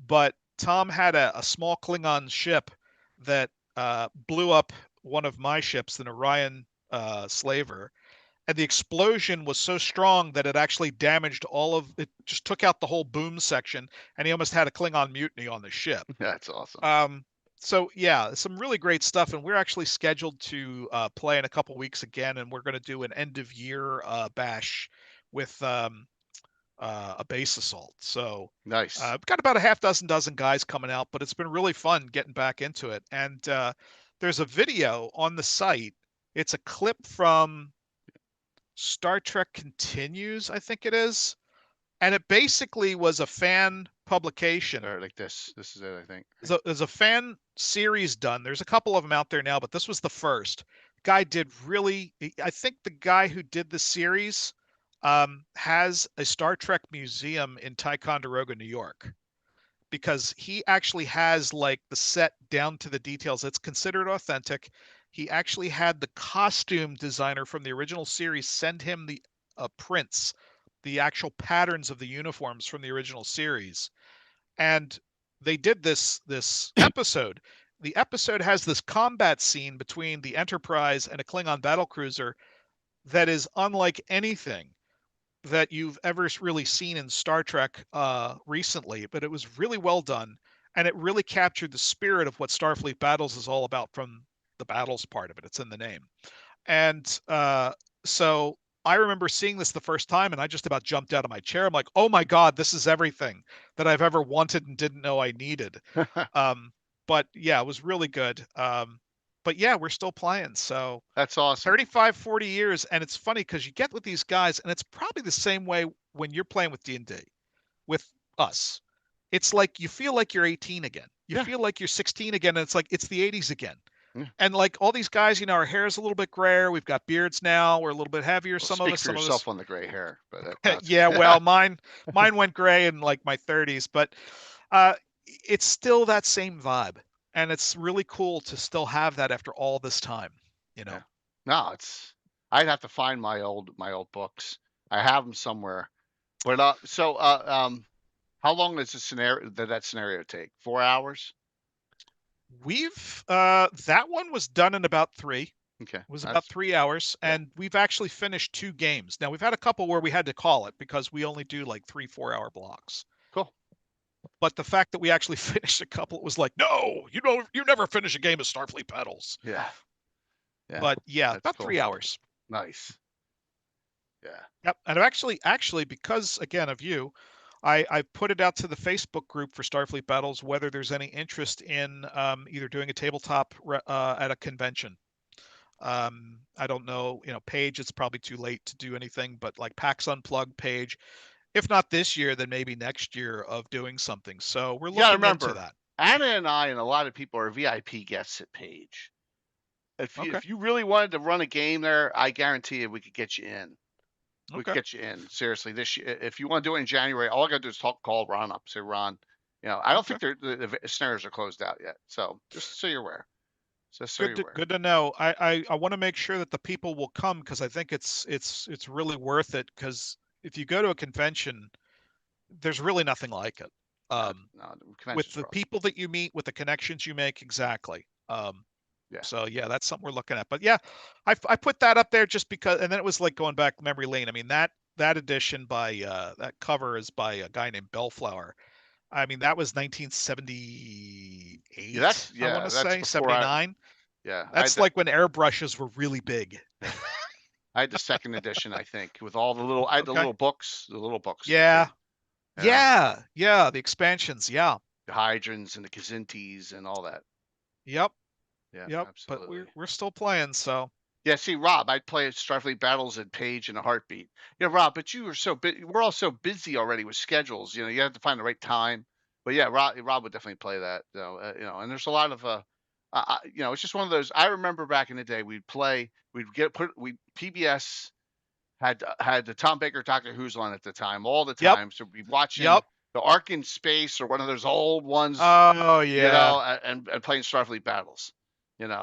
But Tom had a small Klingon ship that blew up one of my ships, an Orion slaver, and the explosion was so strong that it actually damaged it just took out the whole boom section, and he almost had a Klingon mutiny on the ship. That's awesome. So yeah, some really great stuff, and we're actually scheduled to play in a couple weeks again, and we're going to do an end of year bash with a base assault. So nice. We've got about a half dozen guys coming out, but it's been really fun getting back into it. And there's a video on the site. It's a clip from Star Trek Continues, I think it is. And it basically was a fan publication. Or like this. This is it, I think. There's a fan series done. There's a couple of them out there now, but this was the first. Guy did really, I think the guy who did the series has a Star Trek museum in Ticonderoga, New York, because he actually has like the set down to the details. It's considered authentic. He actually had the costume designer from the original series send him the prints, the actual patterns of the uniforms from the original series. And they did this episode. The episode has this combat scene between the Enterprise and a Klingon battlecruiser that is unlike anything that you've ever really seen in Star Trek recently, but it was really well done, and it really captured the spirit of what Starfleet Battles is all about from the battles part of it. It's in the name. And so I remember seeing this the first time, and I just about jumped out of my chair. I'm like, oh my God, this is everything that I've ever wanted and didn't know I needed. But yeah, it was really good. But yeah, we're still playing. So that's awesome. 35, 40 years. And it's funny because you get with these guys, and it's probably the same way when you're playing with D&D with us. It's like you feel like you're 18 again. You feel like you're 16 again. And it's like it's the 80s again. Yeah. And like all these guys, you know, our hair is a little bit grayer. We've got beards now. We're a little bit heavier. Well, some of us. Speak for yourself on the gray hair. But yeah, well, mine went gray in like my 30s. But it's still that same vibe. And it's really cool to still have that after all this time, you know. Yeah. No, I'd have to find my old books. I have them somewhere. But how long does that scenario take? 4 hours? We've that one was done in about 3. Okay. It was about 3 hours, and we've actually finished 2 games. Now we've had a couple where we had to call it because we only do like 3-4 hour blocks. Cool. But the fact that we actually finished a couple, it was like, no, you never finish a game of Starfleet Petals. Yeah. Yeah. But yeah, about cool. 3 hours. Nice. Yeah. Yep. And I've actually, because again of you, I put it out to the Facebook group for Starfleet Battles whether there's any interest in either doing a tabletop at a convention. I don't know, Paige, it's probably too late to do anything, but like PAX Unplugged, Paige, if not this year, then maybe next year of doing something. So we're looking into that. Anna and I and a lot of people are VIP guests at Paige. If you really wanted to run a game there, I guarantee you we could get you in. We could get you in. Seriously, this year, if you want to do it in January, all I got to do is call Ron up. Say, Ron, I don't think the snares are closed out yet. So just so you're aware. Good to know. I want to make sure that the people will come because I think it's really worth it. Because if you go to a convention, there's really nothing like it. With the people that you meet, with the connections you make, exactly. So yeah, that's something we're looking at. But yeah, I put that up there just because, and then it was like going back memory lane. I mean that edition by that cover is by a guy named Bellflower. I mean that was 1978. I want to say 79. That's like when airbrushes were really big. I had the second edition, I think, with all the little. I had the little books. Yeah. The expansions. Yeah. The Hydrons and the Kazintis and all that. Yep. Yeah, absolutely. But we're still playing, so. Yeah, see, Rob, I'd play Starfleet Battles at Paige in a heartbeat. Yeah, Rob, but you were we're all so busy already with schedules. You have to find the right time. But yeah, Rob would definitely play that. And there's a lot of it's just one of those. I remember back in the day, PBS had the Tom Baker Doctor Who's on at the time, all the time. So we'd be watching the Ark in Space or one of those old ones. Oh yeah. And playing Starfleet Battles. We do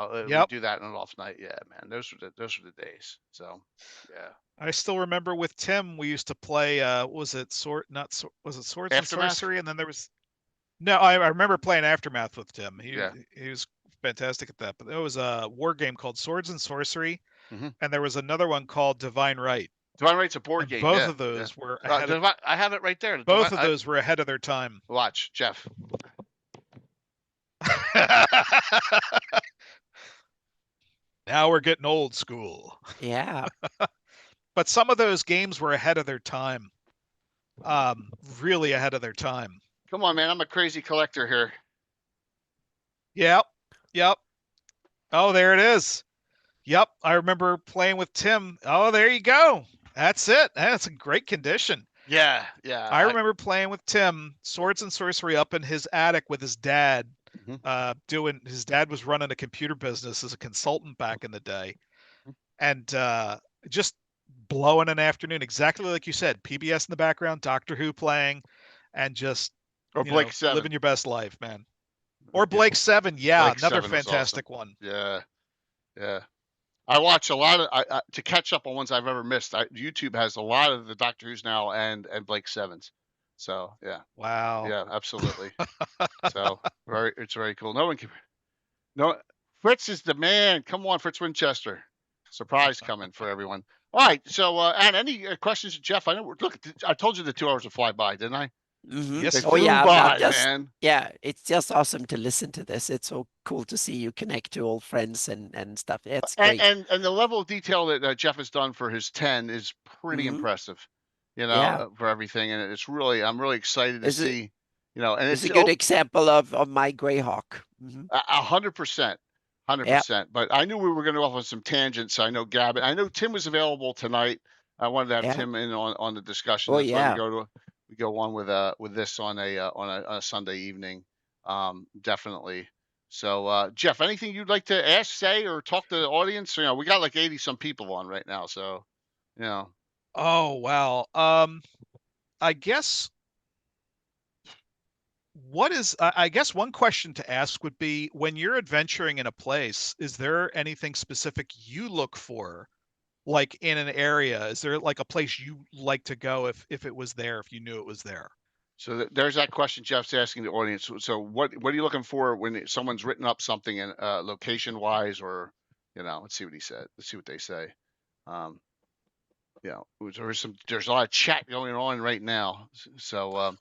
that on an off night. Yeah, man, those were the days. So, yeah. I still remember with Tim, we used to play. Was it Swords Aftermath? and Sorcery? And then there was. No, I remember playing Aftermath with Tim. He was fantastic at that. But there was a war game called Swords and Sorcery, and there was another one called Divine Right. Divine Right's a board game. Both of those were. I have it right there. Both of those were ahead of their time. Watch, Jeff. Now we're getting old school. Yeah. But some of those games were ahead of their time. Really ahead of their time. Come on, man. I'm a crazy collector here. Yep. Oh, there it is. Yep. I remember playing with Tim. Oh, there you go. That's it. That's a great condition. Yeah. I remember playing with Tim, Swords and Sorcery, up in his attic with his dad. His dad was running a computer business as a consultant back in the day, and just blowing an afternoon, exactly like you said, PBS in the background, Doctor Who playing, and just Blake 7. Living your best life, man. Or Blake 7, yeah, Blake another 7 fantastic awesome. one. Yeah. I watch a lot of to catch up on ones I've ever missed. YouTube has a lot of the Doctor Who's now and Blake 7s. So yeah. Wow. Yeah, absolutely. So it's very cool. Fritz is the man. Come on, Fritz Winchester. Surprise coming for everyone. All right. So Anne, any questions, Jeff? I know. Look, I told you the 2 hours would fly by, didn't I? Yes. Man. Yeah, it's just awesome to listen to this. It's so cool to see you connect to old friends and stuff. It's great. And the level of detail that Jeff has done for his 10 is pretty impressive. For everything, and I'm really excited to see. And it's a good example of my Greyhawk. 100%. 100%. But I knew we were going to go off on some tangents. So I know Gabbin. I know Tim was available tonight. I wanted to have Tim in on the discussion. Oh, That's why we go on with this on a Sunday evening. Definitely. So Jeff, anything you'd like to ask, say, or talk to the audience? We got like 80 some people on right now. So Oh wow. I guess I guess one question to ask would be, when you're adventuring in a place, is there anything specific you look for, like in an area? Is there like a place you like to go if it was there, if you knew it was there? So there's that question Jeff's asking the audience. So what are you looking for when someone's written up something in location wise, or let's see what he said. Let's see what they say. There's a lot of chat going on right now. So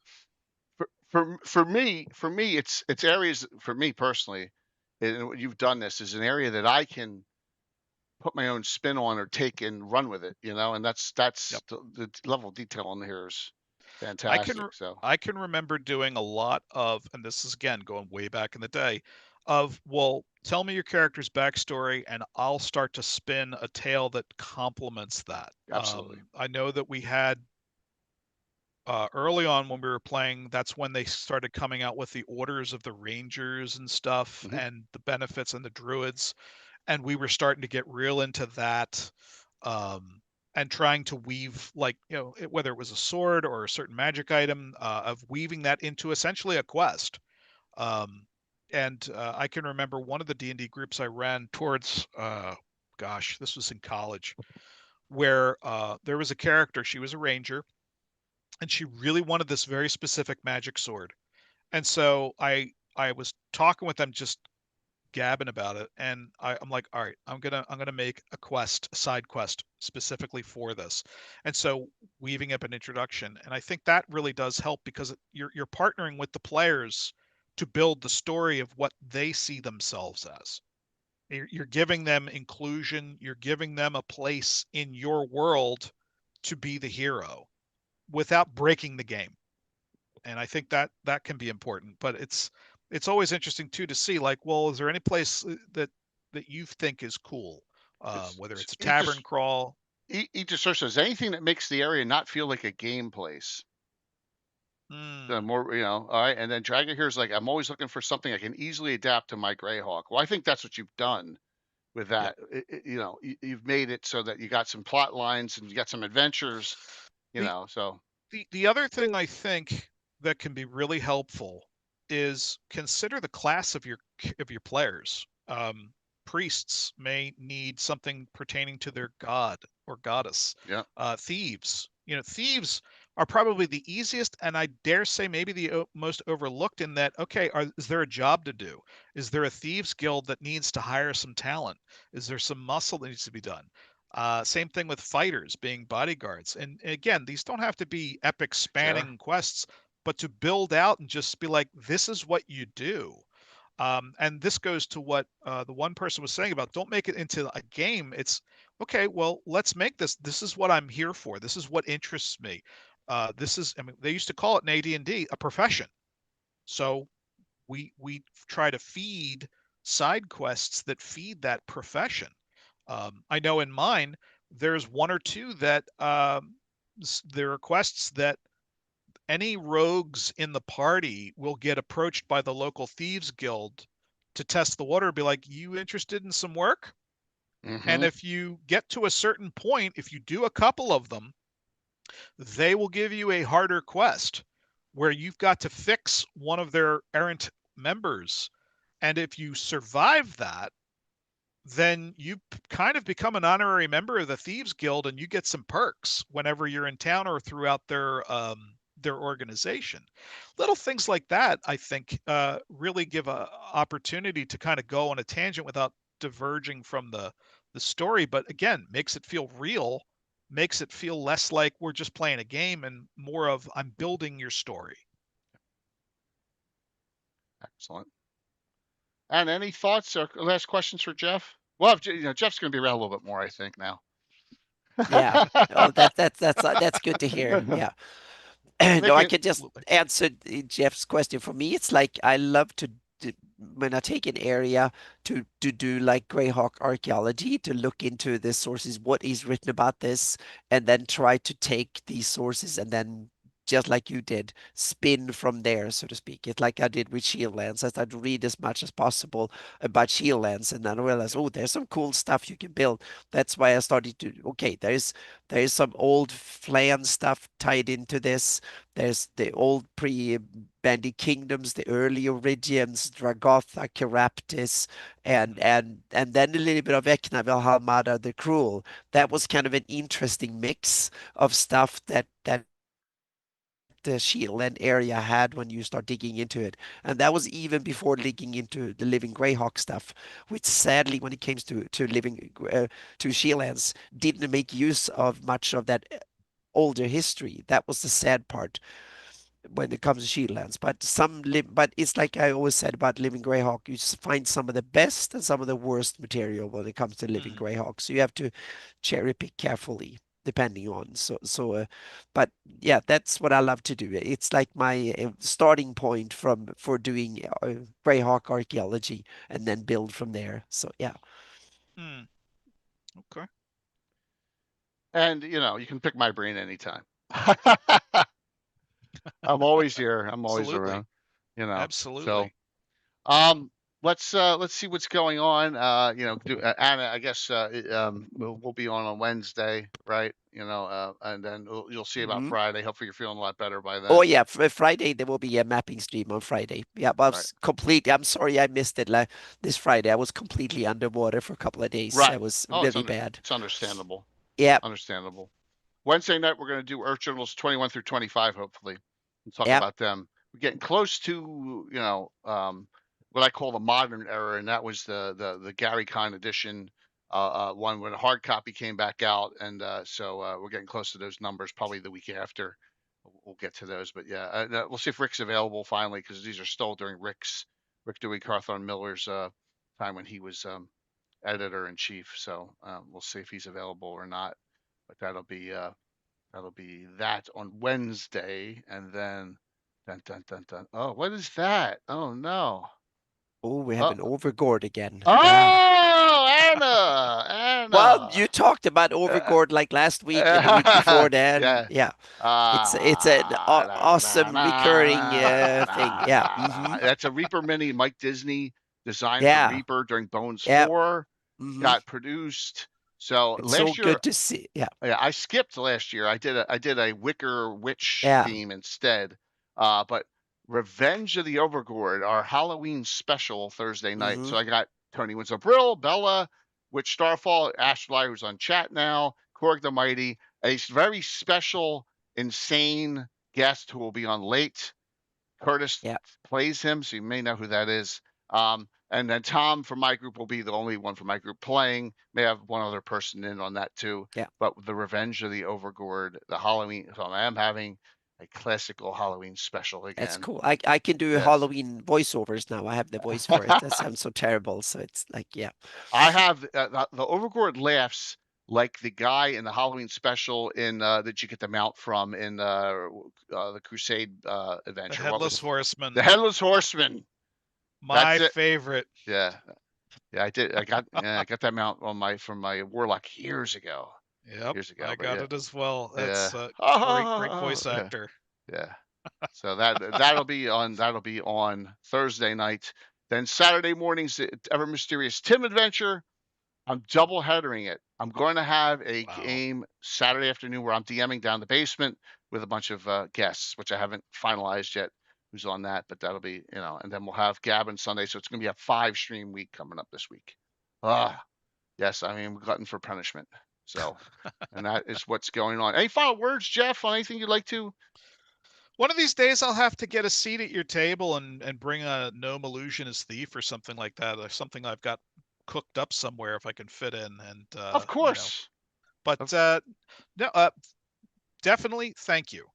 for me it's areas, for me personally, and what you've done, this is an area that I can put my own spin on or take and run with it, and that's Yep. the level of detail on here is fantastic. I can remember doing a lot of, and this is again going way back in the day, of, well, tell me your character's backstory and I'll start to spin a tale that complements that. Absolutely. I know that we had early on when we were playing, that's when they started coming out with the orders of the Rangers and stuff, and the benefits and the druids, and we were starting to get real into that. And trying to weave, like, whether it was a sword or a certain magic item, of weaving that into essentially a quest. And I can remember one of the D&D groups I ran towards, gosh, this was in college, where there was a character, she was a ranger, and she really wanted this very specific magic sword. And so I was talking with them, just gabbing about it, and I'm like, all right, I'm gonna make a side quest specifically for this. And so weaving up an introduction, and I think that really does help, because you're partnering with the players to build the story of what they see themselves as. You're giving them inclusion, you're giving them a place in your world to be the hero without breaking the game. And I think that can be important. But it's always interesting too to see, like, well, is there any place that you think is cool, whether it's a tavern crawl? Just says anything that makes the area not feel like a game place. The more, all right. And then Dragon here's like, I'm always looking for something I can easily adapt to my Greyhawk. Well, I think that's what you've done with that. Yeah. You've made it so that you got some plot lines and you got some adventures, so. The other thing I think that can be really helpful is consider the class of your players. Priests may need something pertaining to their god or goddess. Yeah. Thieves, thieves are probably the easiest, and I dare say maybe the most overlooked, in that, okay, is there a job to do? Is there a thieves guild that needs to hire some talent? Is there some muscle that needs to be done? Same thing with fighters being bodyguards. And again, these don't have to be epic spanning quests, but to build out and just be like, this is what you do. And this goes to what the one person was saying about, don't make it into a game. It's, okay, well, let's make this. This is what I'm here for. This is what interests me. This is, I mean, they used to call it in AD&D a profession. So we try to feed side quests that feed that profession. I know in mine, there's one or two that there are quests that any rogues in the party will get approached by the local thieves guild to test the water, be like, you interested in some work? And if you get to a certain point, if you do a couple of them, they will give you a harder quest where you've got to fix one of their errant members. And if you survive that, then you kind of become an honorary member of the Thieves Guild, and you get some perks whenever you're in town or throughout their organization. Little things like that, I think, really give a opportunity to kind of go on a tangent without diverging from the story. But again, makes it feel real, makes it feel less like we're just playing a game and more of, I'm building your story. Excellent. And any thoughts or last questions for Jeff? Well, Jeff's going to be around a little bit more, I think, now. Yeah, well, that's good to hear. Yeah. No, I can just answer Jeff's question. For me, it's like, I love to, when I take an area to do like Greyhawk archaeology, to look into the sources, what is written about this, and then try to take these sources and then, just like you did, spin from there, so to speak. It's like I did with Shieldlands. I started to read as much as possible about Shieldlands, and then I realized, oh, there's some cool stuff you can build. That's why I started to, okay, there is some old Flan stuff tied into this. There's the old pre-Bandit Kingdoms, the early Origins, Dragotha, Keraptis, and then a little bit of Vecna, Valhalla, the Cruel. That was kind of an interesting mix of stuff that the Shieldland area had when you start digging into it. And that was even before digging into the Living Greyhawk stuff, which sadly, when it came to Living to Shieldlands, didn't make use of much of that older history. That was the sad part when it comes to Shieldlands. But it's like I always said about Living Greyhawk, you find some of the best and some of the worst material when it comes to Living Greyhawk. So you have to cherry pick carefully depending on. But yeah, that's what I love to do. It's like my starting point for doing Greyhawk archaeology and then build from there. So yeah. Okay. And you can pick my brain anytime. I'm always here. I'm always around. Absolutely. So, let's see what's going on. Anna, I guess we'll be on Wednesday, right? And then you'll see about Friday. Hopefully, you're feeling a lot better by then. Oh yeah, Friday there will be a mapping stream on Friday. Yeah, but I was completely. I'm sorry I missed it this Friday. I was completely underwater for a couple of days. Right. It was really bad. It's understandable. Yeah. Understandable. Wednesday night we're going to do Earth Journals 21 through 25. Hopefully, we'll talk about them. We're getting close to what I call the modern era, and that was the Gary Kahn edition, one when a hard copy came back out, and so we're getting close to those numbers. Probably the week after, we'll get to those. But yeah, we'll see if Rick's available finally, because these are still during Rick Dewey Carthon Miller's time when he was editor in chief. So we'll see if he's available or not. But that'll be that on Wednesday, and then dun. Oh, what is that? Oh no. Oh, we have an Overgord again. Oh, Anna. Well, you talked about Overgord like last week and the week before that. Yeah. It's an awesome recurring thing. Yeah. That's a Reaper Mini Mike Disney designed for Reaper during Bones 4. Got produced. So it's last year, good to see. Yeah, I skipped last year. I did a Wicker Witch theme instead. But Revenge of the Overgord, our Halloween special Thursday night. So I got Tony Winslow Brill, Bella, Witch Starfall, Ashfly, who's on chat now, Korg the Mighty, a very special, insane guest who will be on late. Curtis plays him, so you may know who that is. And then Tom from my group will be the only one from my group playing. May have one other person in on that too. Yeah. But the Revenge of the Overgord, the Halloween. So I am having a classical Halloween special again. That's cool. I can do Halloween voiceovers now. I have the voice for it. That sounds so terrible. So it's like, I have the Overgord laughs like the guy in the Halloween special in that you get the mount from in the Crusade adventure. The Headless Horseman. The Headless Horseman. My favorite. Yeah, I did. I got that mount from my Warlock years ago. Yep, years ago. I got it as well. That's a great voice actor. Yeah. So that'll be on Thursday night. Then Saturday morning's Ever Mysterious Tim adventure. I'm double headering it. I'm going to have a game Saturday afternoon where I'm DMing down the basement with a bunch of guests, which I haven't finalized yet who's on that, but that'll be, and then we'll have Gabbin Sunday. So it's going to be a 5-stream week coming up this week. Yes, I mean, we're glutton for punishment. So, and that is what's going on. Any final words, Jeff, on anything you'd like to? One of these days, I'll have to get a seat at your table and bring a Gnome Illusionist Thief or something like that, or something I've got cooked up somewhere if I can fit in. And of course, but no, definitely thank you.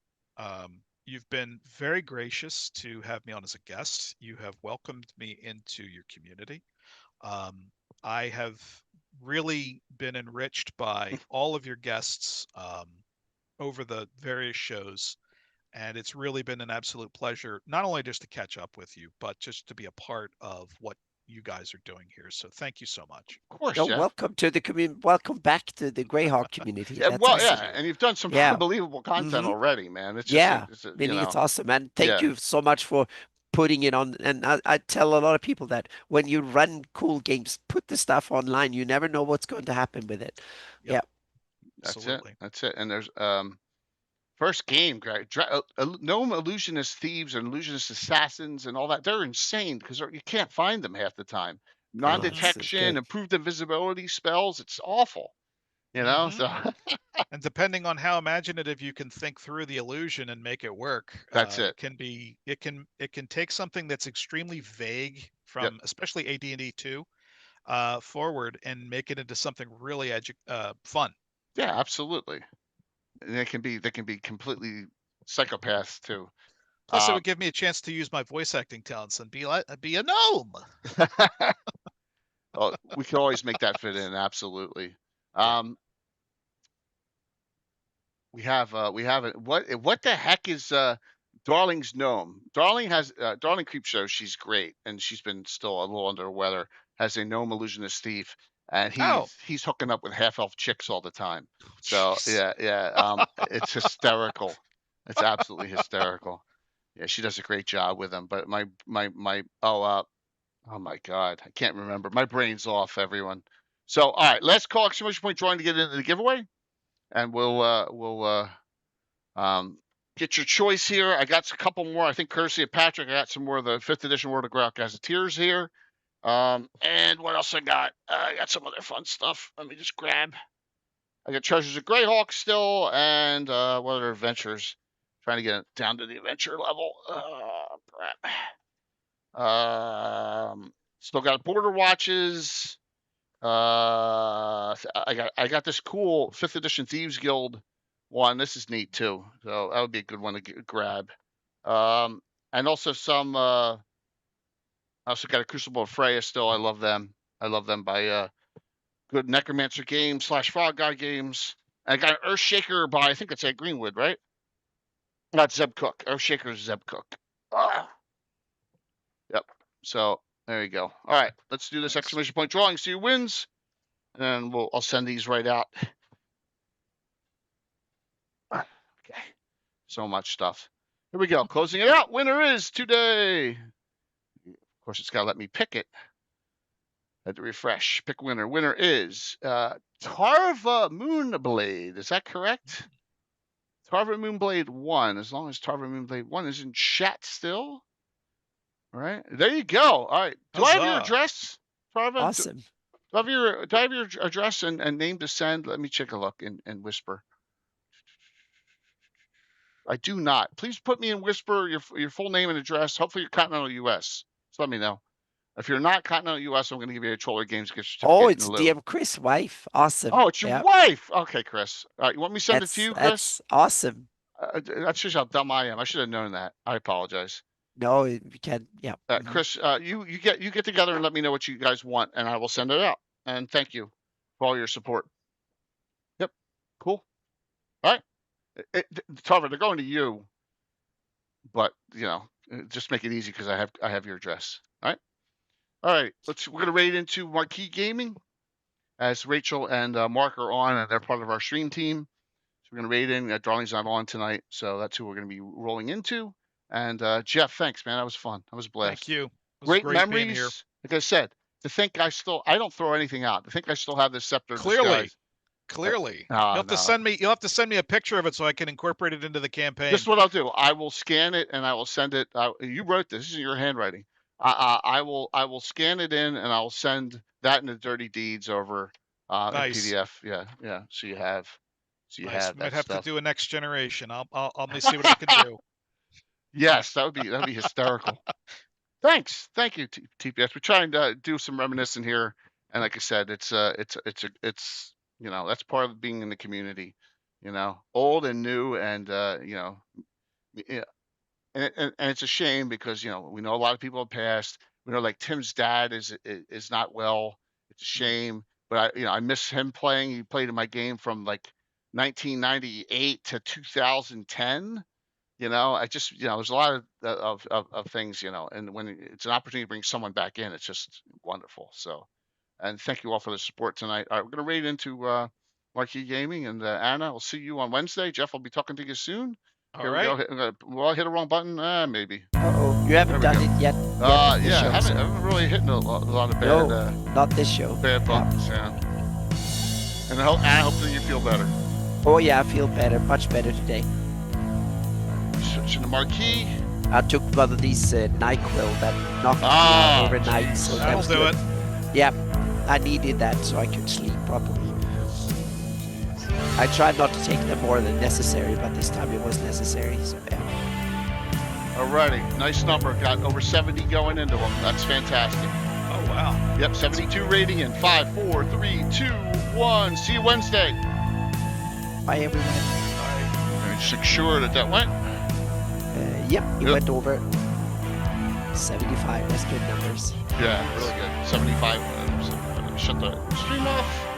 You've been very gracious to have me on as a guest. You have welcomed me into your community. I have really been enriched by all of your guests over the various shows. And it's really been an absolute pleasure, not only just to catch up with you, but just to be a part of what you guys are doing here. So thank you so much. Of course, welcome to the community. Welcome back to the Greyhawk community. And you've done some unbelievable content already, man. It's just, it's awesome, man. Thank you so much for putting it on. And I tell a lot of people that when you run cool games, put the stuff online. You never know what's going to happen with it. Yep. That's it. And there's first game, Gnome Illusionist Thieves and Illusionist Assassins and all that, they're insane because you can't find them half the time. Non-detection, improved invisibility spells, it's awful. You know, so and depending on how imaginative you can think through the illusion and make it work, that's it. It can take something that's extremely vague from especially AD&D 2 forward and make it into something really fun. Yeah, absolutely. And they can be completely psychopaths too. Plus, it would give me a chance to use my voice acting talents and be a gnome. Oh, we can always make that fit in. Absolutely. We have it. What the heck is Darling's gnome? Darling Creepshow. She's great, and she's been still a little under the weather. Has a gnome illusionist thief, and he's hooking up with half-elf chicks all the time. So yeah. It's hysterical. It's absolutely hysterical. Yeah, she does a great job with them. But my oh my God, I can't remember. My brain's off, everyone. So all right, let's call exclamation point drawing to get into the giveaway, and we'll get your choice here. I got a couple more. I think courtesy of Patrick, I got some more of the 5th edition World of Greyhawk Gazetteers here. And what else I got? I got some other fun stuff. Let me just grab. I got Treasures of Greyhawk still, and what other adventures? Trying to get it down to the adventure level. Still got Border Watches. I got this cool 5th edition Thieves Guild one. This is neat too, so that would be a good one to grab. And also some. I also got a Crucible of Freya still. I love them. By good Necromancer Games / Frog God Games. And I got an Earthshaker by, I think it's at Greenwood, right? Not Zeb Cook. Earthshaker is Zeb Cook. Yep. So there you go. All right, let's do this exclamation point drawing. See who wins, and I'll send these right out. Okay. So much stuff. Here we go. Closing it out. Winner is today. Of course, it's got to let me pick it. Had to refresh. Pick winner. Winner is Tarva Moonblade. Is that correct? Tarva Moonblade 1. As long as Tarva Moonblade 1 is in chat still. All right. There you go. All right. Do I have your address, Tarva? Awesome. Do I have your address and name to send? Let me check a look and Whisper. I do not. Please put me in Whisper your full name and address. Hopefully you're Continental US. Just let me know. If you're not Continental US, I'm going to give you a Troller Games gift certificate. Oh, it's DM Chris' wife. Awesome. Oh, it's your wife. Okay, Chris. All right, you want me to send it to you, Chris? That's awesome. That shows how dumb I am. I should have known that. I apologize. No, we can. Yeah. Chris, you get together and let me know what you guys want, and I will send it out. And thank you for all your support. Yep. Cool. All right. Tarva, they're going to you, but just make it easy because I have your address. All right. We're gonna raid into Marquee Gaming, as Rachel and Mark are on, and they're part of our stream team. So we're gonna raid in. Darling's not on tonight, so that's who we're gonna be rolling into. And Jeff, thanks, man. That was fun. That was a blast. Thank you. Great memories. Being here. Like I said, to think I don't throw anything out. To think I still have this Sceptre. Clearly. You'll have to send me a picture of it so I can incorporate it into the campaign. This is what I'll do. I will scan it and I will send it. You wrote this. This is your handwriting. I will scan it in and I will send that in the Dirty Deeds over nice. PDF. Yeah. So you have. Nice. We might have to do a next generation. I'll see what I can do. Yes, that would be hysterical. Thanks. Thank you, TPS. We're trying to do some reminiscing here, and like I said, it's that's part of being in the community. Old and new, and And it's a shame because we know a lot of people have passed. We know like Tim's dad is not well. It's a shame, but I miss him playing. He played in my game from like 1998 to 2010. I just there's a lot of things and when it's an opportunity to bring someone back in, it's just wonderful. So, and thank you all for the support tonight. All right, we're gonna raid into Marquee Gaming, and Anna, I'll see you on Wednesday. Jeff, I'll be talking to you soon. All right. Will I hit a wrong button? Maybe. Uh-oh. You haven't done it yet. I haven't really hit a lot of bad. No, not this show. Bad buttons, yeah. And hopefully you feel better. Oh yeah, I feel better, much better today. Switching to Marquee. I took one of these NyQuil that knocked me out overnight, so that'll do it. Yeah, I needed that so I could sleep properly. I tried not to take them more than necessary, but this time it was necessary. So yeah. Alrighty, nice number. Got over 70 going into them. That's fantastic. Oh wow. Yep, 72 rating in 5, 4, 3, 2, 1. See you Wednesday. Bye everyone. Bye. Just sure that went. Yep, it went over 75. That's good numbers. Yeah, really good. 75. Shut the stream off.